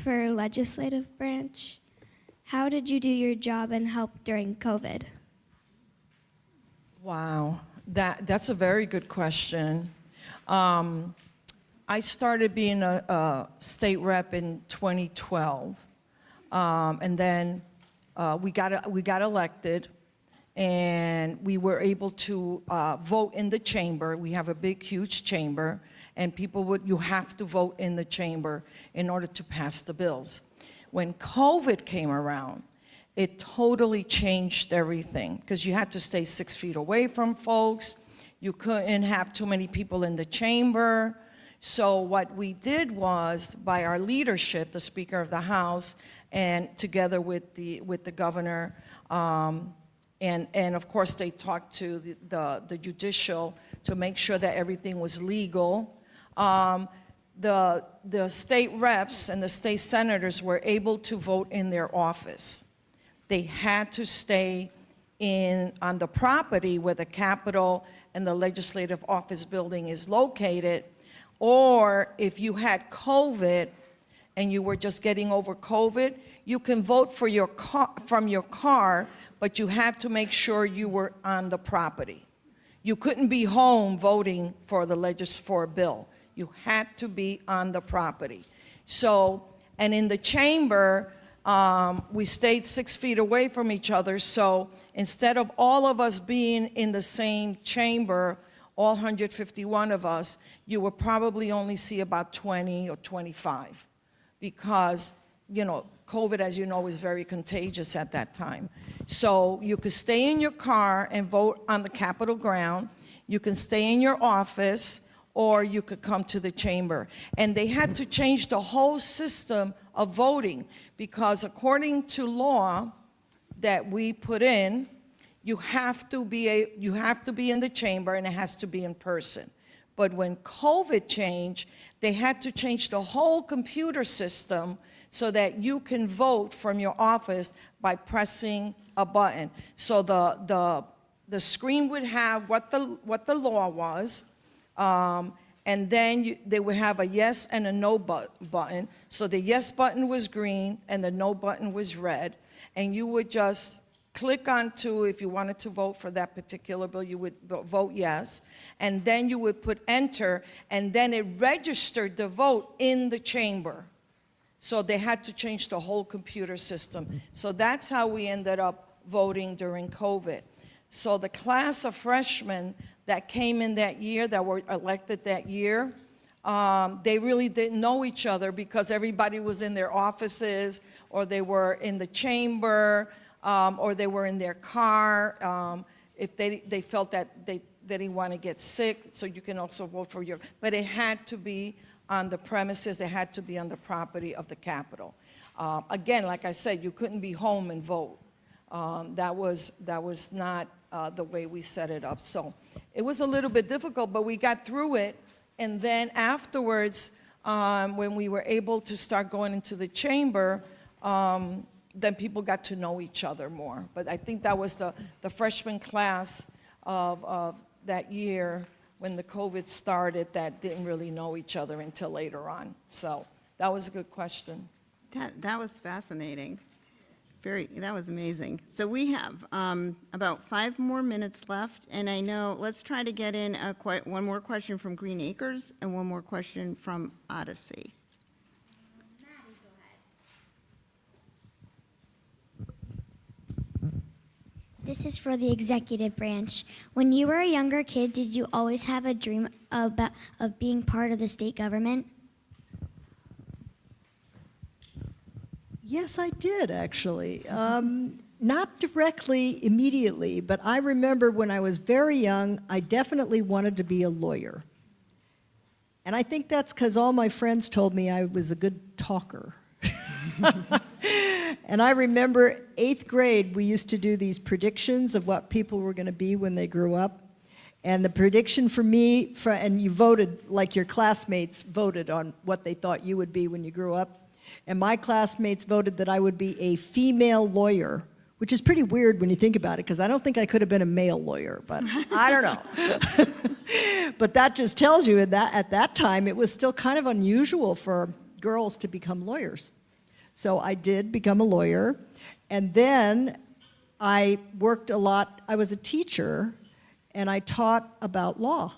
For legislative branch, how did you do your job and help during COVID? Wow, that's a very good question. I started being a state rep in 2012, and then we got elected, and we were able to vote in the chamber. We have a big, huge chamber, and you have to vote in the chamber in order to pass the bills. When COVID came around, it totally changed everything because you had to stay 6 feet away from folks. You couldn't have too many people in the chamber. So what we did was, by our leadership, the Speaker of the House, and together with the governor, and of course they talked to the judicial to make sure that everything was legal. The state reps and the state senators were able to vote in their office. They had to stay on the property where the Capitol and the Legislative Office building is located, or if you had COVID and you were just getting over COVID, you can vote from your car, but you had to make sure you were on the property. You couldn't be home voting for a bill. You had to be on the property. So, and in the chamber, we stayed 6 feet away from each other, so instead of all of us being in the same chamber, all 151 of us, you would probably only see about 20 or 25 because, COVID, as you know, is very contagious at that time. So you could stay in your car and vote on the Capitol ground, you can stay in your office, or you could come to the chamber. And they had to change the whole system of voting because according to law that we put in, you have to be in the chamber and it has to be in person. But when COVID changed, they had to change the whole computer system so that you can vote from your office by pressing a button. So the screen would have what the law was, and then they would have a yes and a no button. So the yes button was green and the no button was red. And you would just click onto, if you wanted to vote for that particular bill, you would vote yes. And then you would put enter, and then it registered the vote in the chamber. So they had to change the whole computer system. So that's how we ended up voting during COVID. So the class of freshmen that came in that year, that were elected that year, they really didn't know each other because everybody was in their offices, or they were in the chamber, or they were in their car. If they felt that they didn't want to get sick, so you can also vote for but it had to be on the premises, it had to be on the property of the Capitol. Again, like I said, you couldn't be home and vote. That was not the way we set it up. So it was a little bit difficult, but we got through it. And then afterwards, when we were able to start going into the chamber, then people got to know each other more. But I think that was the freshman class of that year when the COVID started that didn't really know each other until later on. So that was a good question. That was fascinating. That was amazing. So we have about 5 more minutes left, and I know, let's try to get in one more question from Green Acres and one more question from Odyssey. This is for the executive branch. When you were a younger kid, did you always have a dream of being part of the state government? Yes, I did, actually. Not directly, immediately, but I remember when I was very young, I definitely wanted to be a lawyer. And I think that's because all my friends told me I was a good talker. And I remember 8th grade, we used to do these predictions of what people were going to be when they grew up. And the prediction for me, and you voted, like your classmates voted on what they thought you would be when you grew up. And my classmates voted that I would be a female lawyer, which is pretty weird when you think about it, because I don't think I could have been a male lawyer, but I don't know. But that just tells you that at that time, it was still kind of unusual for girls to become lawyers. So I did become a lawyer, and then I worked a lot. I was a teacher, and I taught about law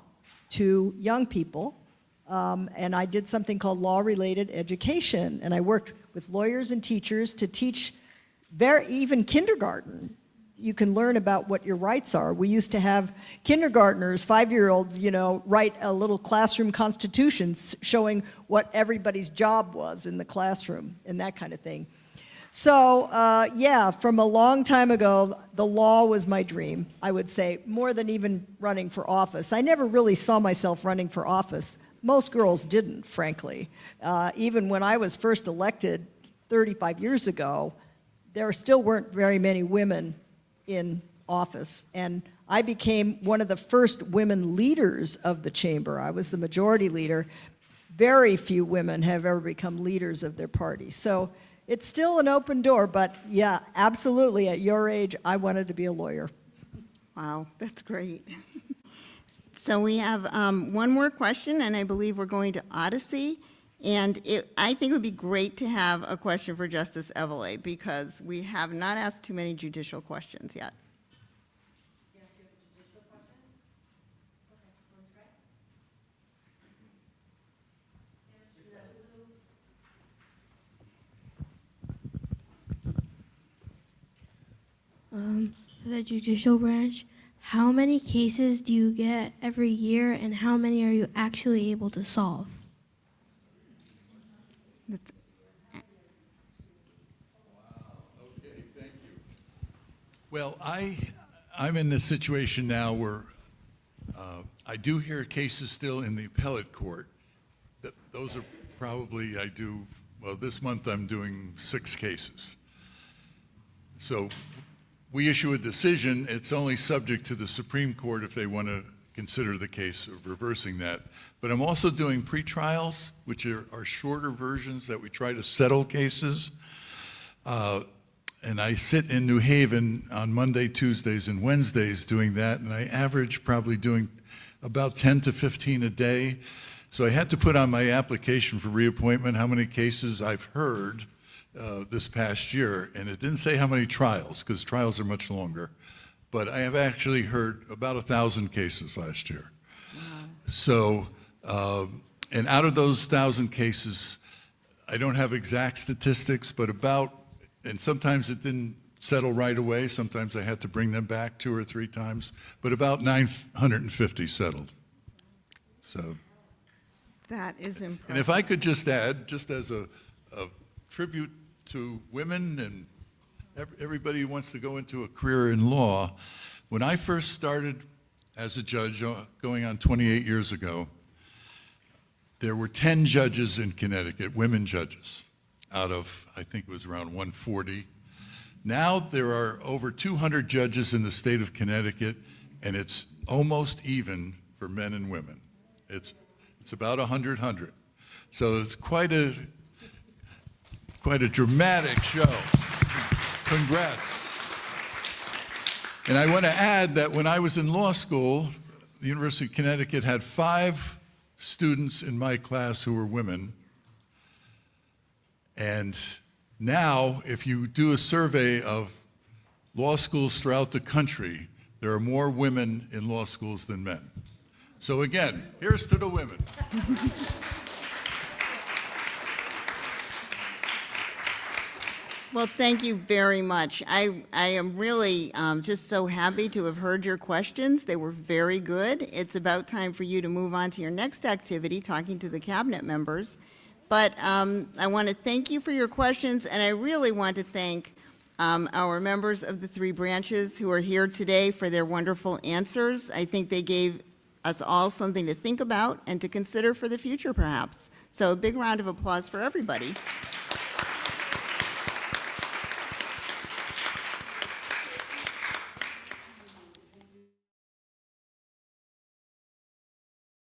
to young people, and I did something called law-related education, and I worked with lawyers and teachers to teach even kindergarten. You can learn about what your rights are. We used to have kindergartners, 5-year-olds, write a little classroom constitution showing what everybody's job was in the classroom and that kind of thing. So, yeah, from a long time ago, the law was my dream, I would say, more than even running for office. I never really saw myself running for office. Most girls didn't, frankly. Even when I was first elected 35 years ago, there still weren't very many women in office, and I became one of the first women leaders of the chamber. I was the majority leader. Very few women have ever become leaders of their party. So it's still an open door, but yeah, absolutely, at your age, I wanted to be a lawyer. Wow, that's great. So we have one more question, and I believe we're going to Odyssey. And I think it would be great to have a question for Justice Evele, because we have not asked too many judicial questions yet. For the judicial branch, how many cases do you get every year, and how many are you actually able to solve? Well, I'm in the situation now where I do hear cases still in the appellate court. Those are probably, well, this month I'm doing 6 cases. So we issue a decision, it's only subject to the Supreme Court if they want to consider the case of reversing that. But I'm also doing pretrials, which are shorter versions that we try to settle cases. And I sit in New Haven on Monday, Tuesdays, and Wednesdays doing that, and I average probably doing about 10 to 15 a day. So I had to put on my application for reappointment how many cases I've heard this past year, and it didn't say how many trials, because trials are much longer. But I have actually heard about 1,000 cases last year. Wow. So, and out of those 1,000 cases, I don't have exact statistics, but and sometimes it didn't settle right away. Sometimes I had to bring them back 2 or 3 times, but about 950 settled. So. That is impressive. And if I could just add, just as a tribute to women and everybody who wants to go into a career in law, when I first started as a judge going on 28 years ago, there were 10 judges in Connecticut, women judges, out of, I think it was around 140. Now there are over 200 judges in the state of Connecticut, and it's almost even for men and women. It's about 100-100. So it's quite a dramatic show. Congrats. And I want to add that when I was in law school, the University of Connecticut had 5 students in my class who were women, and Now, if you do a survey of law schools throughout the country, there are more women in law schools than men. So again, here's to the women. Well, thank you very much. I am really just so happy to have heard your questions. They were very good. It's about time for you to move on to your next activity, talking to the cabinet members. But I want to thank you for your questions, and I really want to thank our members of the three branches who are here today for their wonderful answers. I think they gave us all something to think about and to consider for the future, perhaps. So a big round of applause for everybody.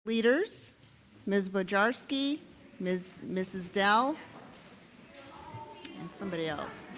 Leaders, Ms. Bojarski, Mrs. Dell, and somebody else.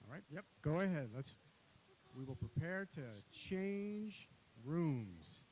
All right, yep, go ahead. We will prepare to change rooms.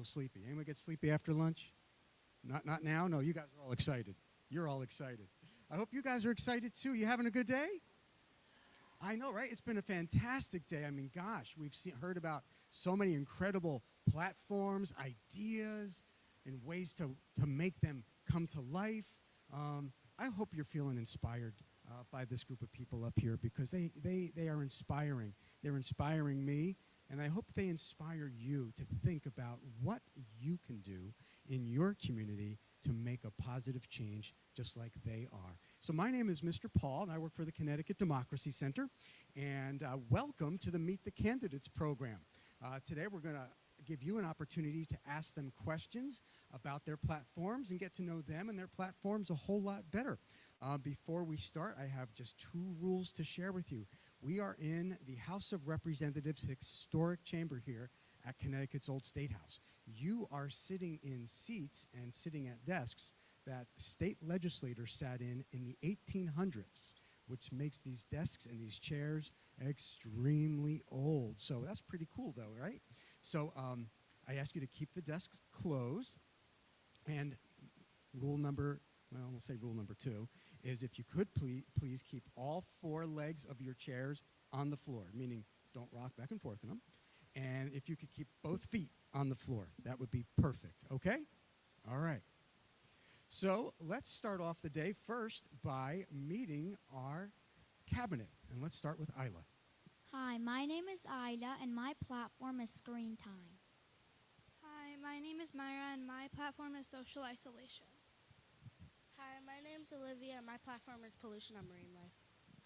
little sleepy. Anyone get sleepy after lunch? Not now? No, you guys are all excited. You're all excited. I hope you guys are excited too. You having a good day? I know, right? It's been a fantastic day. I mean, gosh, we've heard about so many incredible platforms, ideas, and ways to make them come to life. I hope you're feeling inspired by this group of people up here because they are inspiring. They're inspiring me, and I hope they inspire you to think about what you can do in your community to make a positive change just like they are. So my name is Mr. Paul, and I work for the Connecticut Democracy Center. And welcome to the Meet the Candidates program. Today we're going to give you an opportunity to ask them questions about their platforms and get to know them and their platforms a whole lot better. Before we start, I have just 2 rules to share with you. We are in the House of Representatives historic chamber here at Connecticut's Old State House. You are sitting in seats and sitting at desks that state legislators sat in the 1800s, which makes these desks and these chairs extremely old. So that's pretty cool though, right? So I ask you to keep the desks closed. And we'll say rule number 2 is if you could please keep all 4 legs of your chairs on the floor, meaning don't rock back and forth in them. And if you could keep both feet on the floor, that would be perfect, okay? All right. So let's start off the day first by meeting our cabinet. And let's start with Isla. Hi, my name is Ida, and my platform is Screen Time. Hi, my name is Myra, and my platform is Social Isolation. Hi, my name's Olivia, and my platform is Pollution on Marine Life.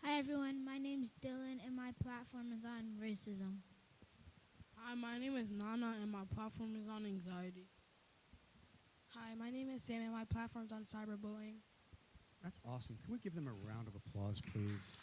Hi, everyone. My name's Dylan, and my platform is on racism. Hi, my name is Nana, and my platform is on anxiety. Hi, my name is Sam, and my platform's on cyberbullying. That's awesome. Can we give them a round of applause, please?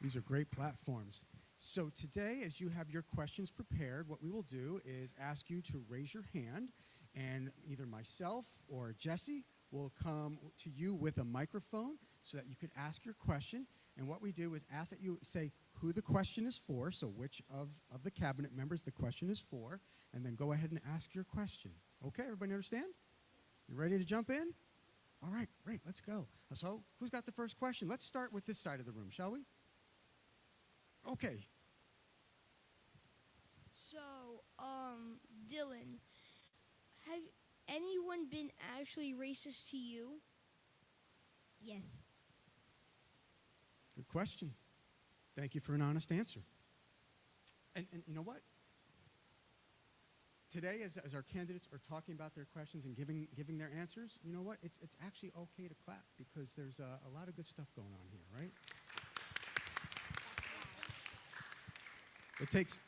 These are great platforms. So today, as you have your questions prepared, what we will do is ask you to raise your hand, and either myself or Jesse will come to you with a microphone so that you could ask your question. And what we do is ask that you say who the question is for, so which of the cabinet members the question is for, and then go ahead and ask your question. Okay, everybody understand? You ready to jump in? All right, great, let's go. So, who's got the first question? Let's start with this side of the room, shall we? Okay. So, Dylan, have anyone been actually racist to you? Yes. Good question. Thank you for an honest answer. And you know what? Today, as our candidates are talking about their questions and giving their answers, you know what? It's actually okay to clap because there's a lot of good stuff going on here, right?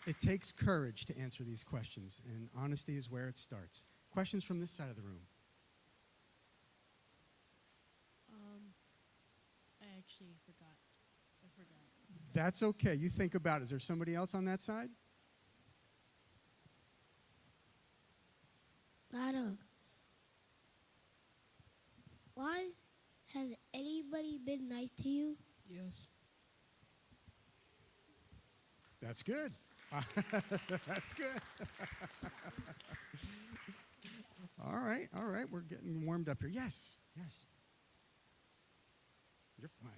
It takes courage to answer these questions, and honesty is where it starts. Questions from this side of the room. I actually forgot. That's okay. You think about it. Is there somebody else on that side? Lana, why has anybody been nice to you? Yes. That's good. That's good. All right. We're getting warmed up here. Yes. You're fine.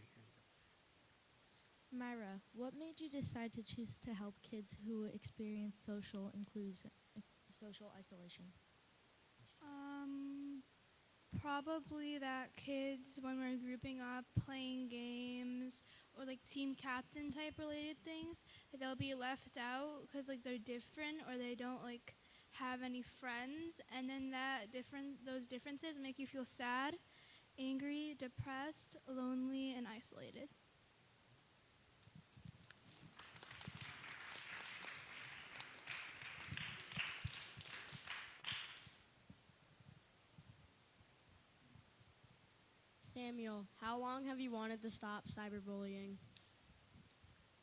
Myra, what made you decide to choose to help kids who experience social isolation? Probably that kids, when we're grouping up, playing games, or like team captain type related things, that they'll be left out because like they're different or they don't like have any friends, and then those differences make you feel sad, angry, depressed, lonely, and isolated. Samuel, how long have you wanted to stop cyberbullying?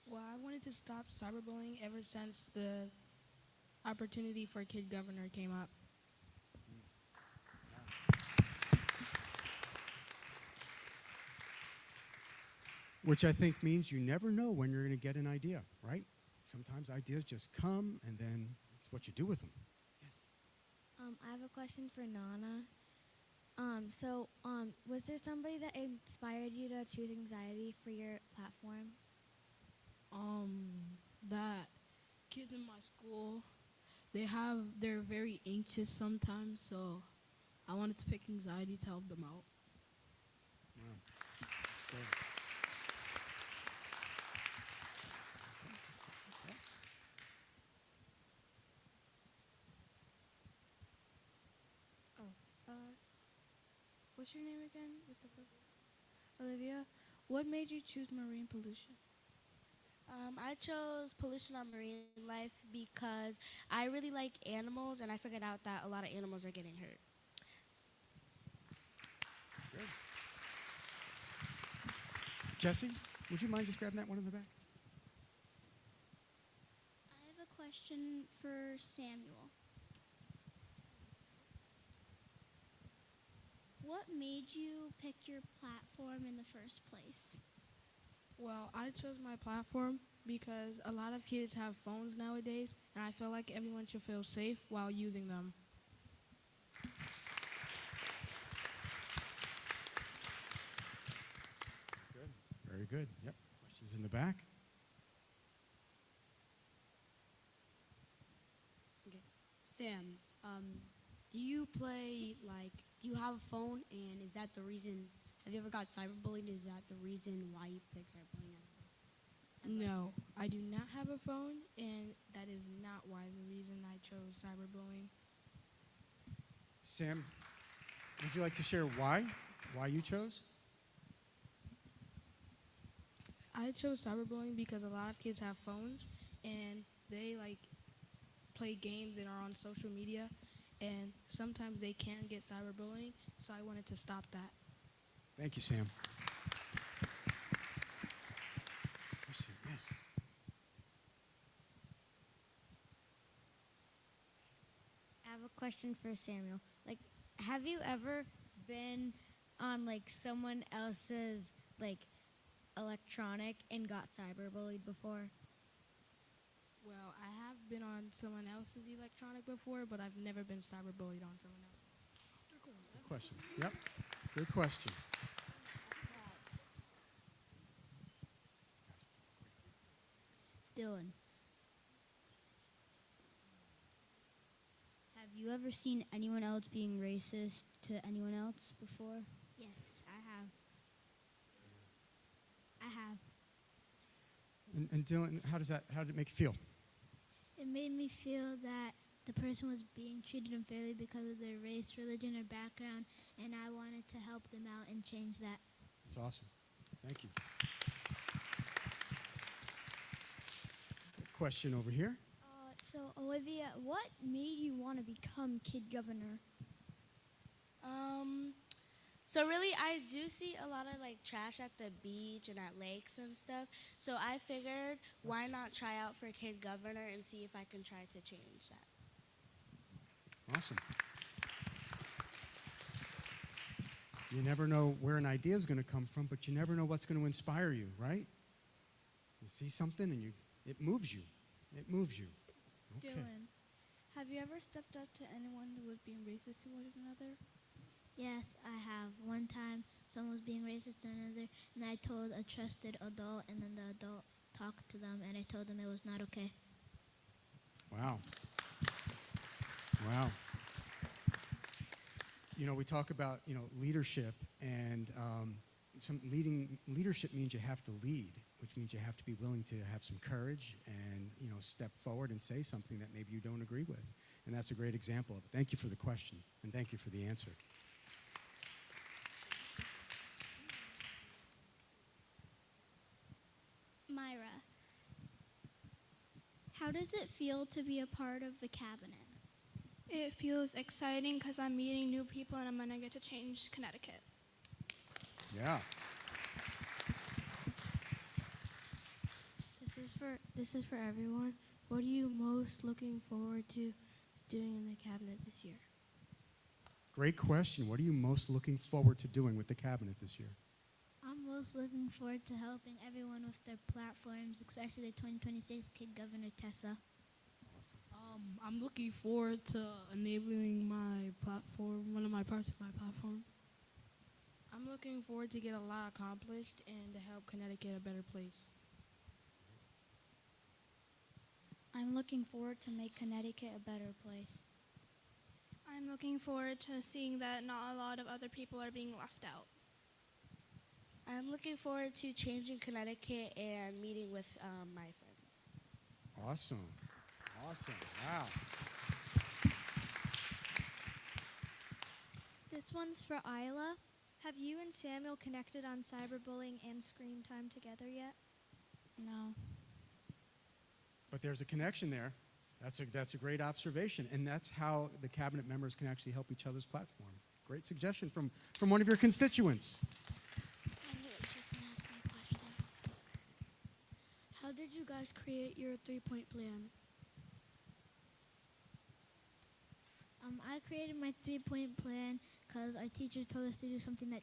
Well, I wanted to stop cyberbullying ever since the opportunity for Kid Governor came up. Which I think means you never know when you're going to get an idea, right? sometimes ideas just come, and then it's what you do with them. I have a question for Nana. Was there somebody that inspired you to choose anxiety for your platform? That kids in my school, they're very anxious sometimes, so I wanted to pick anxiety to help them out. Wow. That's good. What's your name again? Olivia. What made you choose marine pollution? I chose pollution on marine life because I really like animals, and I figured out that a lot of animals are getting hurt. Good. Jesse, would you mind just grabbing that one in the back? I have a question for Samuel. What made you pick your platform in the first place? Well, I chose my platform because a lot of kids have phones nowadays, and I feel like everyone should feel safe while using them. Good. Very good. Yep. Questions in the back? Okay. Sam, do you have a phone, and is that the reason, have you ever got cyberbullied? Is that the reason why you picked cyberbullying as No, I do not have a phone, and that is not why the reason I chose cyberbullying. Sam, would you like to share why you chose? I chose cyberbullying because a lot of kids have phones, and they play games that are on social media, and sometimes they can get cyberbullying, so I wanted to stop that. Thank you, Sam. Yes. I have a question for Samuel. Have you ever been on someone else's electronic and got cyberbullied before? Well, I have been on someone else's electronic before, but I've never been cyberbullied on someone else's. Good question. Yep. Good question. Dylan. Have you ever seen anyone else being racist to anyone else before? Yes, I have. And Dylan, how did it make you feel? It made me feel that the person was being treated unfairly because of their race, religion, or background, and I wanted to help them out and change that. That's awesome. Thank you. Good question over here. So, Olivia, what made you want to become Kid Governor? So really, I do see a lot of trash at the beach and at lakes and stuff. So I figured, why not try out for Kid Governor and see if I can try to change that. Awesome. You never know where an idea is going to come from, but you never know what's going to inspire you, right? You see something and it moves you. It moves you. Okay. Dylan, have you ever stepped up to anyone who was being racist to one another? Yes, I have. One time, someone was being racist to another, and I told a trusted adult, and then the adult talked to them, and I told them it was not okay. Wow. Wow. We talk about, leadership, and leadership means you have to lead, which means you have to be willing to have some courage and, step forward and say something that maybe you don't agree with. And that's a great example of it. Thank you for the question, and thank you for the answer. Myra, how does it feel to be a part of the cabinet? It feels exciting because I'm meeting new people and I'm going to get to change Connecticut. Yeah. This is for everyone. What are you most looking forward to doing in the cabinet this year? Great question. What are you most looking forward to doing with the cabinet this year? I'm most most looking forward to helping everyone with their platforms, especially the 2026 Kid Governor Tessa? I'm looking forward to enabling my platform, one of my parts of my platform. I'm looking forward to get a lot accomplished and to help Connecticut a better place. I'm looking forward to make Connecticut a better place. I'm looking forward to seeing that not a lot of other people are being left out. I'm looking forward to changing Connecticut and meeting with my friends. Awesome. Awesome. Wow. This one's for Isla. Have you and Samuel connected on cyberbullying and screen time together yet? No. But there's a connection there. That's a great observation, and that's how the cabinet members can actually help each other's platform. Great suggestion from one of your constituents. I knew she was going to ask me a question. How did you guys create your 3-point plan? I created my 3-point plan because our teacher told us to do something that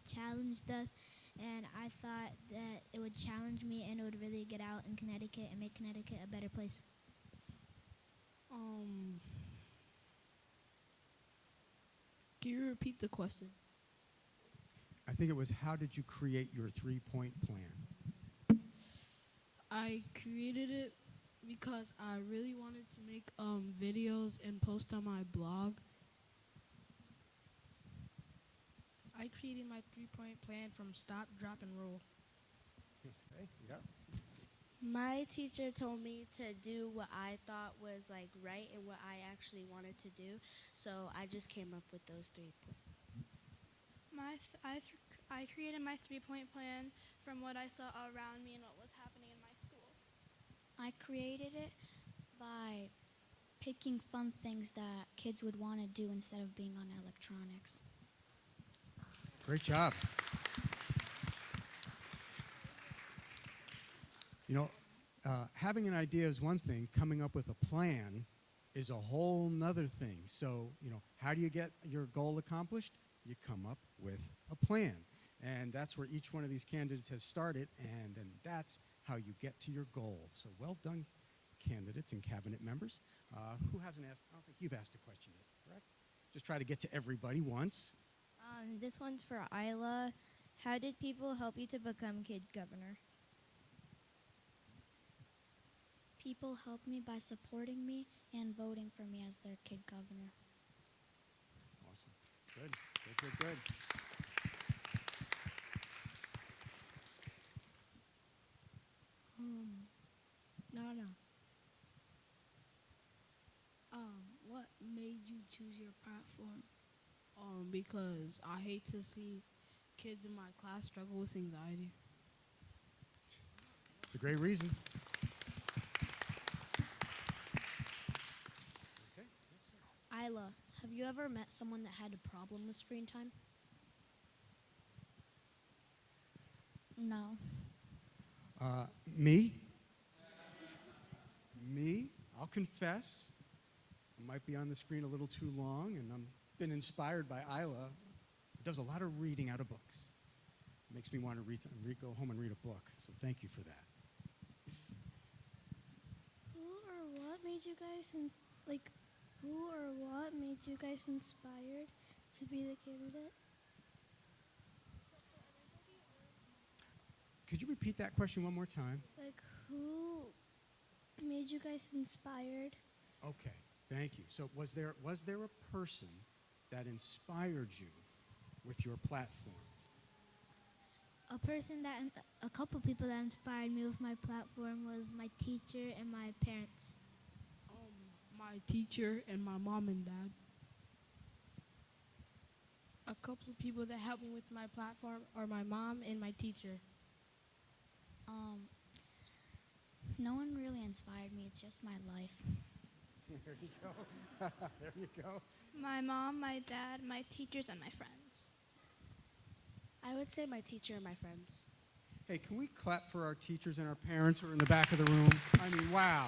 challenged us, and I thought that it would challenge me and it would really get out in Connecticut and make Connecticut a better place. Can you repeat the question? I think it was, how did you create your 3-point plan? I created it because I really wanted to make videos and post on my blog. I created my 3-point plan from stop, drop, and roll. Okay, yeah. My teacher told me to do what I thought was like right and what I actually wanted to do, so I just came up with those 3 points. I created my 3-point plan from what I saw around me and what was happening in my school. I created it by picking fun things that kids would want to do instead of being on electronics. Great job. You know, having an idea is one thing. Coming up with a plan is a whole nother thing. So, you know, how do you get your goal accomplished? You come up with a plan. And that's where each one of these candidates has started, and then that's how you get to your goal. So well done, candidates and cabinet members. Who hasn't asked? I don't think you've asked a question yet, correct? Just try to get to everybody once. This one's for Isla. How did people help you to become Kid Governor? People helped me by supporting me and voting for me as their Kid Governor. Awesome. Good, good, good, good. What made you choose your platform? Because I hate to see kids in my class struggle with anxiety. It's a great reason. Okay. Yes, sir. Isla, have you ever met someone that had a problem with screen time? No. Me? Me? I'll confess. I might be on the screen a little too long, and I've been inspired by Isla, who does a lot of reading out of books. It makes me want to go home and read a book, so thank you for that. Who or what made you guys inspired to be the candidate? Could you repeat that question one more time? Like, who made you guys inspired? Okay, thank you. So was there a person that inspired you with your platform? A couple people that inspired me with my platform was my teacher and my parents. My teacher and my mom and dad. A couple of people that helped me with my platform are my mom and my teacher. No one really inspired me. It's just my life. There you go. There you go. My mom, my dad, my teachers, and my friends. I would say my teacher and my friends. Hey, can we clap for our teachers and our parents who are in the back of the room? I mean, wow.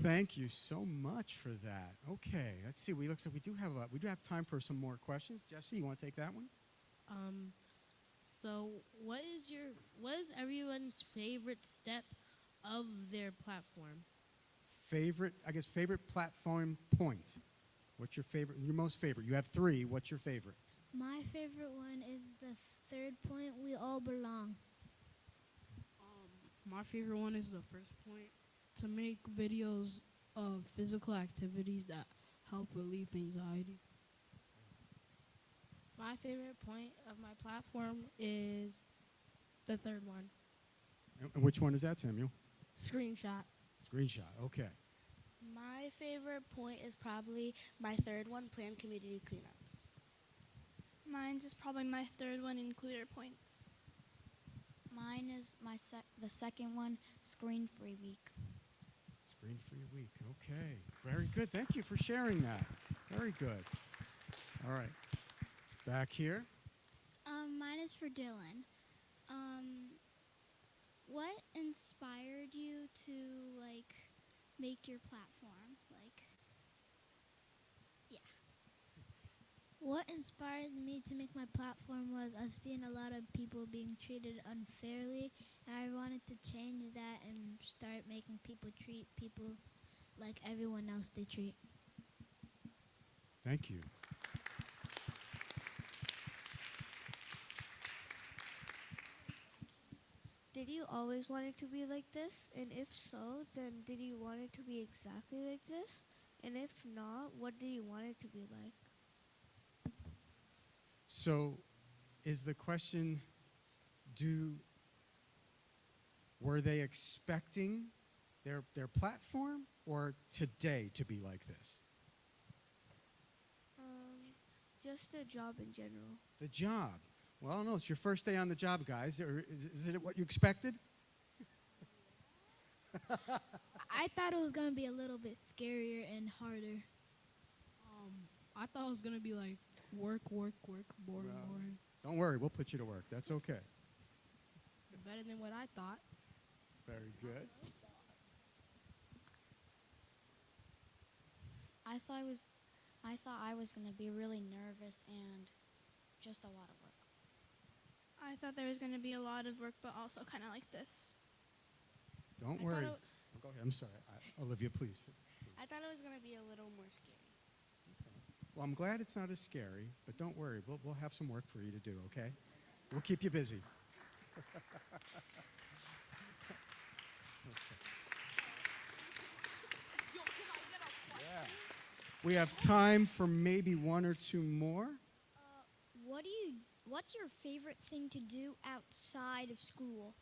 Thank you so much for that. Okay, let's see. Looks like we do have time for some more questions. Jesse, you want to take that one? So what is everyone's favorite step of their platform? Favorite platform point. What's your favorite? Your most favorite. You have 3. What's your favorite? My favorite one is the third point, we all belong. My favorite one is the first point, to make videos of physical activities that help relieve anxiety. My favorite point of my platform is the third one. And which one is that, Samuel? Screenshot. Screenshot. Okay. My favorite point is probably my third one, plan community cleanups. Mine's is probably my third one, includer points. Mine is the second one, screen-free week. Screen-free week. Okay. Very good. Thank you for sharing that. Very good. All right. Back here. Mine is for Dylan. What inspired you to make your platform? What inspired me to make my platform was I've seen a lot of people being treated unfairly, and I wanted to change that and start making people treat people like everyone else they treat. Thank you. Did you always want it to be like this? And if so, then did you want it to be exactly like this? And if not, what do you want it to be like? So, is the question, were they expecting their platform or today to be like this? Just the job in general. The job. Well, I don't know. It's your first day on the job, guys. Is it what you expected? I thought it was going to be a little bit scarier and harder. I thought it was gonna be like work, boring. Don't worry. We'll put you to work. That's okay. Better than what I thought. Very good. I thought I was going to be really nervous and just a lot of work. I thought there was going to be a lot of work, but also kind of like this. Don't worry. Go ahead. I'm sorry. Olivia, please. I thought it was going to be a little more scary. Well, I'm glad it's not as scary, but don't worry. We'll have some work for you to do, okay? We'll keep you busy. Yeah. We have time for maybe 1 or 2 more. What's your favorite thing to do outside of school?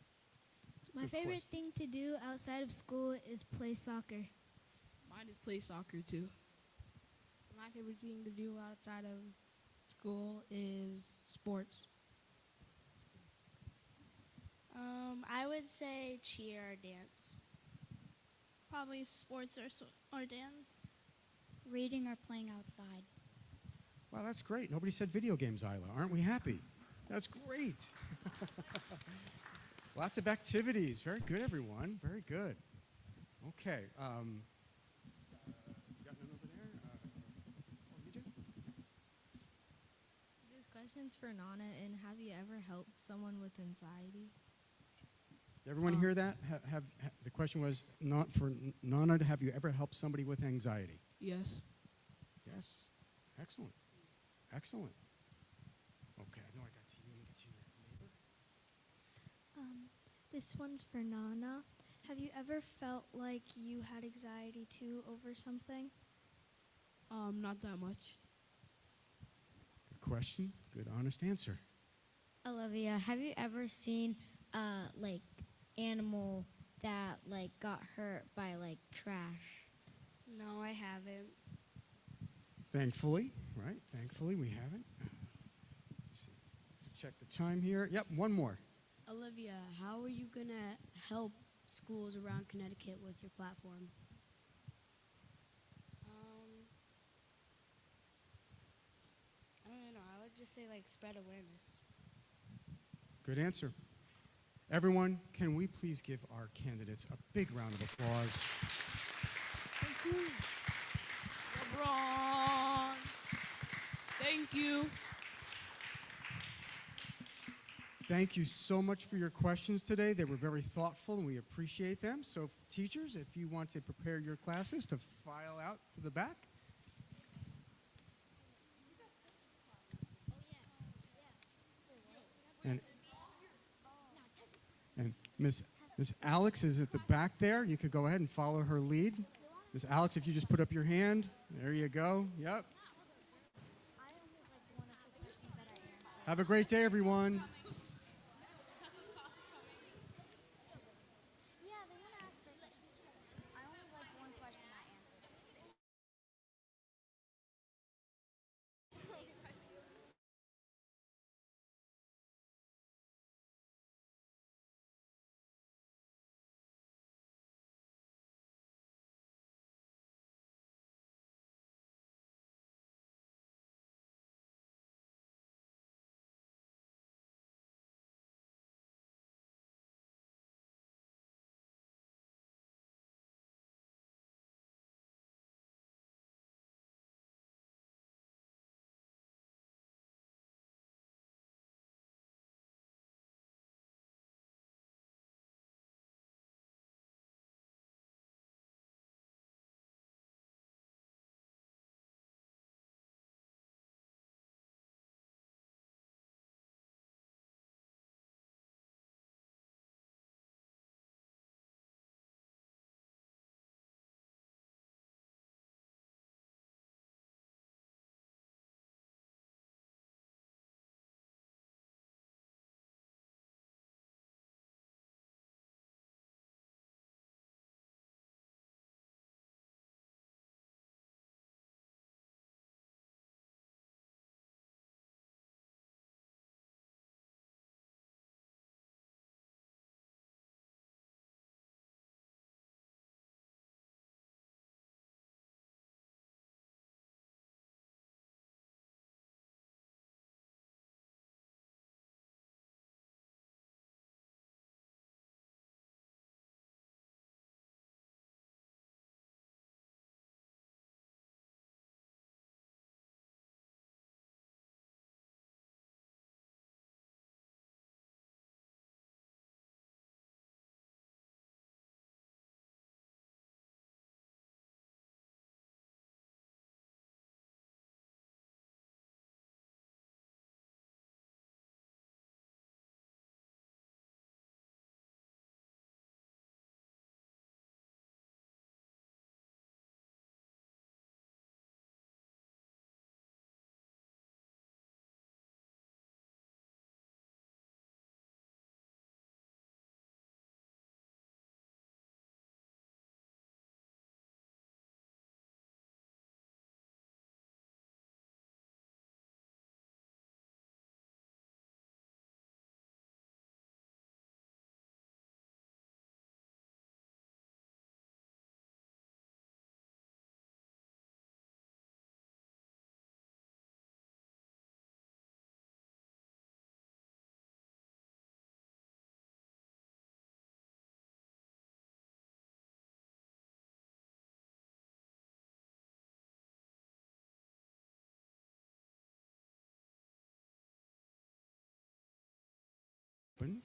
My Good favorite question. thing to do outside of school is play soccer. Mine is play soccer too. My favorite thing to do outside of school is sports. I would say cheer or dance. Probably sports or dance. Reading or playing outside. Wow, that's great. Nobody said video games, Isla. Aren't we happy? That's great. Lots of activities. Very good, everyone. Very good. Okay. You got none over there? Oh, you do? This question's for Nana, and have you ever helped someone with anxiety? Did everyone hear that? The question was not for Nana. Have you ever helped somebody with anxiety? Yes. Yes. Excellent. Excellent. Okay, I know I got to you. Let me get to your neighbor. This one's for Nana. Have you ever felt like you had anxiety too over something? Not that much. Good question. Good, honest answer. Olivia, have you ever seen animal that got hurt by trash? No, I haven't. Thankfully, right? Thankfully, we haven't. Let's check the time here. Yep, one more. Olivia, how are you going to help schools around Connecticut with your platform? I don't know. I would just say spread awareness. Good answer. Everyone, can we please give our candidates a big round of applause? LeBron. Thank you. Thank you so much for your questions today. They were very thoughtful, and we appreciate them. So, teachers, if you want to prepare your classes to file out to the back. And Miss Alex is at the back there. You could go ahead and follow her lead. Miss Alex, if you just put up your hand. There you go. Yep. Have a great day, everyone.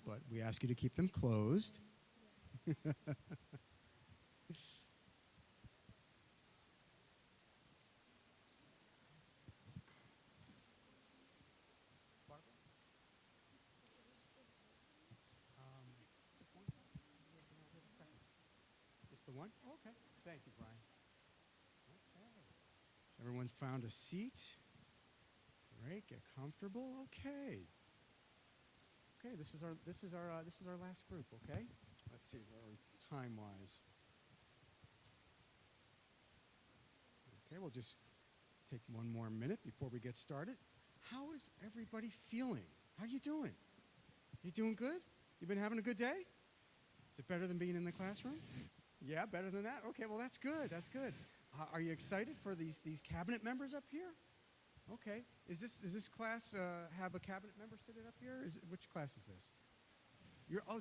But we ask you to keep them closed. Just the one? Okay. Thank you, Brian. Okay. Everyone's found a seat. Great. Get comfortable. Okay. Okay, this is our last group, okay? Let's see, where are we time-wise? Okay, we'll just take one more minute before we get started. How is everybody feeling? How you doing? You doing good? You been having a good day? Is it better than being in the classroom? Yeah, better than that? Okay, well, that's good, that's good. Are you excited for these cabinet members up here? Okay. Does this class have a cabinet member sitting up here? Which class is this?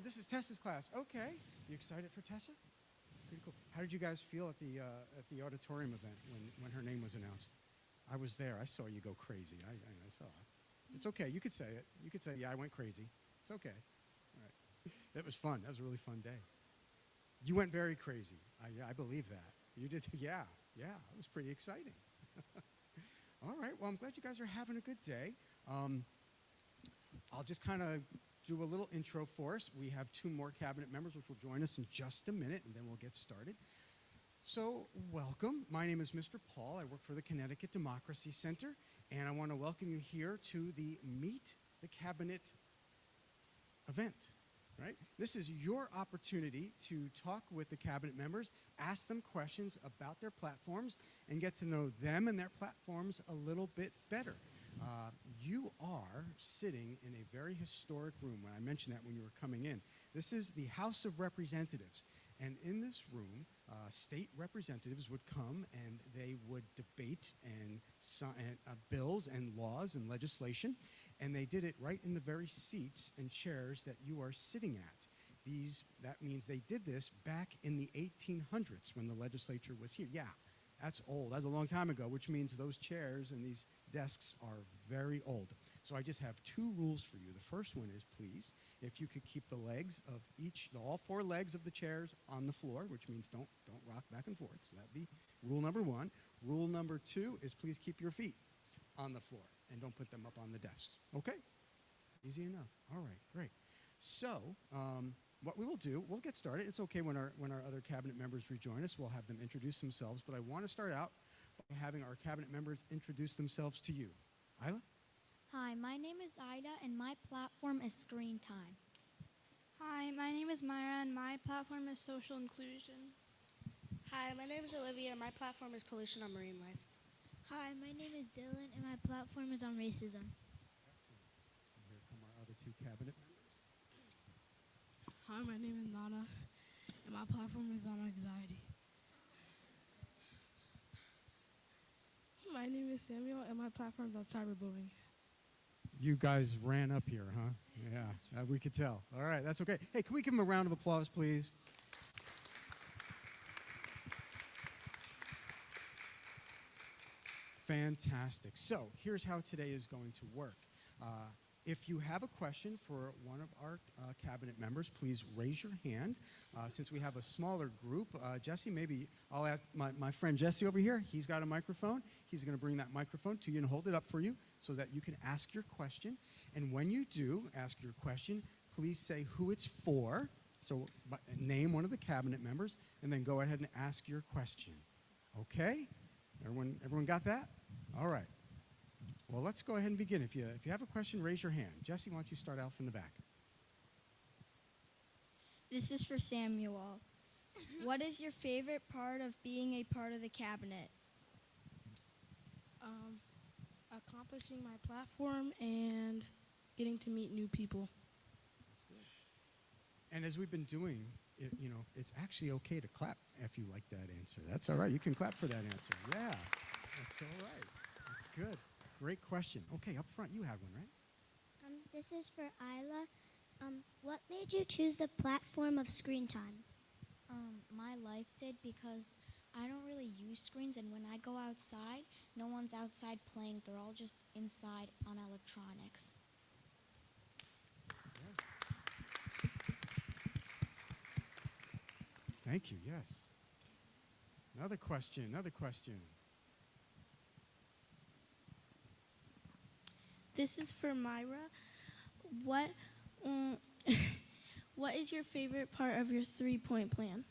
This is Tessa's class. Okay. You excited for Tessa? Pretty cool. How did you guys feel at the auditorium event when her name was announced? I was there. I saw you go crazy. I saw it. It's okay. You could say it. You could say, yeah, I went crazy. It's okay. All right. It was fun. That was a really fun day. You went very crazy. I believe that. You did. Yeah. It was pretty exciting. All right. Well, I'm glad you guys are having a good day. I'll just kind of do a little intro for us. We have 2 more cabinet members which will join us in just a minute, and then we'll get started. So, welcome. My name is Mr. Paul. I work for the Connecticut Democracy Center, and I want to welcome you here to the Meet the Cabinet event. Right? This is your opportunity to talk with the cabinet members, ask them questions about their platforms, and get to know them and their platforms a little bit better. You are sitting in a very historic room. When I mentioned that when you were coming in, this is the House of Representatives. And in this room, state representatives would come and they would debate bills and laws and legislation. And they did it right in the very seats and chairs that you are sitting at. That means they did this back in the 1800s when the legislature was here. Yeah, that's old. That's a long time ago, which means those chairs and these desks are very old. So I just have 2 rules for you. The first one is, please, if you could keep the legs of all 4 legs of the chairs on the floor, which means don't rock back and forth. So that'd be rule number 1. Rule number 2 is please keep your feet on the floor and don't put them up on the desks. Okay? Easy enough. All right, great. So what we will do, we'll get started. It's okay when our other cabinet members rejoin us. We'll have them introduce themselves. But I want to start out by having our cabinet members introduce themselves to you. Isla? Hi, my name is Ida, and my platform is Screen Time. Hi, my name is Myra, and my platform is Social Inclusion. Hi, my name is Olivia, and my platform is Pollution on Marine Life. Hi, my name is Dylan, and my platform is on racism. Excellent. And here come our other 2 cabinet members. Hi, my name is Nana, and my platform is on anxiety. My name is Samuel, and my platform is on cyberbullying. You guys ran up here, huh? Yeah, we could tell. All right, that's okay. Hey, can we give them a round of applause, please? Fantastic. So here's how today is going to work. If you have a question for one of our cabinet members, please raise your hand. Since we have a smaller group, Jesse, maybe I'll ask my friend Jesse over here. He's got a microphone. He's going to bring that microphone to you and hold it up for you so that you can ask your question. And when you do ask your question, please say who it's for. So name one of the cabinet members and then go ahead and ask your question. Okay? Everyone got that? All right. Well, let's go ahead and begin. If you have a question, raise your hand. Jesse, why don't you start out from the back? This is for Samuel. What is your favorite part of being a part of the cabinet? Accomplishing my platform and getting to meet new people. That's good. And as we've been doing, it's actually okay to clap if you like that answer. That's all right. You can clap for that answer. Yeah, that's all right. That's good. Great question. Okay, up front, you had one, right? This is for Isla. What made you choose the platform of Screen Time? My life did, because I don't really use screens, and when I go outside, no one's outside playing. They're all just inside on electronics. Yeah. Thank you, yes. Another question. This is for Myra. What is your favorite part of your 3-point plan?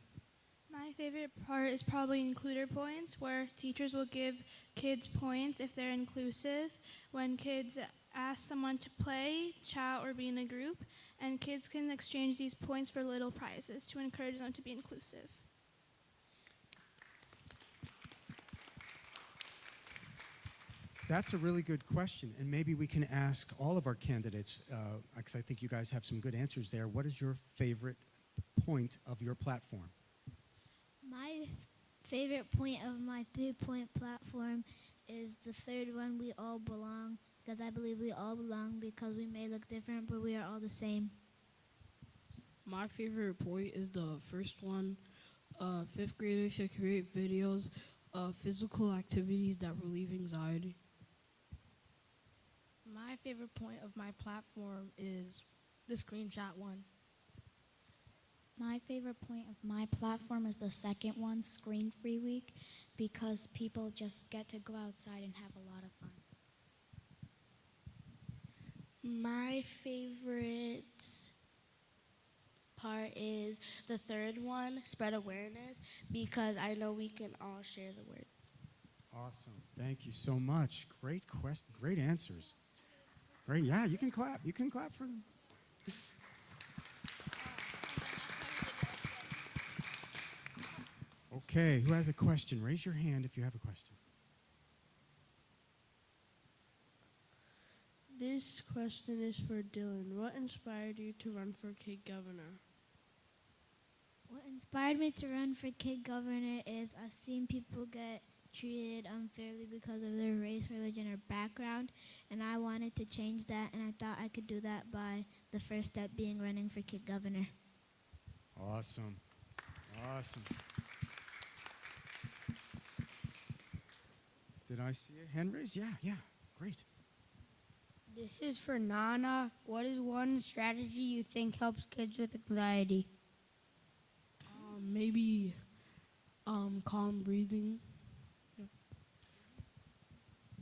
My favorite part is probably includer points, where teachers will give kids points if they're inclusive, when kids ask someone to play, chat, or be in a group, and kids can exchange these points for little prizes to encourage them to be inclusive. That's a really good question, and maybe we can ask all of our candidates, because I think you guys have some good answers there. What is your favorite point of your platform? My favorite point of my 3-point platform is the third one, we all belong, because I believe we all belong because we may look different, but we are all the same. My favorite point is the first one, fifth graders should create videos of physical activities that relieve anxiety. My favorite point of my platform is the screenshot one. My favorite point of my platform is the second one, Screen Free Week, because people just get to go outside and have a lot of fun. My favorite part is the third one, spread awareness, because I know we can all share the word. Awesome. Thank you so much. Great question. Great answers. Great. Yeah, you can clap. You can clap for them. Okay, who has a question? Raise your hand if you have a question. This question is for Dylan. What inspired you to run for Kid Governor? What inspired me to run for Kid Governor is I've seen people get treated unfairly because of their race, religion, or background, and I wanted to change that, and I thought I could do that by the first step being running for Kid Governor. Awesome. Awesome. Did I see a hand raised? Yeah, great. This is for Nana. What is one strategy you think helps kids with anxiety? Maybe calm breathing.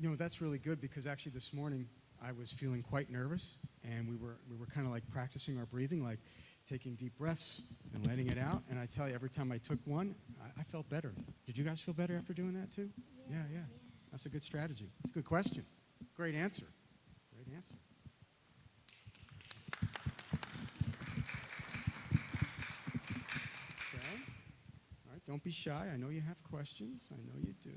You know, that's really good because actually this morning I was feeling quite nervous, and we were kind of like practicing our breathing, like taking deep breaths and letting it out. And I tell you, every time I took one, I felt better. Did you guys feel better after doing that too? Yeah. That's a good strategy. It's a good question. Great answer. Great answer. Okay. All right, don't be shy. I know you have questions. I know you do.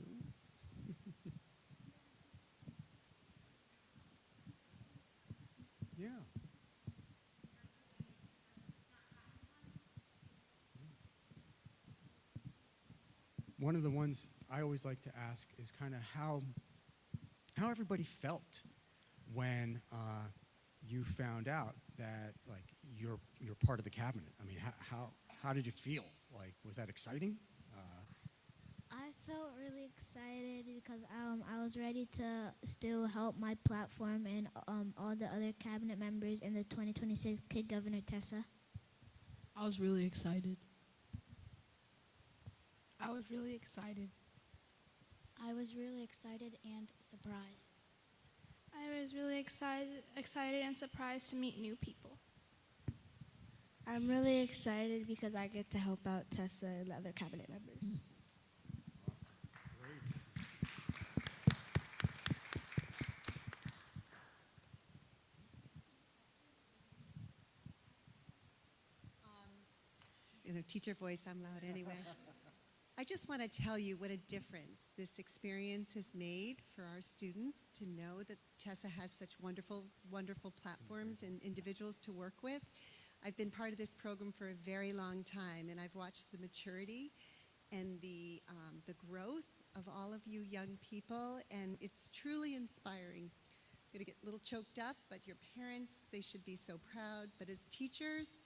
Yeah. One of the ones I always like to ask is kind of how everybody felt when you found out that like you're part of the cabinet. I mean, how did you feel? Like, was that exciting? I felt really excited because I was ready to still help my platform and all the other cabinet members in the 2026 Kid Governor Tessa. I was really excited. I was really excited. I was really excited and surprised. I was really excited and surprised to meet new people. I'm really excited because I get to help out Tessa and the other cabinet members. In a teacher voice, I'm loud anyway. I just want to tell you what a difference this experience has made for our students to know that Tessa has such wonderful, wonderful platforms and individuals to work with. I've been part of this program for a very long time, and I've watched the maturity and the growth of all of you young people, and it's truly inspiring. I'm going to get a little choked up, but your parents, they should be so proud. But as teachers,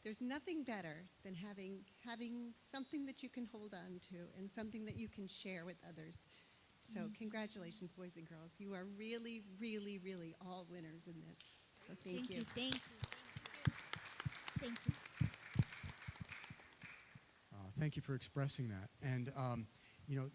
there's nothing better than having something that you can hold on to and something that you can share with others. So congratulations, boys and girls. You are really, really, really all winners in this. So thank you. Thank you. Thank you. Thank you for expressing that. And, you know,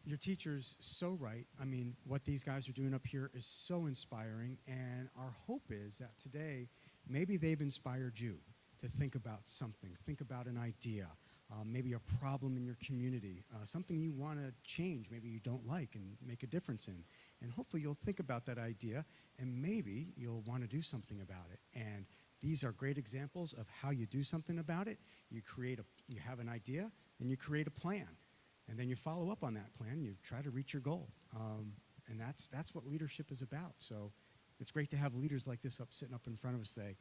your teacher's so right. I mean, what these guys are doing up here is so inspiring. And our hope is that today, maybe they've inspired you to think about something, think about an idea, maybe a problem in your community, something you want to change, maybe you don't like and make a difference in. And hopefully you'll think about that idea and maybe you'll want to do something about it. And these are great examples of how you do something about it. You have an idea, and you create a plan. And then you follow up on that plan, you try to reach your goal. And that's what leadership is about. So it's great to have leaders like this sitting up in front of us today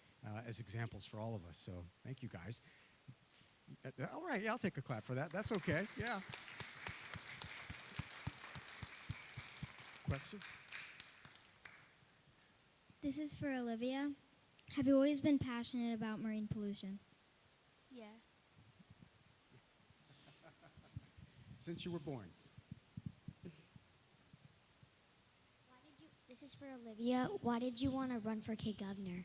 as examples for all of us. So thank you, guys. All right, yeah, I'll take a clap for that. That's okay, yeah. Question? This is for Olivia. Have you always been passionate about marine pollution? Yeah. since you were born. This is for Olivia. Why did you want to run for Kid Governor?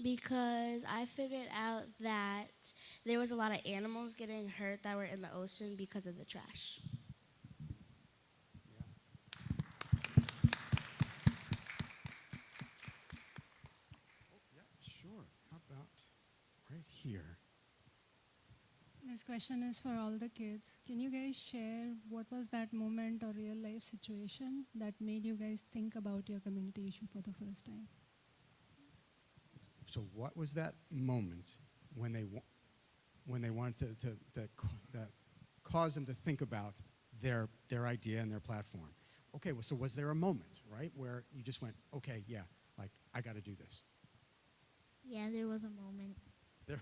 Because I figured out that there was a lot of animals getting hurt that were in the ocean because of the trash. Sure. How about right here? This question is for all the kids. Can you guys share what was that moment or real life situation that made you guys think about your community issue for the first time? So what was that moment when they wanted to cause them to think about their idea and their platform? Okay, well, so was there a moment, right, where you just went, okay, yeah, like, I got to do this? Yeah, there was a moment. There.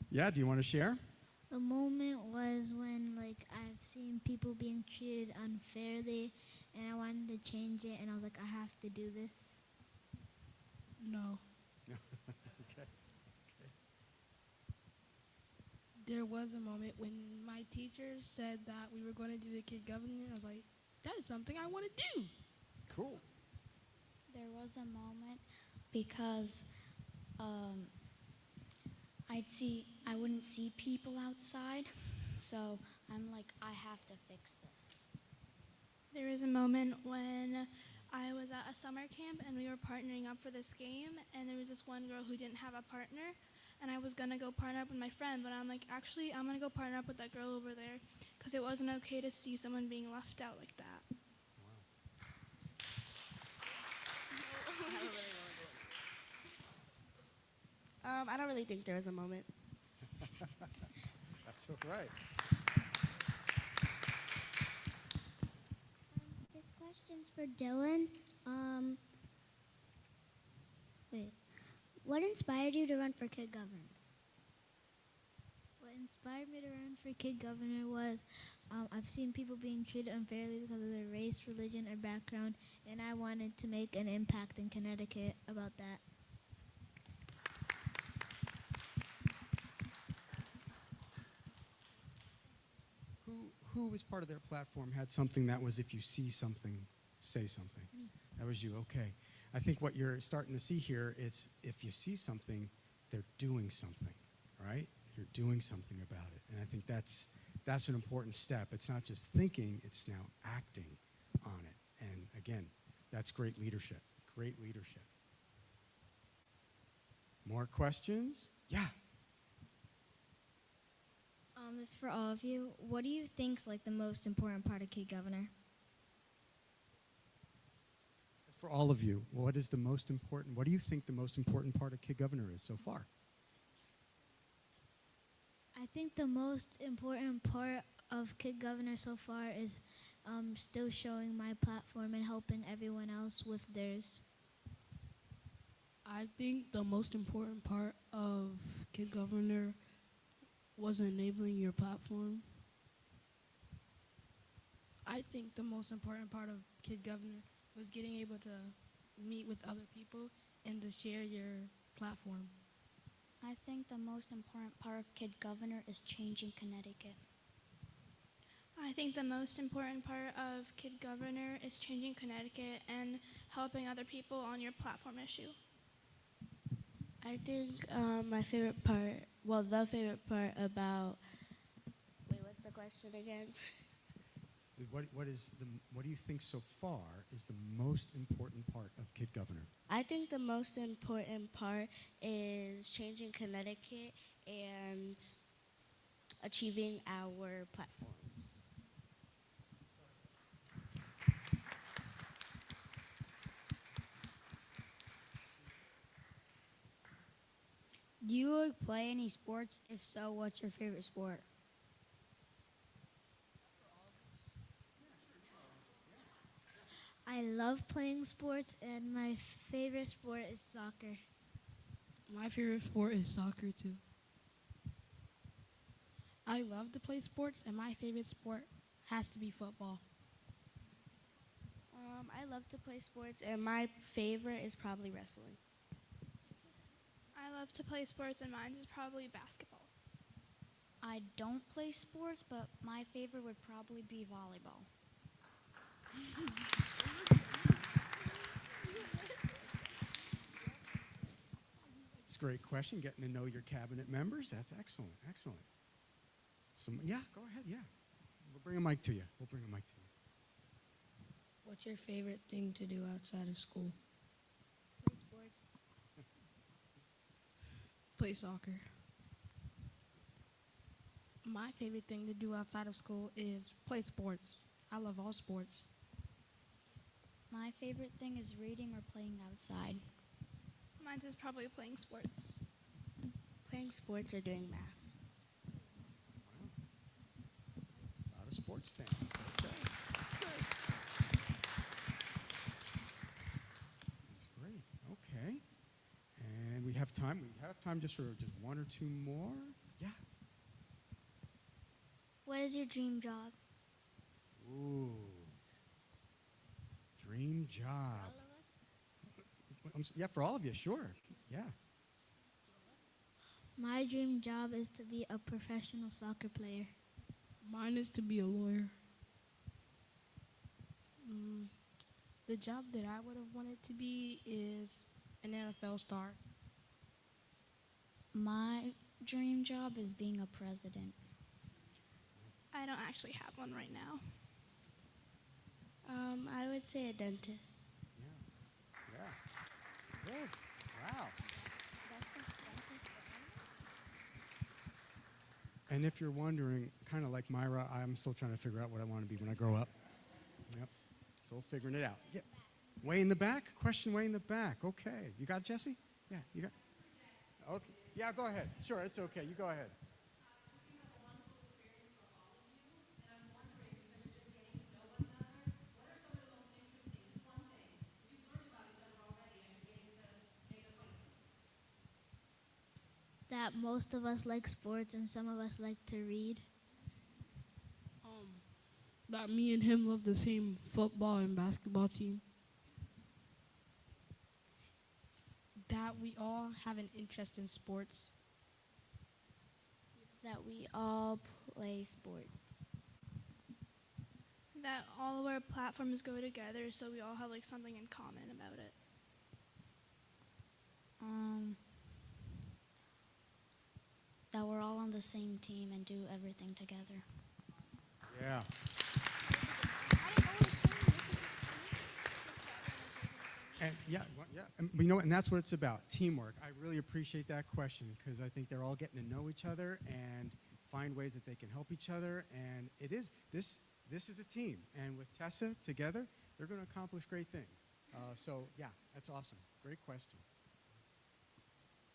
Yeah, do you want to share? The moment was when, like, I've seen people being treated unfairly, and I wanted to change it, and I was like, I have to do this. No. Okay. There was a moment when my teacher said that we were going to do the Kid Governor. I was like, that is something I want to do. Cool. There was a moment because I wouldn't see people outside, so I'm like, I have to fix this. There was a moment when I was at a summer camp and we were partnering up for this game, and there was this one girl who didn't have a partner, and I was gonna go partner up with my friend, but I'm like, actually, I'm gonna go partner up with that girl over there, because it wasn't okay to see someone being left out like that. I don't really think there was a moment. That's all right. This question's for Dylan. What inspired you to run for Kid Governor? What inspired me to run for Kid Governor was I've seen people being treated unfairly because of their race, religion, or background, and I wanted to make an impact in Connecticut about that. Who as part of their platform had something that was, if you see something, say something? Me. That was you, okay. I think what you're starting to see here is if you see something, they're doing something, right? You're doing something about it. And I think that's an important step. It's not just thinking, it's now acting on it. And again, that's great leadership, great leadership. More questions? Yeah. This is for all of you. What do you think's like the most important part of Kid Governor? As for all of you, what is the most important, what do you think the most important part of Kid Governor is so far? I think the most important part of Kid Governor so far is still showing my platform and helping everyone else with theirs. I think the most important part of Kid Governor was enabling your platform. I think the most important part of Kid Governor was getting able to meet with other people and to share your platform. I think the most important part of Kid Governor is changing Connecticut. I think the most important part of Kid Governor is changing Connecticut and helping other people on your platform issue. I think my favorite part, well, the favorite part about, wait, what's the question again? What do you think so far is the most important part of Kid Governor? I think the most important part is changing Connecticut and achieving our platforms. Do you play any sports? If so, what's your favorite sport? I love playing sports, and my favorite sport is soccer. My favorite sport is soccer too. I love to play sports, and my favorite sport has to be football. I love to play sports, and my favorite is probably wrestling. I love to play sports, and mine is probably basketball. I don't play sports, but my favorite would probably be volleyball. It's a great question, getting to know your cabinet members. That's excellent, excellent. Yeah, go ahead, yeah. We'll bring a mic to you. We'll bring a mic to you. What's your favorite thing to do outside of school? Play sports. Play soccer. My favorite thing to do outside of school is play sports. I love all sports. My favorite thing is reading or playing outside. Mine is probably playing sports. Playing sports or doing math. A lot of sports fans. Okay, that's good. That's great. Okay. And we have time. We have time just for just one or two more. Yeah. What is your dream job? Ooh. Dream job. Yeah, for all of you, sure. Yeah. My dream job is to be a professional soccer player. Mine is to be a lawyer. The job that I would have wanted to be is an NFL star. My dream job is being a president. I don't actually have one right now. I would say a dentist. Yeah. Good. Wow. And if you're wondering, kind of like Myra, I'm still trying to figure out what I want to be when I grow up. Yep. Still figuring it out. Yeah. Way in the back? Question way in the back. Okay. You got it, Jesse? Yeah, you got it. Okay. Yeah, go ahead. Sure, it's okay. You go ahead. That most of us like sports and some of us like to read. That me and him love the same football and basketball team. That we all have an interest in sports. That we all play sports. That all of our platforms go together, so we all have like something in common about it. That we're all on the same team and do everything together. Yeah. And you know what? And that's what it's about, teamwork. I really appreciate that question because I think they're all getting to know each other and find ways that they can help each other. And it is this is a team. And with Tessa together, they're going to accomplish great things. So yeah, that's awesome. Great question.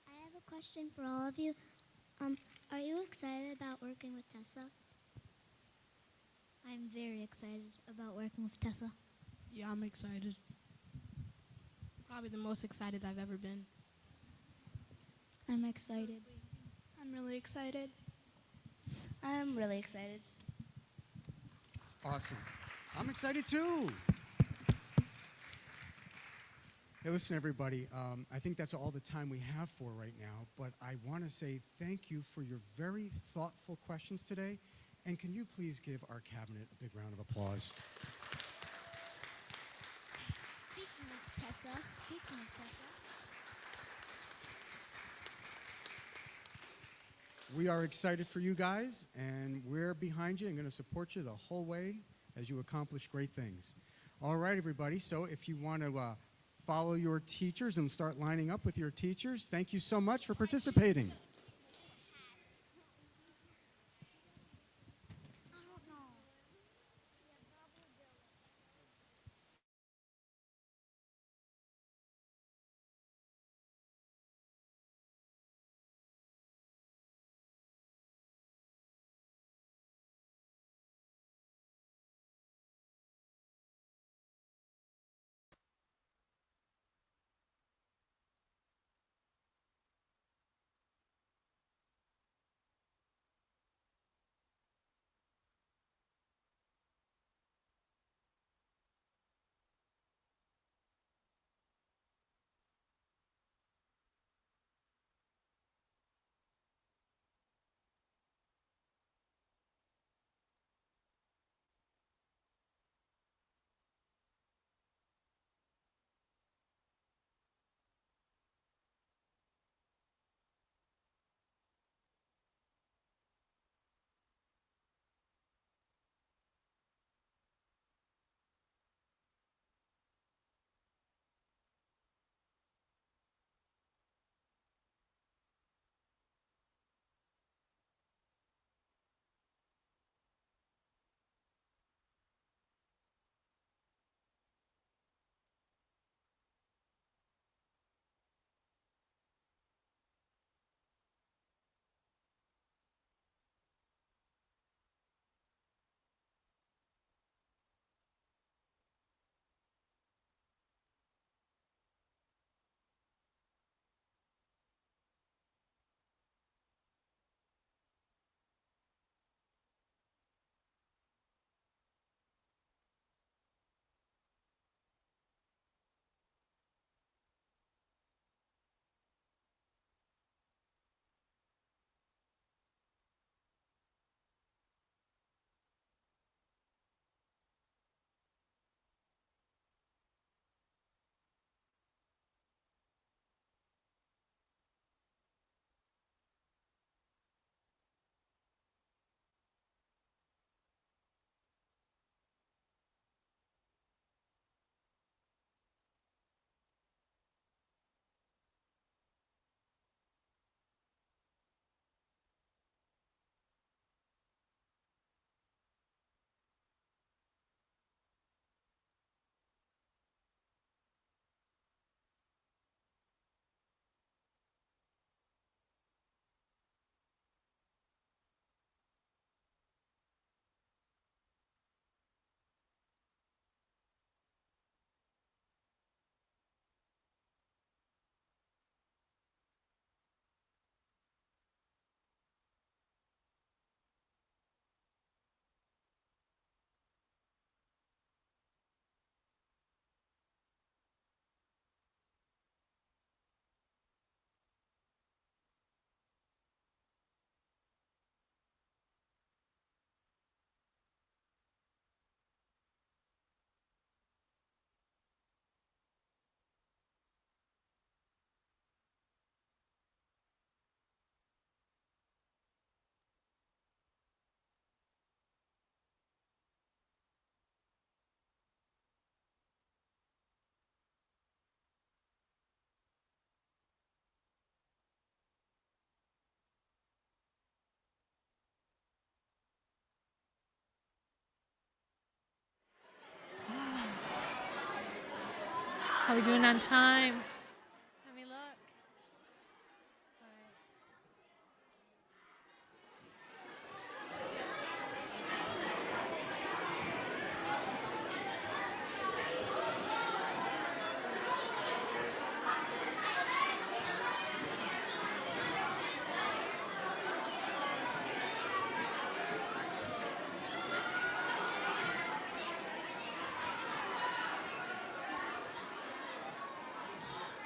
I have a question for all of you. Are you excited about working with Tessa? I'm very excited about working with Tessa. Yeah, I'm excited. Probably the most excited I've ever been. I'm excited. I'm really excited. I'm really excited. Awesome. I'm excited too. Hey, listen, everybody. I think that's all the time we have for right now, but I want to say thank you for your very thoughtful questions today, and can you please give our cabinet a big round of applause? Speaking of Tessa. We are excited for you guys, and we're behind you and going to support you the whole way as you accomplish great things. All right, everybody. So if you want to follow your teachers and start lining up with your teachers, thank you so much for participating. How are we doing on time? Let me look.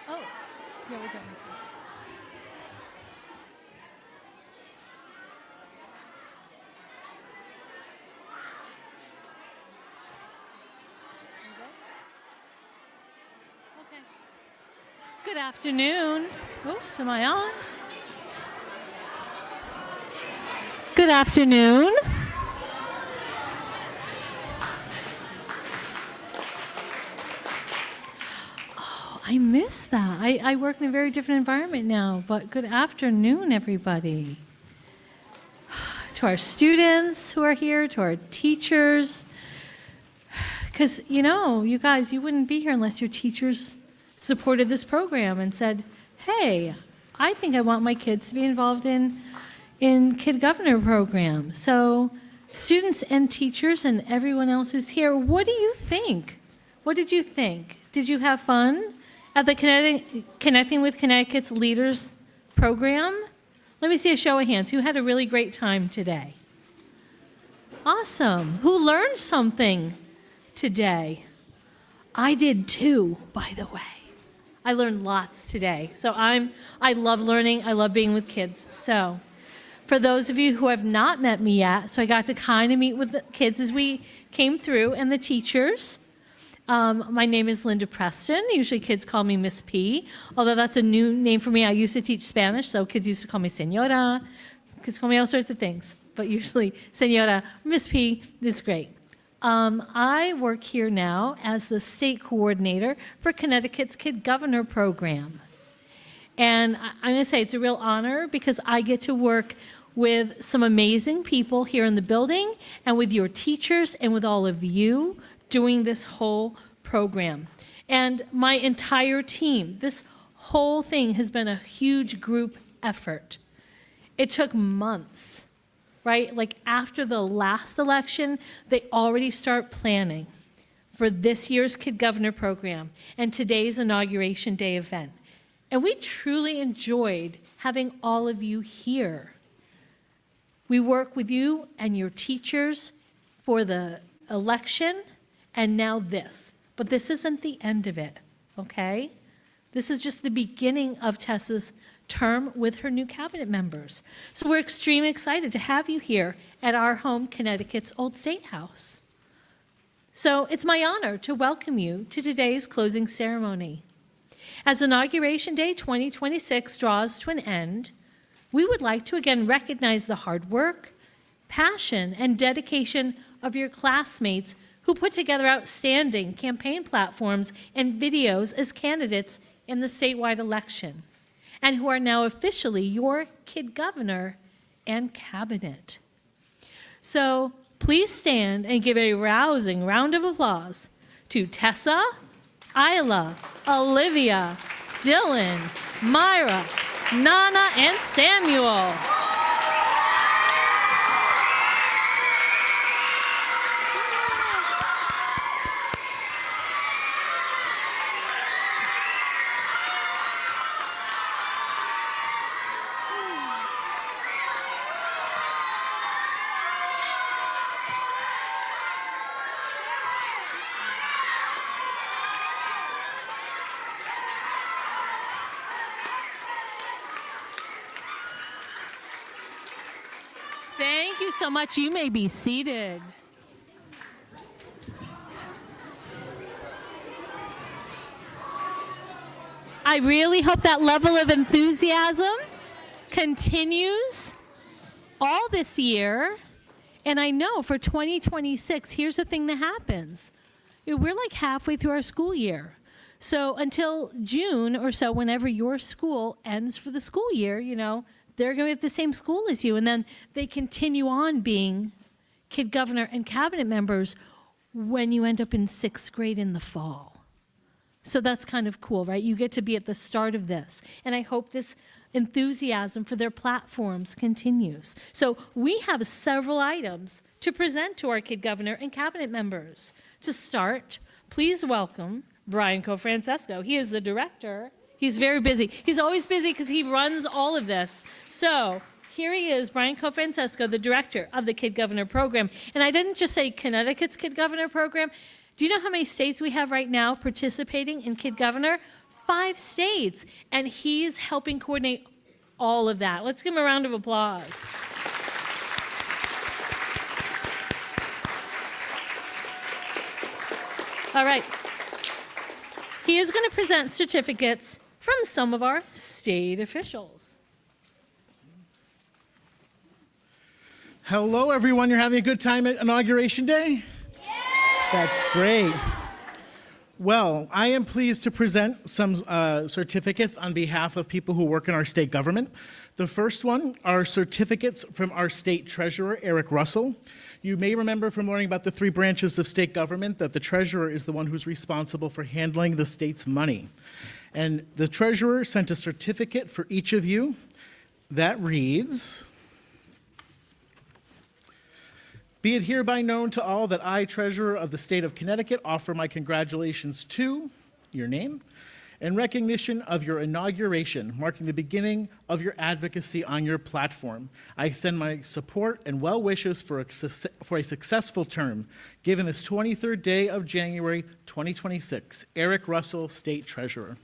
Oh, here we go. Okay. Good afternoon. Oops, am I on? Good afternoon. I miss that. I work in a very different environment now, but good afternoon, everybody. To our students who are here, to our teachers, because, you guys, you wouldn't be here unless your teachers supported this program and said, hey, I think I want my kids to be involved in Kid Governor program. So students and teachers and everyone else who's here, what do you think? What did you think? Did you have fun at the Connecting with Connecticut's Leaders program? Let me see a show of hands. Who had a really great time today? Awesome. Who learned something today? I did too, by the way. I learned lots today. So I love learning. I love being with kids. So for those of you who have not met me yet, so I got to kind of meet with the kids as we came through and the teachers. My name is Linda Preston. Usually kids call me Miss P, although that's a new name for me. I used to teach Spanish, so kids used to call me Señora. Kids call me all sorts of things, but usually Señora, Miss P is great. I work here now as the state coordinator for Connecticut's Kid Governor program. And I'm going to say it's a real honor because I get to work with some amazing people here in the building and with your teachers and with all of you doing this whole program. And my entire team, this whole thing has been a huge group effort. It took months, right? Like after the last election, they already start planning for this year's Kid Governor program and today's Inauguration Day event. And we truly enjoyed having all of you here. We work with you and your teachers for the election and now this. But this isn't the end of it, okay? This is just the beginning of Tessa's term with her new cabinet members. So we're extremely excited to have you here at our home, Connecticut's Old State House. So it's my honor to welcome you to today's closing ceremony. As Inauguration Day 2026 draws to an end, we would like to again recognize the hard work, passion, and dedication of your classmates who put together outstanding campaign platforms and videos as candidates in the statewide election, and who are now officially your Kid Governor and Cabinet. So please stand and give a rousing round of applause to Tessa, Isla, Olivia, Dylan, Myra, Nana, and Samuel. Thank you so much. You may be seated. I really hope that level of enthusiasm continues all this year. And I know for 2026, here's the thing that happens. We're like halfway through our school year. So until June or so, whenever your school ends for the school year, they're going to be at the same school as you. And then they continue on being Kid Governor and Cabinet members when you end up in 6th grade in the fall. So that's kind of cool, right? You get to be at the start of this. And I hope this enthusiasm for their platforms continues. So we have several items to present to our Kid Governor and Cabinet members. To start, please welcome Brian Cofrancesco. He is the director. He's very busy. He's always busy because he runs all of this. So here he is, Brian Cofrancesco, the director of the Kid Governor program. And I didn't just say Connecticut's Kid Governor program. Do you know how many states we have right now participating in Kid Governor? 5 states. And he's helping coordinate all of that. Let's give him a round of applause. All right. He is going to present certificates from some of our state officials. Hello, everyone. You're having a good time at Inauguration Day? That's great. Well, I am pleased to present some certificates on behalf of people who work in our state government. The first one are certificates from our state treasurer, Eric Russell. You may remember from learning about the 3 branches of state government that the treasurer is the one who's responsible for handling the state's money. And the treasurer sent a certificate for each of you that reads, "Be it hereby known to all that I, Treasurer of the State of Connecticut, offer my congratulations to," your name, "in recognition of your inauguration, marking the beginning of your advocacy on your platform. I extend my support and well wishes for a successful term, given this 23rd day of January 2026. Eric Russell, State Treasurer."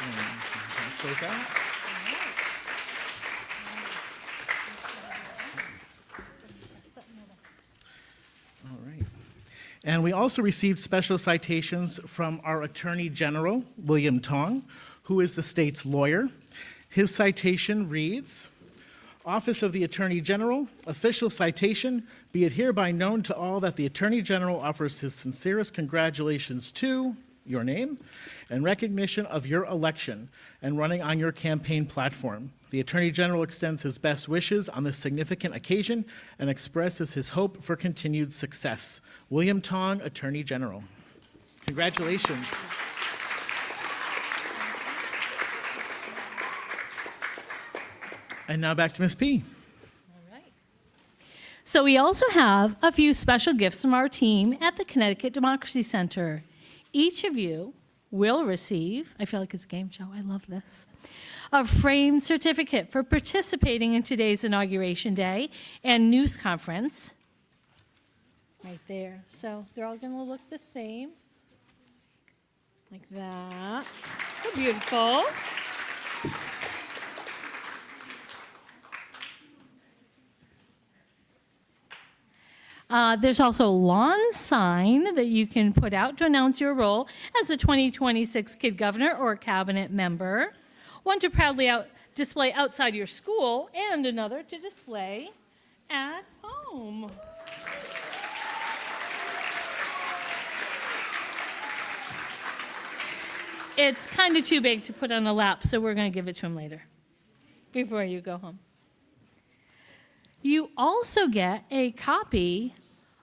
Pass those out. All right. And we also received special citations from our Attorney General, William Tong, who is the state's lawyer. His citation reads, "Office of the Attorney General, official citation, be it hereby known to all that the Attorney General offers his sincerest congratulations to," your name, "in recognition of your election and running on your campaign platform. The Attorney General extends his best wishes on this significant occasion and expresses his hope for continued success. William Tong, Attorney General." Congratulations. And now back to Ms. P. So we also have a few special gifts from our team at the Connecticut Democracy Center. Each of you will receive, I feel like it's a game show, I love this, a framed certificate for participating in today's Inauguration Day and news conference. Right there. So they're all going to look the same. Like that. So beautiful. There's also a lawn sign that you can put out to announce your role as the 2026 Kid Governor or Cabinet member. One to proudly display outside your school, and another to display at home. It's kind of too big to put on a lap, so we're going to give it to him later, before you go home. You also get a copy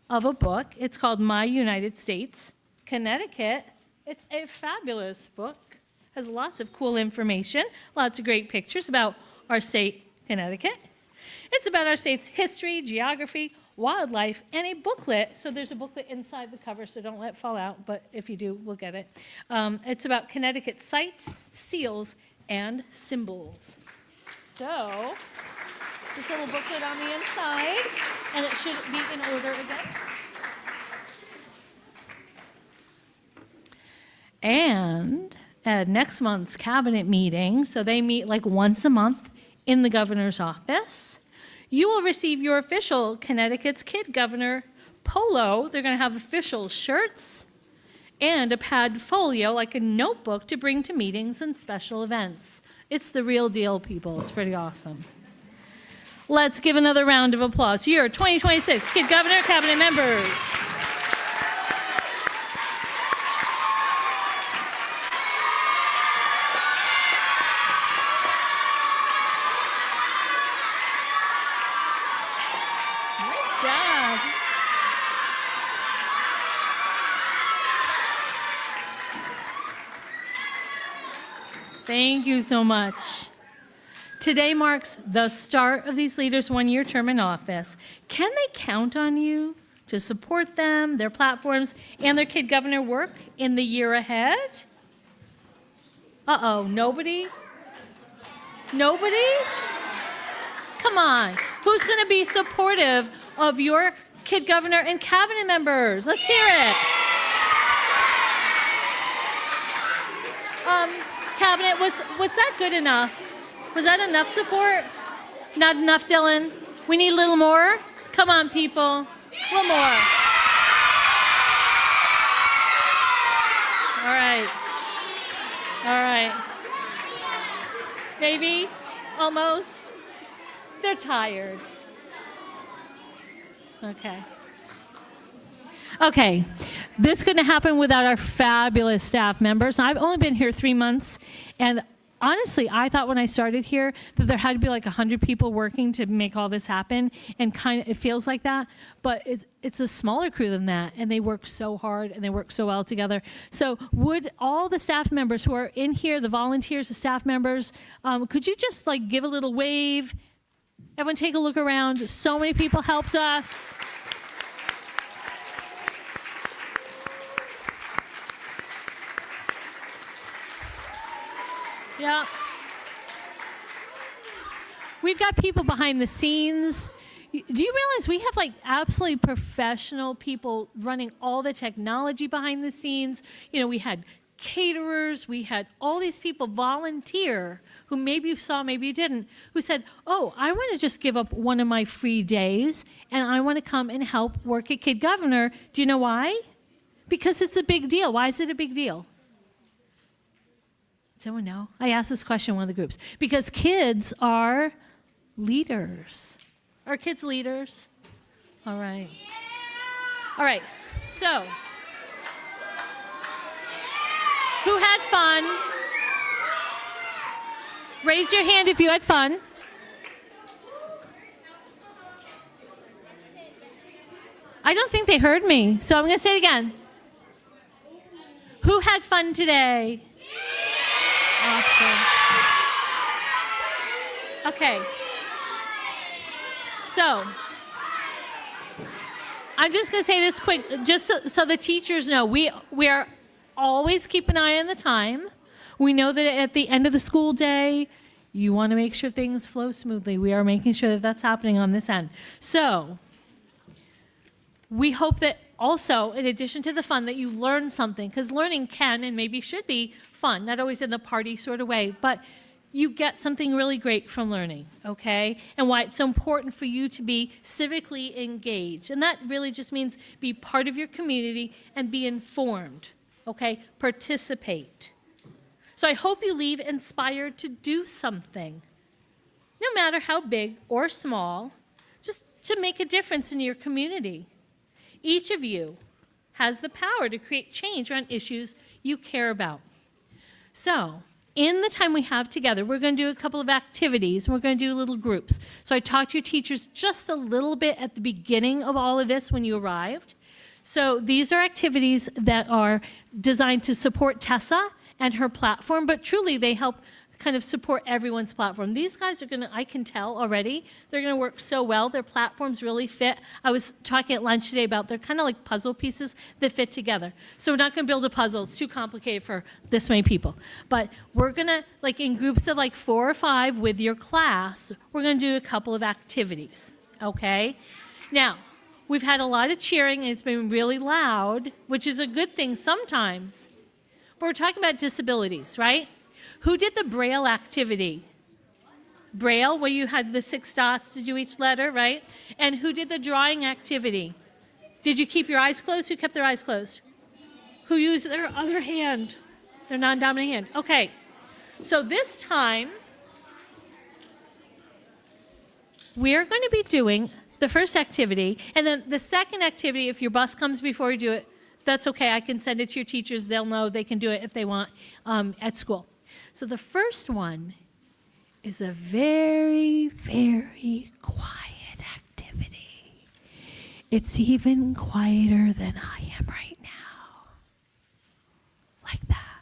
of a book. It's called My United States, Connecticut. It's a fabulous book. Has lots of cool information, lots of great pictures about our state, Connecticut. It's about our state's history, geography, wildlife, and a booklet. So there's a booklet inside the cover, so don't let it fall out, but if you do, we'll get it. It's about Connecticut sites, seals, and symbols. So this little booklet on the inside, and it should be in order again. And at next month's cabinet meeting, so they meet like once a month in the governor's office, you will receive your official Connecticut's Kid Governor polo. They're going to have official shirts and a pad folio, like a notebook to bring to meetings and special events. It's the real deal, people. It's pretty awesome. Let's give another round of applause. Your 2026 Kid Governor Cabinet members. Great job. Thank you so much. Today marks the start of these leaders' one-year term in office. Can they count on you to support them, their platforms, and their Kid Governor work in the year ahead? Uh-oh, nobody? Nobody? Come on. Who's going to be supportive of your Kid Governor and cabinet members? Let's hear it. Cabinet, was that good enough? Was that enough support? Not enough, Dylan? We need a little more? Come on, people. A little more. All right. All right. Maybe? Almost? They're tired. Okay. Okay. This couldn't happen without our fabulous staff members. I've only been here 3 months, and honestly, I thought when I started here that there had to be like 100 people working to make all this happen, and kind of it feels like that, but it's a smaller crew than that, and they work so hard and they work so well together. So would all the staff members who are in here, the volunteers, the staff members, could you just like give a little wave? Everyone take a look around. So many people helped us. Yeah. We've got people behind the scenes. Do you realize we have like absolutely professional people running all the technology behind the scenes? You know, we had caterers, we had all these people volunteer who maybe you saw, maybe you didn't, who said, oh, I want to just give up one of my free days and I want to come and help work at Kid Governor. Do you know why? Because it's a big deal. Why is it a big deal? Does anyone know? I asked this question in one of the groups. Because kids are leaders. Are kids leaders? All right. All right. So, who had fun? Raise your hand if you had fun. I don't think they heard me, so I'm going to say it again. Who had fun today? Awesome. Okay. So, I'm just going to say this quick, just so the teachers know, we are always keep an eye on the time. We know that at the end of the school day, you want to make sure things flow smoothly. We are making sure that that's happening on this end. So, we hope that also, in addition to the fun, that you learn something, because learning can and maybe should be fun, not always in the party sort of way, but you get something really great from learning, okay? And why it's so important for you to be civically engaged. And that really just means be part of your community and be informed, okay? Participate. So I hope you leave inspired to do something, no matter how big or small, just to make a difference in your community. Each of you has the power to create change around issues you care about. So, in the time we have together, we're going to do a couple of activities, and we're going to do little groups. So I talked to your teachers just a little bit at the beginning of all of this when you arrived. So these are activities that are designed to support Tessa and her platform, but truly they help kind of support everyone's platform. These guys are going to, I can tell already, they're going to work so well. Their platforms really fit. I was talking at lunch today about they're kind of like puzzle pieces that fit together. So we're not going to build a puzzle. It's too complicated for this many people. But we're going to, like in groups of like 4 or 5 with your class, we're going to do a couple of activities, okay? Now, we've had a lot of cheering and it's been really loud, which is a good thing sometimes. But we're talking about disabilities, right? Who did the Braille activity? Braille, where you had the 6 dots to do each letter, right? And who did the drawing activity? Did you keep your eyes closed? Who kept their eyes closed? Who used their other hand? Their non-dominant hand. Okay. So this time, we're going to be doing the first activity, and then the second activity, if your bus comes before you do it, that's okay. I can send it to your teachers. They'll know they can do it if they want at school. So the first one is a very, very quiet activity. It's even quieter than I am right now. Like that.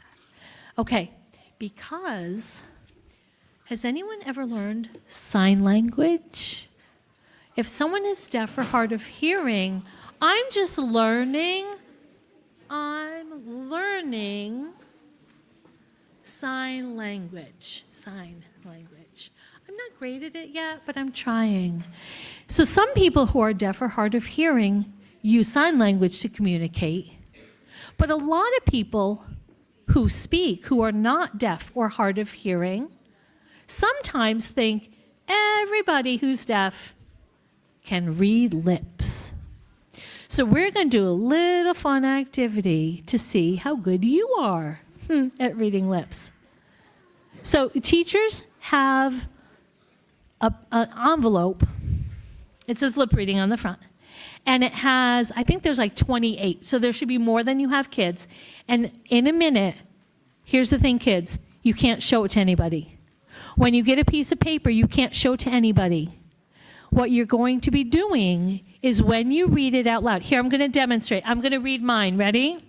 Okay, Because, has anyone ever learned sign language? If someone is deaf or hard of hearing, I'm learning sign language. I'm not great at it yet, but I'm trying. So some people who are deaf or hard of hearing use sign language to communicate. But a lot of people who speak, who are not deaf or hard of hearing, sometimes think everybody who's deaf can read lips. So we're going to do a little fun activity to see how good you are at reading lips. So teachers have an envelope. It says lip reading on the front. And it has, I think there's like 28. So there should be more than you have kids. And in a minute, here's the thing, kids, you can't show it to anybody. When you get a piece of paper, you can't show it to anybody. What you're going to be doing is when you read it out loud. Here, I'm going to demonstrate. I'm going to read mine. Ready?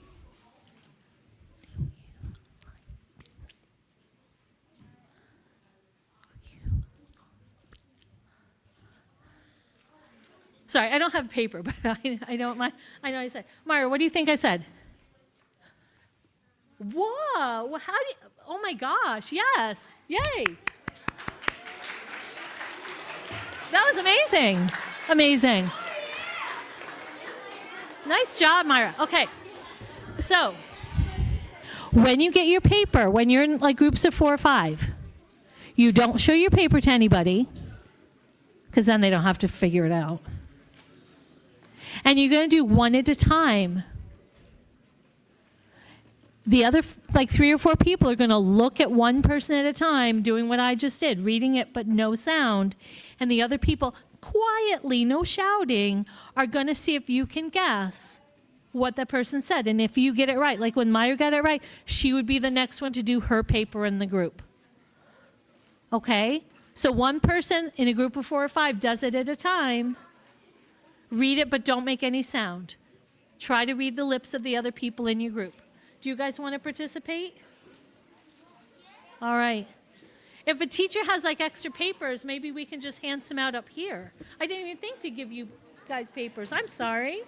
Sorry, I don't have paper, but I know what I said. Myra, what do you think I said? Whoa, well, oh my gosh, yes, yay. That was amazing, amazing. Nice job, Myra. Okay, so when you get your paper, when you're in like groups of 4 or 5, you don't show your paper to anybody, because then they don't have to figure it out. And you're going to do one at a time. The other, like 3 or 4 people are going to look at one person at a time doing what I just did, reading it but no sound. And the other people, quietly, no shouting, are going to see if you can guess what that person said. And if you get it right, like when Myra got it right, she would be the next one to do her paper in the group. Okay? So one person in a group of 4 or 5 does it at a time. Read it, but don't make any sound. Try to read the lips of the other people in your group. Do you guys want to participate? All right. If a teacher has like extra papers, maybe we can just hand some out up here. I didn't even think to give you guys papers. I'm sorry.